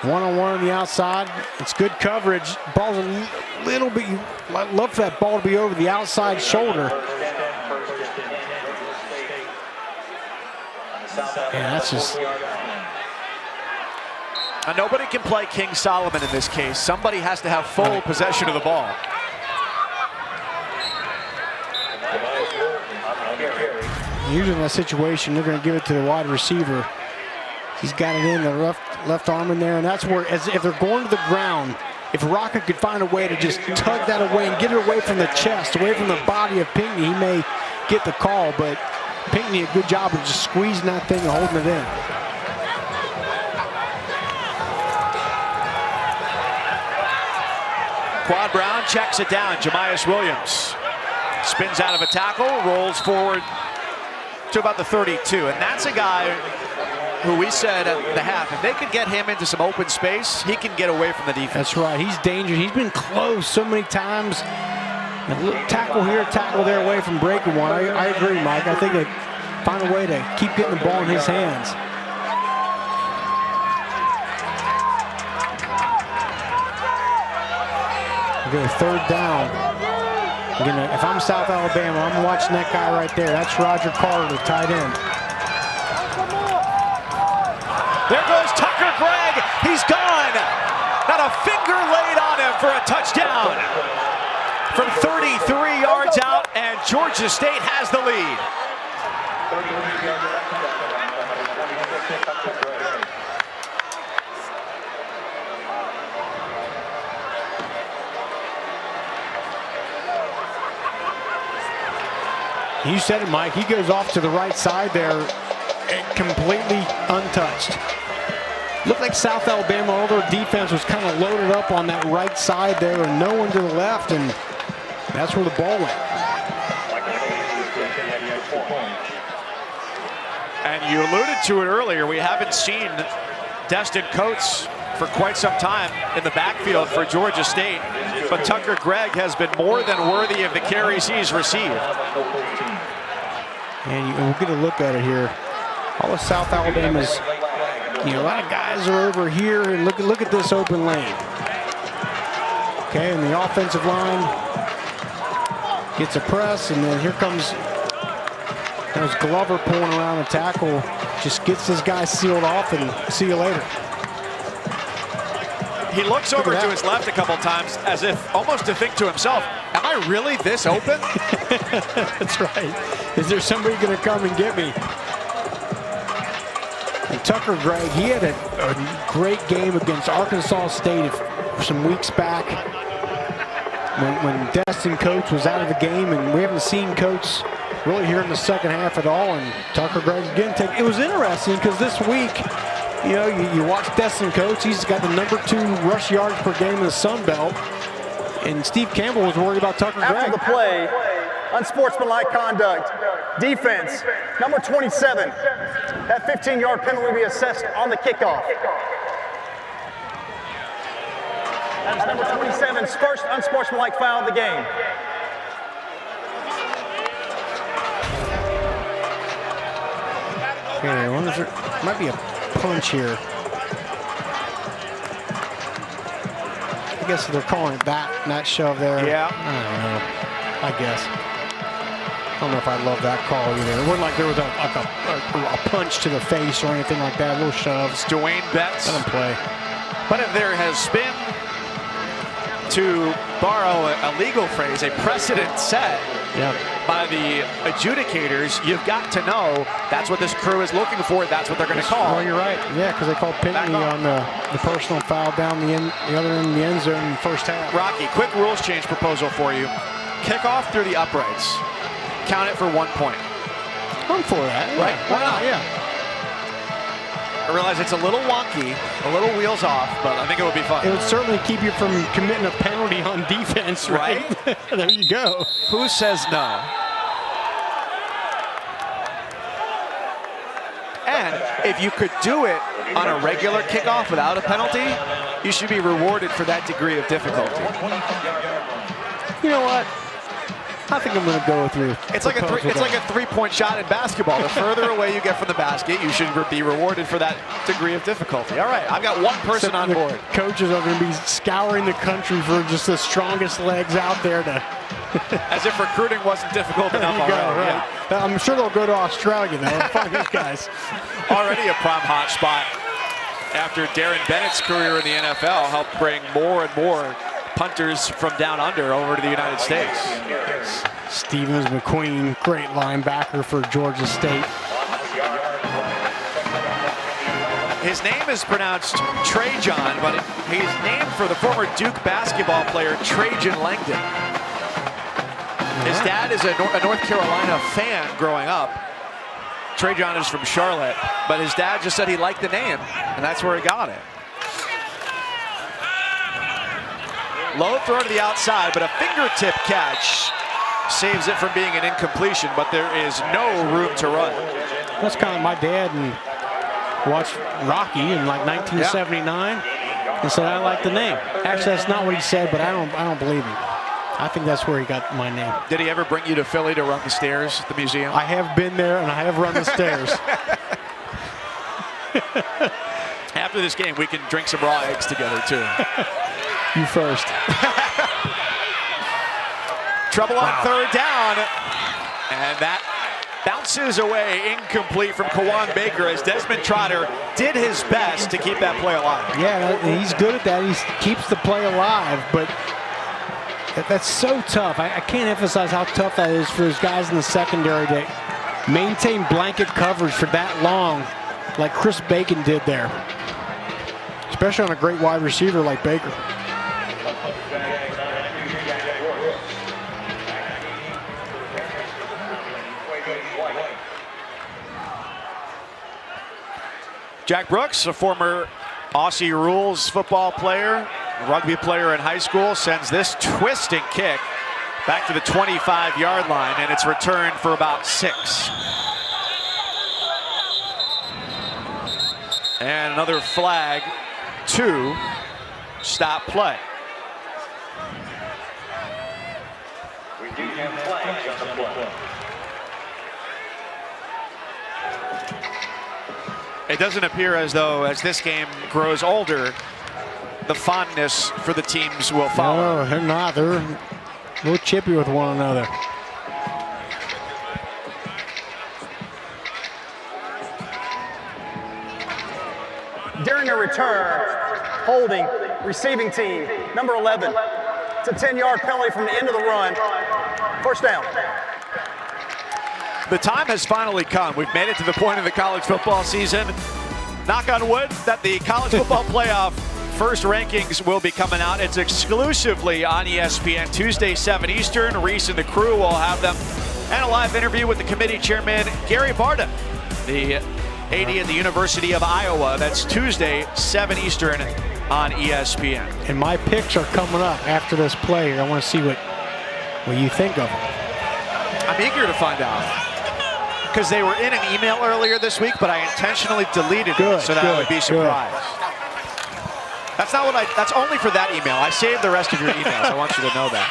one-on-one on the outside. It's good coverage. Ball's a little bit, I'd love for that ball to be over the outside shoulder. Yeah, that's just. And nobody can play King Solomon in this case. Somebody has to have full possession of the ball. Usually in that situation, they're going to give it to the wide receiver. He's got it in the left arm in there, and that's where, if they're going to the ground, if Rocket could find a way to just tug that away and get it away from the chest, away from the body of Pinckney, he may get the call, but Pinckney a good job of just squeezing that thing and holding it in. Quad Brown checks it down. Jamias Williams spins out of a tackle, rolls forward to about the 32, and that's a guy who we said at the half, if they could get him into some open space, he can get away from the defense. That's right. He's dangerous. He's been close so many times. A little tackle here, tackle there away from breaking one. I agree, Mike. I think they find a way to keep getting the ball in his hands. We're going to third down. If I'm South Alabama, I'm watching that guy right there. That's Roger Carter, the tight end. There goes Tucker Gregg. He's gone. Not a finger laid on him for a touchdown. From 33 yards out, and Georgia State has the lead. You said it, Mike. He goes off to the right side there, completely untouched. Looked like South Alabama, all their defense was kind of loaded up on that right side there, and no one to the left, and that's where the ball went. And you alluded to it earlier. We haven't seen Destin Coates for quite some time in the backfield for Georgia State, but Tucker Gregg has been more than worthy of the carries he's received. And we'll get a look at it here. All of South Alabama's, a lot of guys are over here, and look at this open lane. Okay, and the offensive line gets a press, and then here comes Glover pulling around the tackle, just gets this guy sealed off, and see you later. He looks over to his left a couple times as if almost to think to himself, am I really this open? That's right. Is there somebody going to come and get me? And Tucker Gregg, he had a great game against Arkansas State some weeks back when Destin Coates was out of the game, and we haven't seen Coates really here in the second half at all. And Tucker Gregg again, it was interesting because this week, you watch Destin Coates, he's got the #2 rush yards per game in the Sun Belt, and Steve Campbell was worried about Tucker Gregg. After the play, unsportsmanlike conduct, defense, number 27. That 15-yard penalty will be assessed on the kickoff. That is number 27's first unsportsmanlike foul of the game. Okay, I wonder if there might be a punch here. I guess they're calling it that, not shove there. Yeah. I don't know. I guess. I don't know if I love that call either. It wasn't like there was a punch to the face or anything like that. A little shove. It's Dwayne Betts. Let him play. But if there has been, to borrow a legal phrase, a precedent set by the adjudicators, you've got to know that's what this crew is looking for. That's what they're going to call. Oh, you're right. Yeah, because they called Pinckney on the personal foul down the other end of the end zone in the first half. Rocky, quick rules change proposal for you. Kickoff through the uprights. Count it for 1 point. I'm for that. Yeah. Right? Why not? Yeah. I realize it's a little wonky, a little wheels off, but I think it would be fun. It would certainly keep you from committing a penalty on defense, right? There you go. Who says no? And if you could do it on a regular kickoff without a penalty, you should be rewarded for that degree of difficulty. You know what? I think I'm going to go with you. It's like a three-point shot in basketball. The further away you get from the basket, you should be rewarded for that degree of difficulty. All right, I've got one person on board. Coaches are going to be scouring the country for just the strongest legs out there to. As if recruiting wasn't difficult enough already. Right. Yeah. I'm sure they'll go to Australia though and find these guys. Already a prime hot spot after Darren Bennett's career in the NFL helped bring more and more punters from down under over to the United States. Stevens McQueen, great linebacker for Georgia State. His name is pronounced Trajan, but he's named for the former Duke basketball player Trajan Langdon. His dad is a North Carolina fan growing up. Trajan is from Charlotte, but his dad just said he liked the name, and that's where he got it. Low throw to the outside, but a fingertip catch saves it from being an incompletion, but there is no room to run. That's kind of my dad, and watched Rocky in like 1979 and said, I like the name. Actually, that's not what he said, but I don't believe him. I think that's where he got my name. Did he ever bring you to Philly to run the stairs at the museum? I have been there, and I have run the stairs. After this game, we can drink some raw eggs together, too. You first. Trouble on third down. And that bounces away incomplete from Kawan Baker as Desmond Trotter did his best to keep that play alive. Yeah, he's good at that. He keeps the play alive, but that's so tough. I can't emphasize how tough that is for those guys in the secondary to maintain blanket coverage for that long, like Chris Bacon did there, especially on a great wide receiver like Baker. Jack Brooks, a former Aussie Rules football player, rugby player in high school, sends this twisting kick back to the 25-yard line, and it's returned for about 6. And another flag to stop play. We do have flags on the play. It doesn't appear as though, as this game grows older, the fondness for the teams will follow. No, they're not. They're a little chippy with one another. During a return, holding, receiving team, number 11. It's a 10-yard penalty from the end of the run. First down. The time has finally come. We've made it to the point of the college football season. Knock on wood that the college football playoff first rankings will be coming out. It's exclusively on ESPN Tuesday, 7 Eastern. Reese and the crew will have them. And a live interview with the committee chairman, Gary Barta, the AD at the University of Iowa. That's Tuesday, 7 Eastern on ESPN. And my picks are coming up after this play. I want to see what you think of them. I'm eager to find out, because they were in an email earlier this week, but I intentionally deleted it so that I would be surprised. That's not what that's only for that email. I saved the rest of your emails. I want you to know that.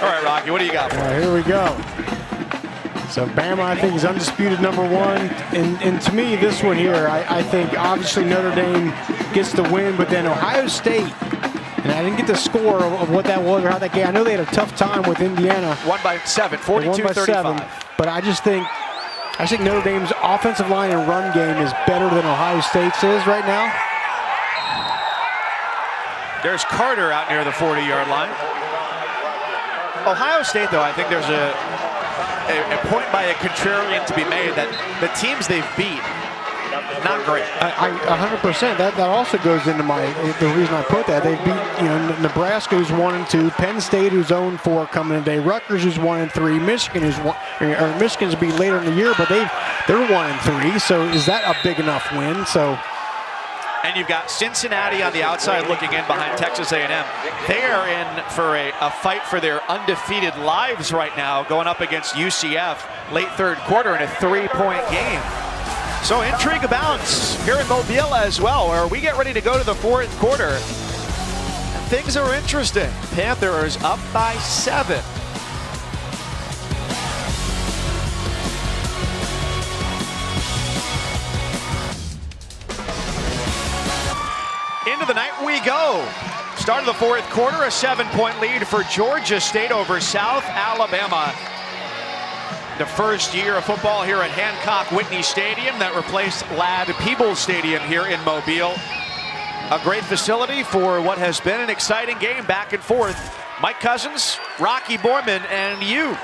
All right, Rocky, what do you got for us? Here we go. So Bama, I think, is undisputed number 1. And to me, this one here, I think obviously Notre Dame gets the win, but then Ohio State, and I didn't get the score of what that was or how that game. I know they had a tough time with Indiana. Won by 7, 42-35. But I think Notre Dame's offensive line and run game is better than Ohio State's is right now. There's Carter out near the 40-yard line. Ohio State, though, I think there's a point by a contrarian to be made that the teams they've beat, not great. 100%. That also goes into the reason I put that. They beat Nebraska, who's 1-2, Penn State, who's 0-4 coming today, Rutgers, who's 1-3, Michigan, Michigan's beat later in the year, but they're 1-3. So is that a big enough win? So. And you've got Cincinnati on the outside looking in behind Texas A&M. They are in for a fight for their undefeated lives right now, going up against UCF late third quarter in a 3-point game. So intrigue abounds here in Mobile as well, where we get ready to go to the fourth quarter. Things are interesting. Panthers up by 7. Into the night we go. Start of the fourth quarter, a 7-point lead for Georgia State over South Alabama. The first year of football here at Hancock Whitney Stadium that replaced Ladd-Peebles Stadium here in Mobile. A great facility for what has been an exciting game back and forth. Mike Cousins, Rocky Borman, and you.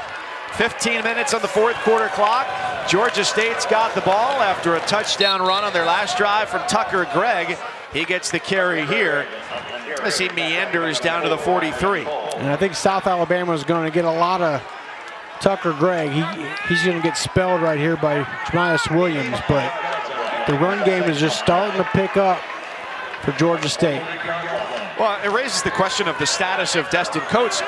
15 minutes on the fourth quarter clock. Georgia State's got the ball after a touchdown run on their last drive from Tucker Gregg. He gets the carry here as he meanders down to the 43. And I think South Alabama is going to get a lot of Tucker Gregg. He's going to get spelled right here by Jamias Williams, but the run game is just starting to pick up for Georgia State. Well, it raises the question of the status of Destin Coates.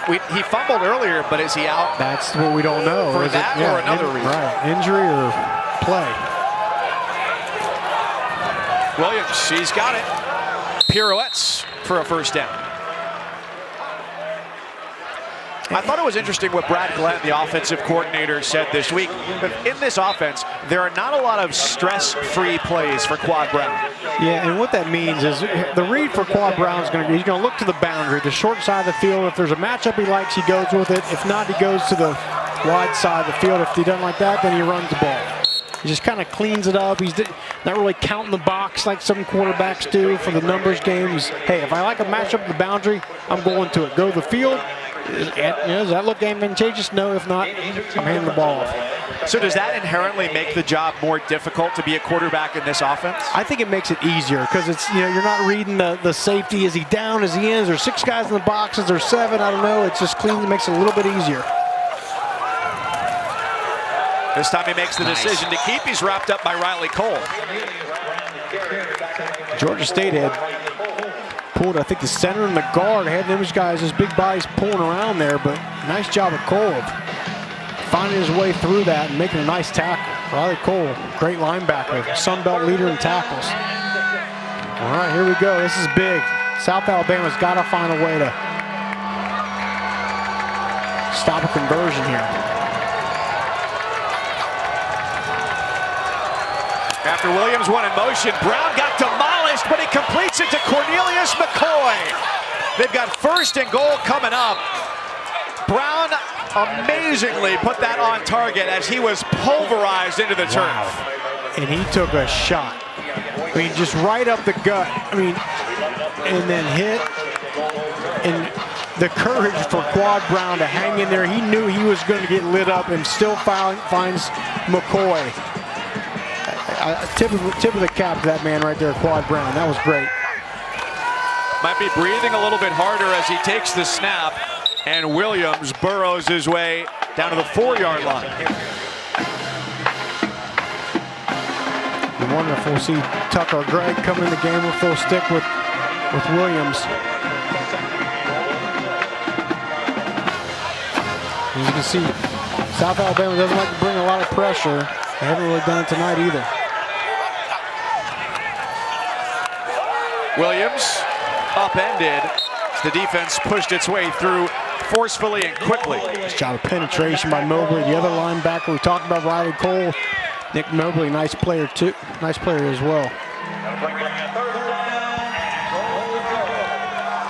He fumbled earlier, but is he out? That's what we don't know. For that or another reason? Right, injury or play. Williams, he's got it. Pirouettes for a first down. I thought it was interesting what Brad Glenn, the offensive coordinator, said this week. In this offense, there are not a lot of stress-free plays for Quad Brown. Yeah, and what that means is the read for Quad Brown is going to be, he's going to look to the boundary, the short side of the field. If there's a matchup he likes, he goes with it. If not, he goes to the wide side of the field. If he doesn't like that, then he runs the ball. He just kind of cleans it up. He's not really counting the box like some quarterbacks do for the numbers games. Hey, if I like a matchup at the boundary, I'm going to it. Go to the field. Does that look advantageous? No, if not, I'm handing the ball off. So does that inherently make the job more difficult to be a quarterback in this offense? I think it makes it easier because it's, you're not reading the safety. Is he down? Is he in? Is there 6 guys in the box? Is there 7? I don't know. It's just clean. It makes it a little bit easier. This time he makes the decision to keep. He's wrapped up by Riley Cole. Georgia State had pulled, I think, the center and the guard. Had those guys, his big bodies pulling around there, but nice job of Cole of finding his way through that and making a nice tackle. Riley Cole, great linebacker, Sun Belt leader in tackles. All right, here we go. This is big. South Alabama's got to find a way to stop a conversion here. After Williams went in motion, Brown got demolished, but he completes it to Cornelius McCoy. They've got 1st and goal coming up. Brown amazingly put that on target as he was pulverized into the turf. And he took a shot. I mean, just right up the gut. I mean, and then hit. And the courage for Quad Brown to hang in there. He knew he was going to get lit up and still finds McCoy. Tip of the cap to that man right there, Quad Brown. That was great. Might be breathing a little bit harder as he takes the snap, and Williams burrows his way down to the 4-yard line. You wonder if we'll see Tucker or Greg come in the game, if they'll stick with Williams. As you can see, South Alabama doesn't like to bring a lot of pressure. They haven't really done it tonight either. Williams upended. The defense pushed its way through forcefully and quickly. Nice job of penetration by Mobley, the other linebacker. We talked about Riley Cole. Nick Mobley, nice player too. Nice player as well.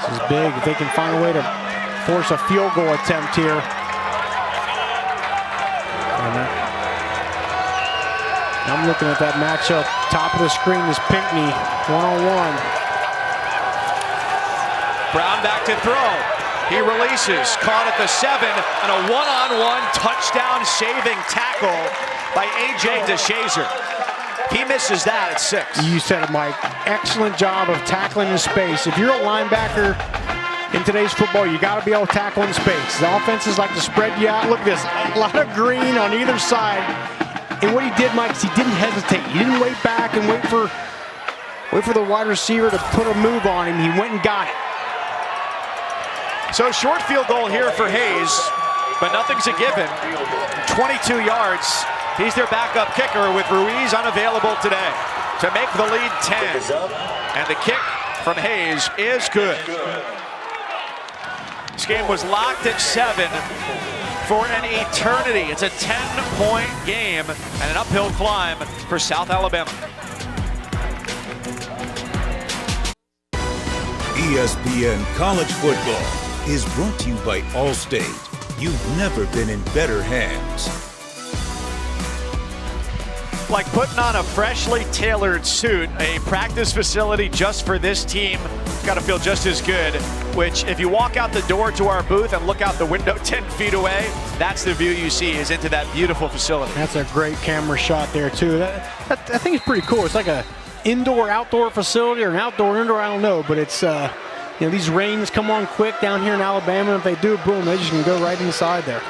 This is big. If they can find a way to force a field goal attempt here. I'm looking at that matchup. Top of the screen is Pinckney, one-on-one. Brown back to throw. He releases, caught at the 7, and a one-on-one touchdown saving tackle by A.J. DeShazer. He misses that at 6. You said it, Mike. Excellent job of tackling in space. If you're a linebacker in today's football, you got to be able to tackle in space. The offenses like to spread you out. Look at this, a lot of green on either side. And what he did, Mike, is he didn't hesitate. He didn't wait back and wait for the wide receiver to put a move on him. He went and got it. So short field goal here for Hayes, but nothing's a given. 22 yards. He's their backup kicker with Ruiz unavailable today to make the lead 10. And the kick from Hayes is good. This game was locked at 7 for an eternity. It's a 10-point game and an uphill climb for South Alabama. ESPN College Football is brought to you by Allstate. You've never been in better hands. Like putting on a freshly tailored suit, a practice facility just for this team. It's got to feel just as good, which if you walk out the door to our booth and look out the window 10 feet away, that's the view you see is into that beautiful facility. That's a great camera shot there too. I think it's pretty cool. It's like a indoor-outdoor facility or an outdoor-indoor, I don't know, but it's, these rains come on quick down here in Alabama. If they do, boom, they just can go right inside there.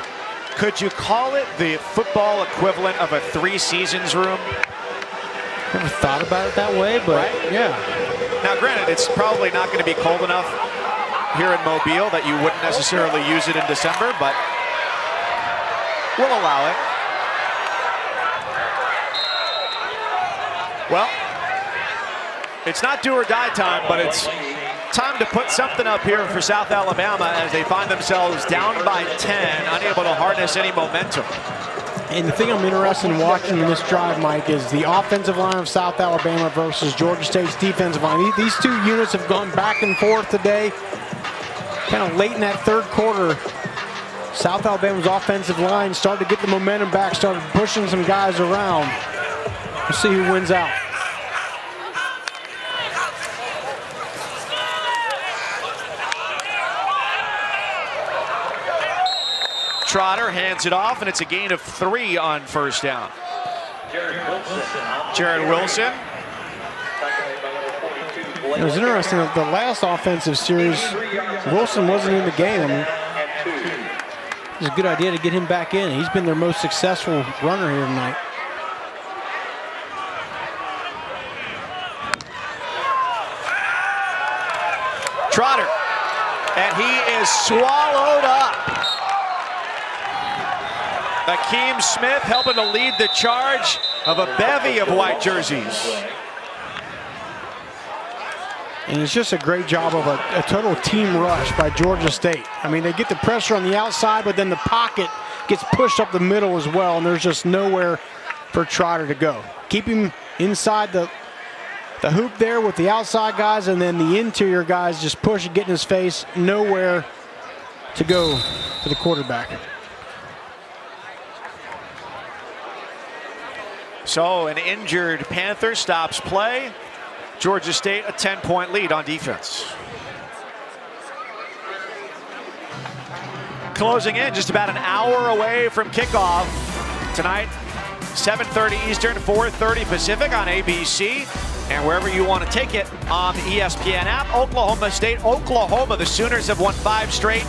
Could you call it the football equivalent of a 3 seasons room? Never thought about it that way, but right? Yeah. Now, granted, it's probably not going to be cold enough here in Mobile that you wouldn't necessarily use it in December, but we'll allow it. Well, it's not do or die time, but it's time to put something up here for South Alabama as they find themselves down by 10, unable to harness any momentum. And the thing I'm interested in watching in this drive, Mike, is the offensive line of South Alabama versus Georgia State's defensive line. These two units have gone back and forth today. Kind of late in that third quarter, South Alabama's offensive line started to get the momentum back, started pushing some guys around. We'll see who wins out. Trotter hands it off, and it's a gain of 3 on first down. Jared Wilson. It was interesting that the last offensive series, Wilson wasn't in the game. I mean, it was a good idea to get him back in. He's been their most successful runner here tonight. Trotter, and he is swallowed up. Akeem Smith helping to lead the charge of a bevy of white jerseys. And it's just a great job of a total team rush by Georgia State. I mean, they get the pressure on the outside, but then the pocket gets pushed up the middle as well, and there's just nowhere for Trotter to go. Keep him inside the hoop there with the outside guys, and then the interior guys just push and get in his face. Nowhere to go for the quarterback. So an injured Panther stops play. Georgia State a 10-point lead on defense. Closing in just about an hour away from kickoff tonight. 7:30 Eastern, 4:30 Pacific on ABC. And wherever you want to take it on the ESPN app. Oklahoma State, Oklahoma. The Sooners have won 5 straight.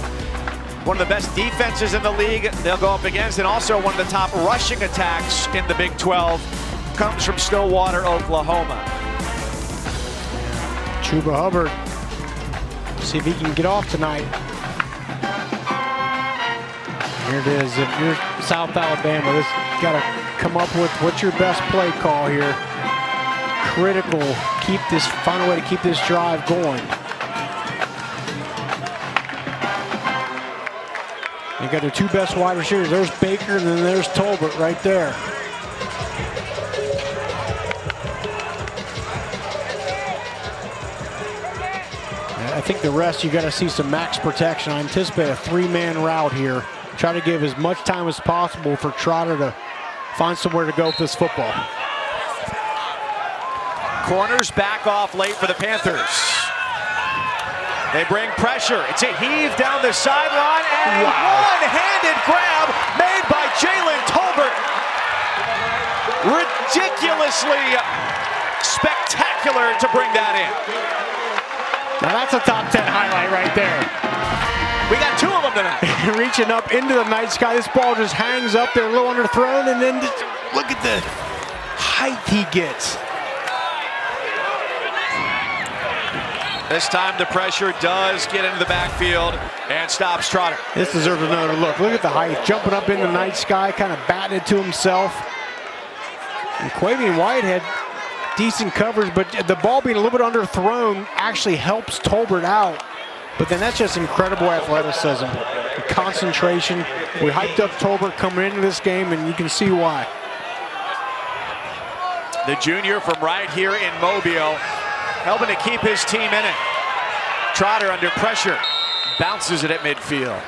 One of the best defenses in the league they'll go up against, and also one of the top rushing attacks in the Big 12 comes from Stillwater, Oklahoma. Chuba Hubbard, see if he can get off tonight. Here it is. If you're South Alabama, this got to come up with what's your best play call here. Critical. Find a way to keep this drive going. You got their 2 best wide receivers. There's Baker, and then there's Tolbert right there. I think the rest, you got to see some max protection. I anticipate a 3-man route here. Try to give as much time as possible for Trotter to find somewhere to go with this football. Corners back off late for the Panthers. They bring pressure. It's a heave down the sideline, and a one-handed grab made by Jalen Tolbert. Ridiculously spectacular to bring that in. Now that's a top 10 highlight right there. We got 2 of them tonight. Reaching up into the night sky. This ball just hangs up there a little underthrown, and then just look at the height he gets. This time the pressure does get into the backfield and stops Trotter. This deserves another look. Look at the height. Jumping up in the night sky, kind of batting it to himself. And Quavian Whitehead, decent coverage, but the ball being a little bit underthrown actually helps Tolbert out. But then that's just incredible athleticism and concentration. We hyped up Tolbert coming into this game, and you can see why. The junior from right here in Mobile, helping to keep his team in it. Trotter under pressure, bounces it at midfield.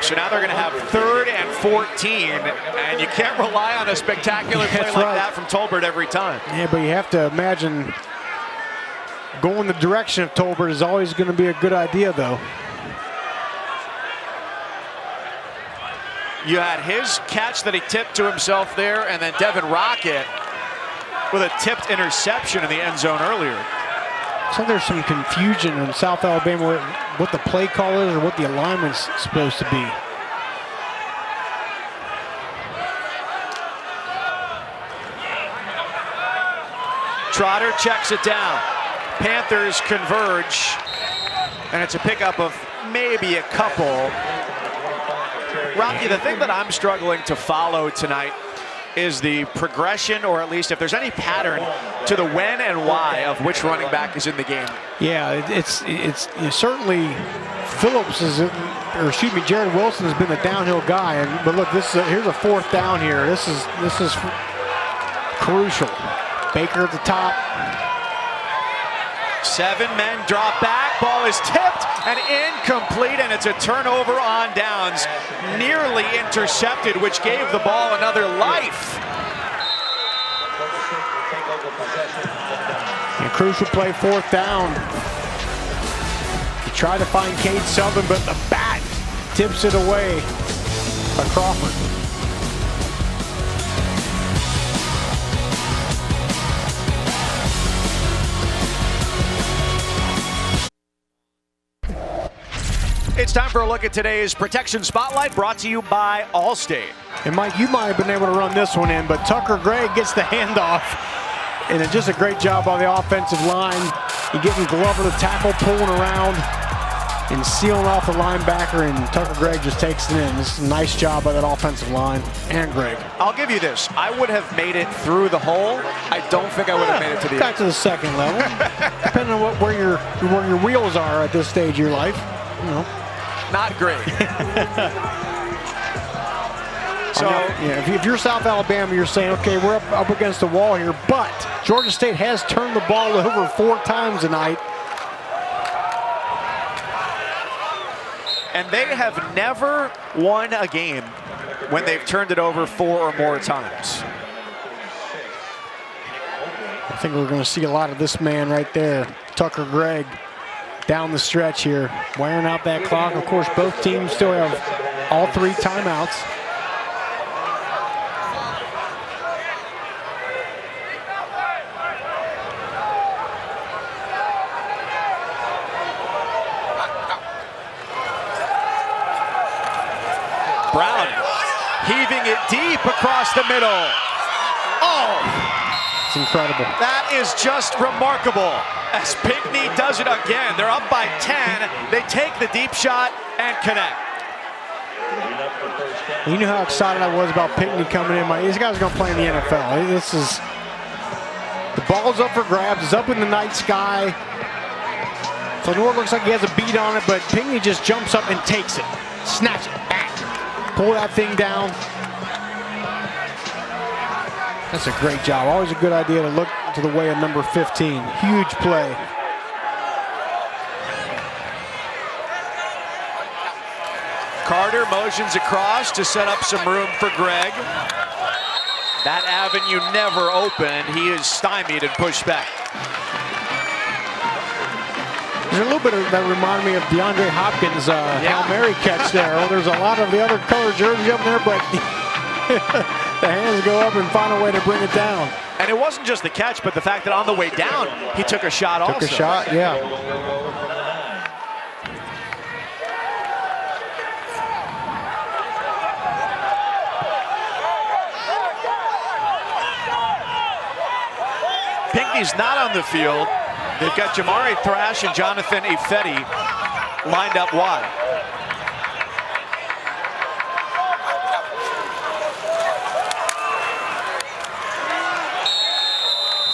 So now they're going to have 3rd and 14, and you can't rely on a spectacular play like that from Tolbert every time. Yeah, but you have to imagine going the direction of Tolbert is always going to be a good idea, though. You had his catch that he tipped to himself there, and then Devin Rocket with a tipped interception in the end zone earlier. So there's some confusion in South Alabama what the play call is or what the alignment's supposed to be. Trotter checks it down. Panthers converge, and it's a pickup of maybe a couple. Rocky, the thing that I'm struggling to follow tonight is the progression, or at least if there's any pattern to the when and why of which running back is in the game. Yeah, it's certainly Phillips is, or excuse me, Jared Wilson has been the downhill guy. But look, here's a 4th down here. This is crucial. Baker at the top. 7 men drop back. ball is tipped and incomplete, and it's a turnover on downs. Nearly intercepted, which gave the ball another life. And crucial play, 4th down. He tried to find Cade Southern, but the bat tips it away by Crawford. It's time for a look at today's Protection Spotlight, brought to you by Allstate. And Mike, you might have been able to run this one in, but Tucker Gregg gets the handoff. And it's just a great job by the offensive line. You're getting Glover the tackle, pulling around and sealing off the linebacker, and Tucker Gregg just takes it in. This is a nice job by that offensive line and Gregg. I'll give you this. I would have made it through the hole. I don't think I would have made it to the back to the second level. Depending on where your wheels are at this stage of your life, you know. Not great. So, yeah, if you're South Alabama, you're saying, okay, we're up against the wall here, but Georgia State has turned the ball over 4 times tonight. And they have never won a game when they've turned it over 4 or more times. I think we're going to see a lot of this man right there, Tucker Gregg, down the stretch here, wearing out that clock. Of course, both teams still have all 3 timeouts. Brown heaving it deep across the middle. Oh, it's incredible. That is just remarkable. As Pinckney does it again. They're up by 10. They take the deep shot and connect. You know how excited I was about Pinckney coming in. These guys are going to play in the NFL. This is, the ball's up for grabs. It's up in the night sky. Flanor looks like he has a beat on it, but Pinckney just jumps up and takes it. Snatch it. Bang. Pull that thing down. That's a great job. Always a good idea to look to the way of number 15. Huge play. Carter motions across to set up some room for Gregg. That avenue never opened. He is stymied and pushed back. There's a little bit of that reminded me of DeAndre Hopkins' Hail Mary catch there. Well, there's a lot of the other color jerseys up there, but the hands go up and find a way to bring it down. And it wasn't just the catch, but the fact that on the way down, he took a shot also. Took a shot, yeah. Pinckney's not on the field. They've got Jamari Thrash and Jonathan Ifedi lined up wide.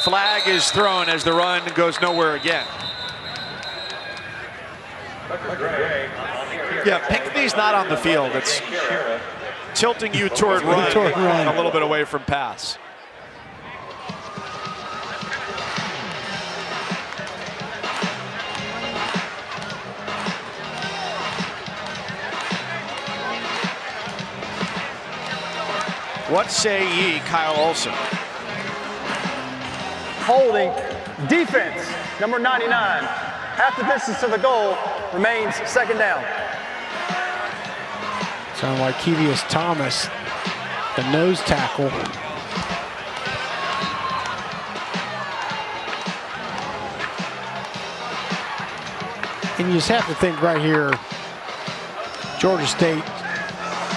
Flag is thrown as the run goes nowhere again. Yeah, Pinckney's not on the field. It's tilting you toward run, a little bit away from pass. What say ye, Kyle Olson? Holding, defense, number 99. Half the distance to the goal remains 2nd down. Sound like Kevius Thomas, the nose tackle. And you just have to think right here, Georgia State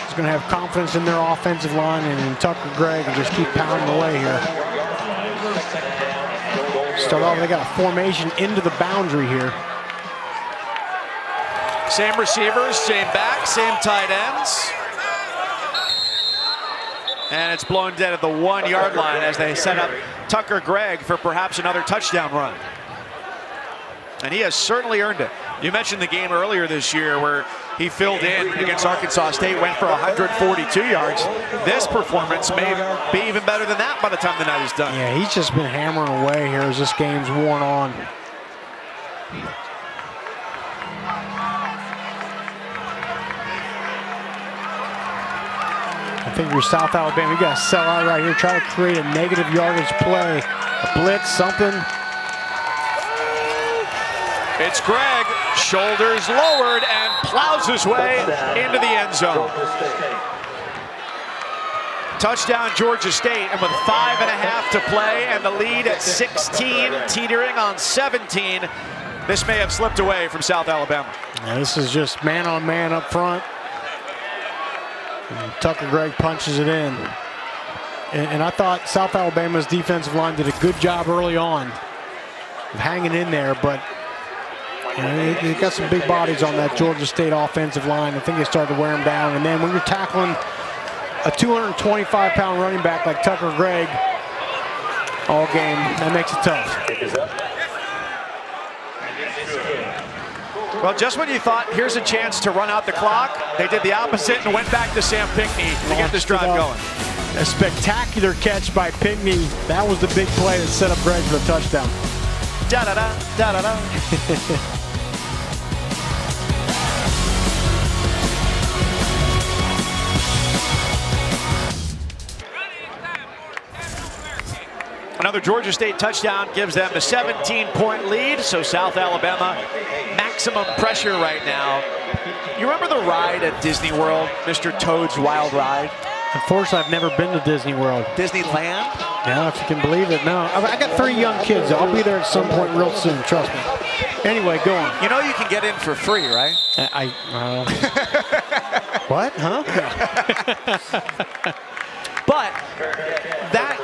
is going to have confidence in their offensive line and in Tucker Gregg and just keep pounding away here. Start off, they got a formation into the boundary here. Same receivers, same back, same tight ends. And it's blown dead at the 1-yard line as they set up Tucker Gregg for perhaps another touchdown run. And he has certainly earned it. You mentioned the game earlier this year where he filled in against Arkansas State, went for 142 yards. This performance may be even better than that by the time the night is done. Yeah, he's just been hammering away here as this game's worn on. figure South Alabama, you got to sell out right here, try to create a negative yardage play, a blitz, something. It's Gregg, shoulders lowered, and plows his way into the end zone. Touchdown, Georgia State, and with 5.5 to play and the lead at 16, teetering on 17, this may have slipped away from South Alabama. Yeah, this is just man-on-man up front. And Tucker Gregg punches it in. And I thought South Alabama's defensive line did a good job early on of hanging in there, but you know, they got some big bodies on that Georgia State offensive line. I think they started to wear them down. And then when you're tackling a 225-pound running back like Tucker Gregg all game, that makes it tough. Well, just when you thought, here's a chance to run out the clock, they did the opposite and went back to Sam Pinckney to get this drive going. A spectacular catch by Pinckney. That was the big play that set up Gregg for the touchdown. Da-da-da, da-da-da. Another Georgia State touchdown gives them a 17-point lead, so South Alabama, maximum pressure right now. You remember the ride at Disney World, Mr. Toad's Wild Ride? Unfortunately, I've never been to Disney World. Disneyland? Yeah, if you can believe it. No, I got 3 young kids. I'll be there at some point real soon, trust me. Anyway, go on. You know you can get in for free, right? What? Huh? But that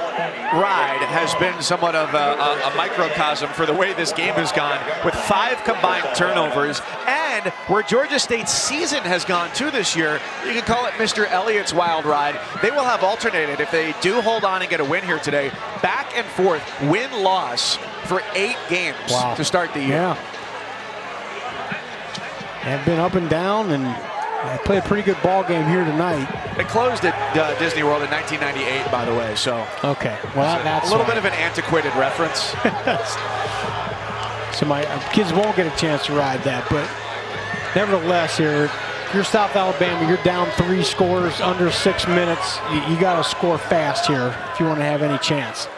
ride has been somewhat of a microcosm for the way this game has gone, with 5 combined turnovers, and where Georgia State's season has gone to this year. You can call it Mr. Elliott's Wild Ride. They will have alternated, if they do hold on and get a win here today, back and forth, win-loss for 8 games to start the year. Yeah. They've been up and down, and they play a pretty good ball game here tonight. They closed at Disney World in 1998, by the way, so. Okay, well, that's a little bit of an antiquated reference. So my kids won't get a chance to ride that, but nevertheless here, if you're South Alabama, you're down 3 scores under 6 minutes. You got to score fast here if you want to have any chance.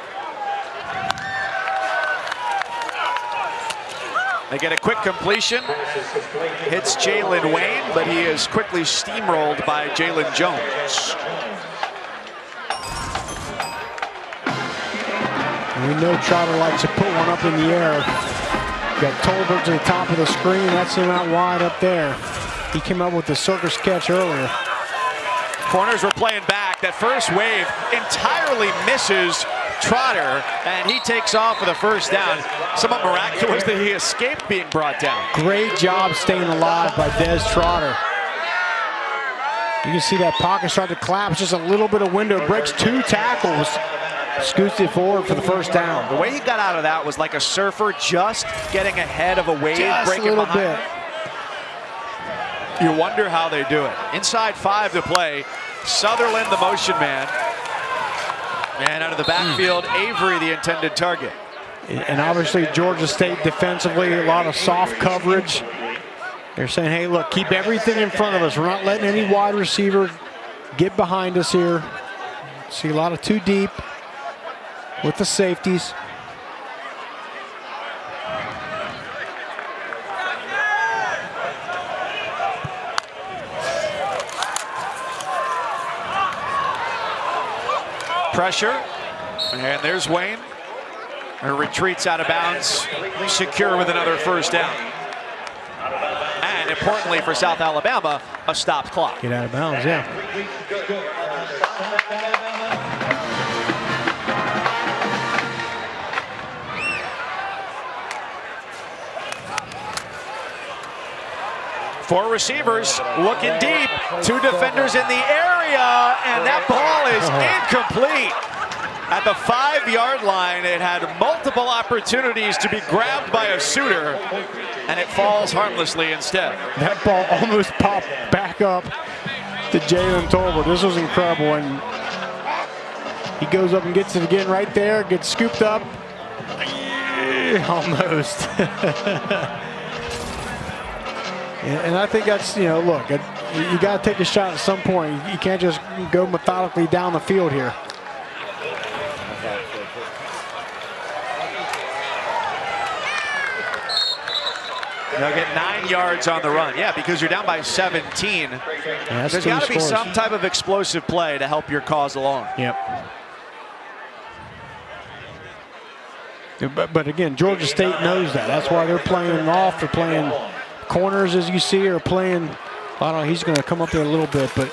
They get a quick completion. Hits Jalen Wayne, but he is quickly steamrolled by Jalen Jones. And we know Trotter likes to put one up in the air. Got Tolbert to the top of the screen. That's him out wide up there. He came up with the circus catch earlier. Corners were playing back. That first wave entirely misses Trotter, and he takes off with a first down. Somewhat miraculous that he escaped being brought down. Great job staying alive by Des Trotter. You can see that pocket start to collapse. Just a little bit of window. Breaks 2 tackles. Scoots it forward for the first down. The way he got out of that was like a surfer just getting ahead of a wave. Just breaking a little behind. bit. You wonder how they do it. Inside 5 to play. Sutherland, the motion man. And out of the backfield, Avery, the intended target. And obviously Georgia State defensively, a lot of soft coverage. They're saying, hey, look, keep everything in front of us. We're not letting any wide receiver get behind us here. See a lot of 2 deep with the safeties. Pressure, and there's Wayne. Her retreats out of bounds, secure with another first down. And importantly for South Alabama, a stopped clock. Get out of bounds, yeah. Four receivers looking deep, 2 defenders in the area, and that ball is incomplete. At the 5-yard line, it had multiple opportunities to be grabbed by a suitor, and it falls harmlessly instead. That ball almost popped back up to Jalen Tolbert. This was incredible, and he goes up and gets it again right there, gets scooped up. Almost. And I think that's, you know, look, you got to take a shot at some point. You can't just go methodically down the field here. They'll get 9 yards on the run. Yeah, because you're down by 17. Yeah, There's got to be some type of explosive play to help your cause along. Yep. But again, Georgia State knows that. That's why they're playing off. They're playing corners, as you see, or playing. I don't know. He's going to come up there a little bit, but.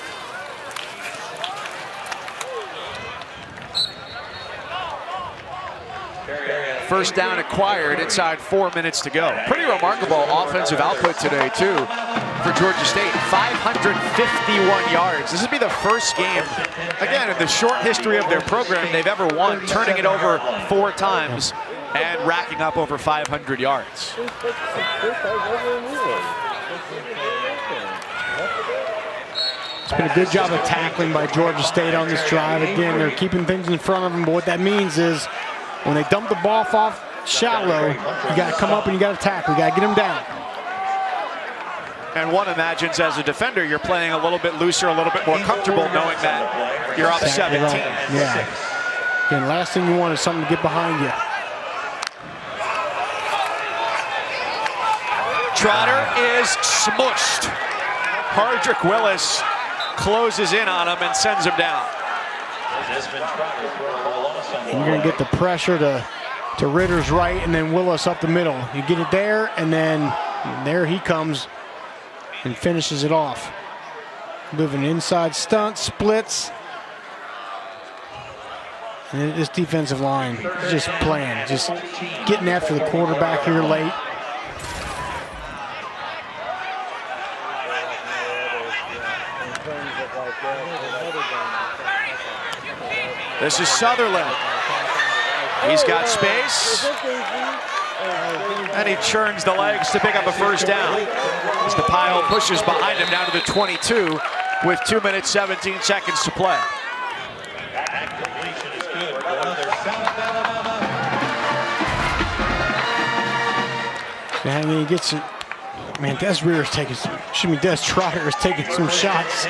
First down acquired inside 4 minutes to go. Pretty remarkable offensive output today, too, for Georgia State. 551 yards. This would be the first game, again, in the short history of their program they've ever won, turning it over 4 times and racking up over 500 yards. It's been a good job of tackling by Georgia State on this drive. Again, they're keeping things in front of them, but what that means is when they dump the ball off shallow, you got to come up and you got to tackle. You got to get them down. And one imagines as a defender, you're playing a little bit looser, a little bit more comfortable, knowing that you're up 17. Right. Yeah. Again, last thing you want is something to get behind you. Trotter is smushed. Hardrick Willis closes in on him and sends him down. And you're going to get the pressure to Ritter's right and then Willis up the middle. You get it there, and then there he comes and finishes it off. Moving inside stunt, splits. And this defensive line is just playing, just getting after the quarterback here late. This is Sutherland. He's got space. And he churns the legs to pick up a first down. As the pile pushes behind him down to the 22 with 2 minutes, 17 seconds to play. And he gets it. Man, Des Trotter is taking some shots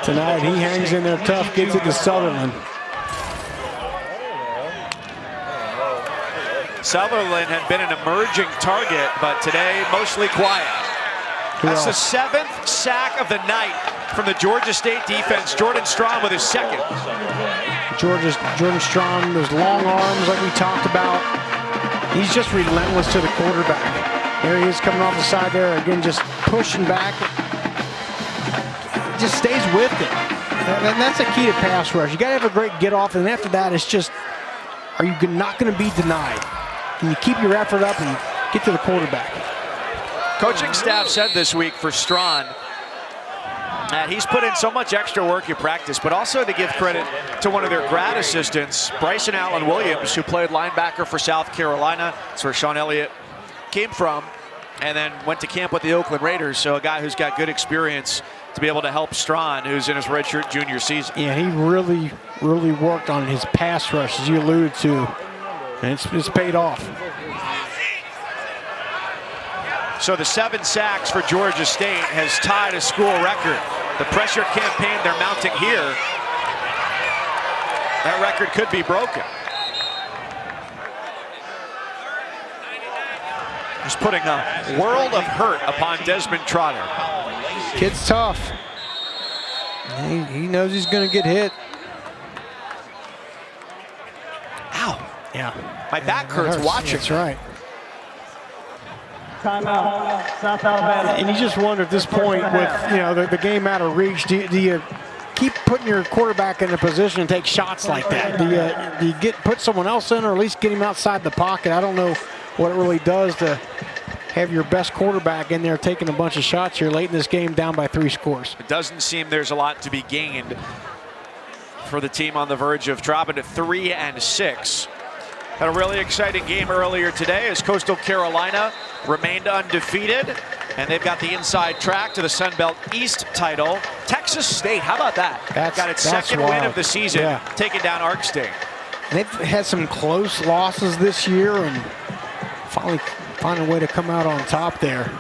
tonight. He hangs in there tough, gets it to Sutherland. Sutherland had been an emerging target, but today mostly quiet. That's the 7th sack of the night from the Georgia State defense. Jordan Strawn with his 2nd. Jordan Strawn, those long arms like we talked about. He's just relentless to the quarterback. There he is coming off the side there, again, just pushing back. Just stays with it. And that's a key to pass rush. You got to have a great get off, and after that, it's just, are you not going to be denied? Can you keep your effort up and get to the quarterback? Coaching staff said this week for Strawn that he's put in so much extra work in practice, but also to give credit to one of their grad assistants, Bryson Allen Williams, who played linebacker for South Carolina. That's where Sean Elliott came from, and then went to camp with the Oakland Raiders. So a guy who's got good experience to be able to help Strawn, who's in his redshirt junior season. Yeah, he really worked on his pass rush, as you alluded to, and it's paid off. So the 7 sacks for Georgia State has tied a school record. The pressure campaign they're mounting here, that record could be broken. Just putting a world of hurt upon Desmond Trotter. Kid's tough. He knows he's going to get hit. Ow. Yeah. My back hurts watching. That's right. Timeout, South Alabama. And you just wonder at this point with, the game out of reach, do you keep putting your quarterback in a position and take shots like that? Do you put someone else in, or at least get him outside the pocket? I don't know what it really does to have your best quarterback in there taking a bunch of shots here late in this game, down by 3 scores. It doesn't seem there's a lot to be gained for the team on the verge of dropping to 3-6. Had a really exciting game earlier today as Coastal Carolina remained undefeated, and they've got the inside track to the Sun Belt East title. Texas State, how about that? Got its 2nd win of the season, taking down Ark State. And they've had some close losses this year and finally find a way to come out on top there.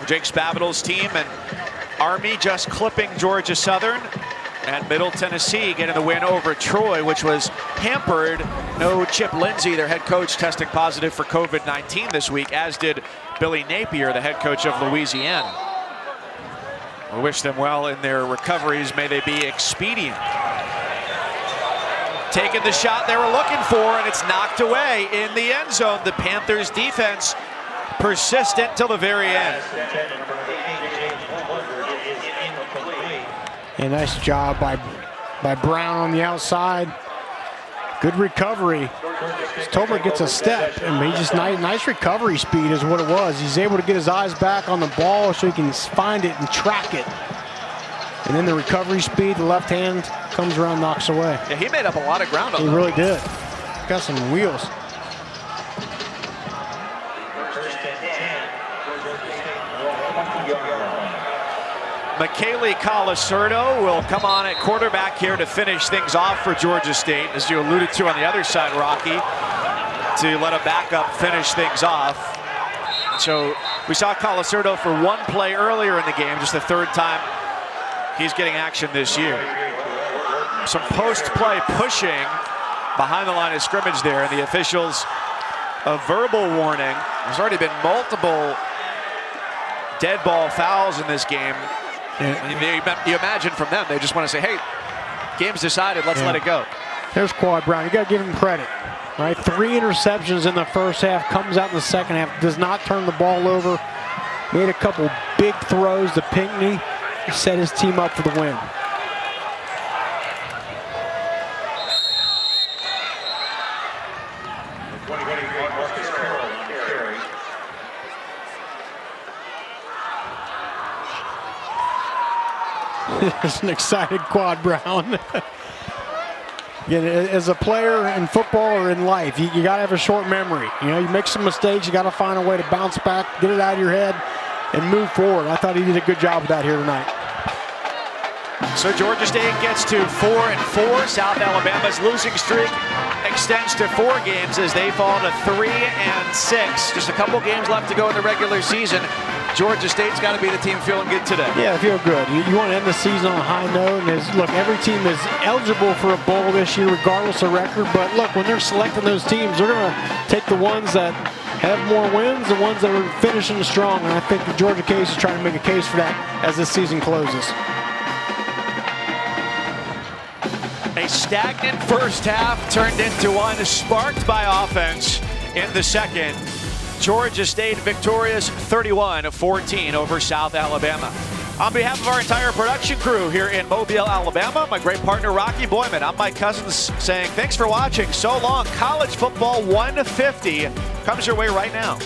Jake Spavital's team, and Army just clipping Georgia Southern. And Middle Tennessee getting the win over Troy, which was hampered. No Chip Lindsey, their head coach, testing positive for COVID-19 this week, as did Billy Napier, the head coach of Louisiana. We wish them well in their recoveries. May they be expedient. Taking the shot they were looking for, and it's knocked away in the end zone. The Panthers defense persistent till the very end. A nice job by Brown on the outside. Good recovery. Tolbert gets a step, and he just nice recovery speed is what it was. He's able to get his eyes back on the ball so he can find it and track it. And then the recovery speed, the left hand comes around, knocks away. Yeah, he made up a lot of ground on He that. really did. Got some wheels. Michele Colasurdo will come on at quarterback here to finish things off for Georgia State, as you alluded to on the other side, Rocky, to let a backup finish things off. So we saw Colasurdo for one play earlier in the game, just the third time he's getting action this year. Some post-play pushing behind the line of scrimmage there, and the officials a verbal warning. There's already been multiple dead ball fouls in this game. You imagine from them, they just want to say, hey, game's decided, let's let it go. There's Quad Brown. You got to give him credit. Right, 3 interceptions in the first half, comes out in the second half, does not turn the ball over. Made a couple big throws to Pinckney, set his team up for the win. There's an excited Quad Brown. Again, as a player in football or in life, you got to have a short memory. You know, you make some mistakes, you got to find a way to bounce back, get it out of your head, and move forward. I thought he did a good job of that here tonight. So Georgia State gets to 4-4. South Alabama's losing streak extends to 4 games as they fall to 3-6. Just a couple games left to go in the regular season. Georgia State's got to be the team feeling good today. Yeah, feel good. You want to end the season on a high note. And look, every team is eligible for a bowl this year, regardless of record. But look, when they're selecting those teams, they're going to take the ones that have more wins, the ones that are finishing strong. And I think the Georgia case is trying to make a case for that as this season closes. A stagnant first half turned into one sparked by offense in the second. Georgia State victorious 31-14 over South Alabama. On behalf of our entire production crew here in Mobile, Alabama, my great partner Rocky Boyman, I'm Mike Cousins saying thanks for watching. So long. College Football 150 comes your way right now.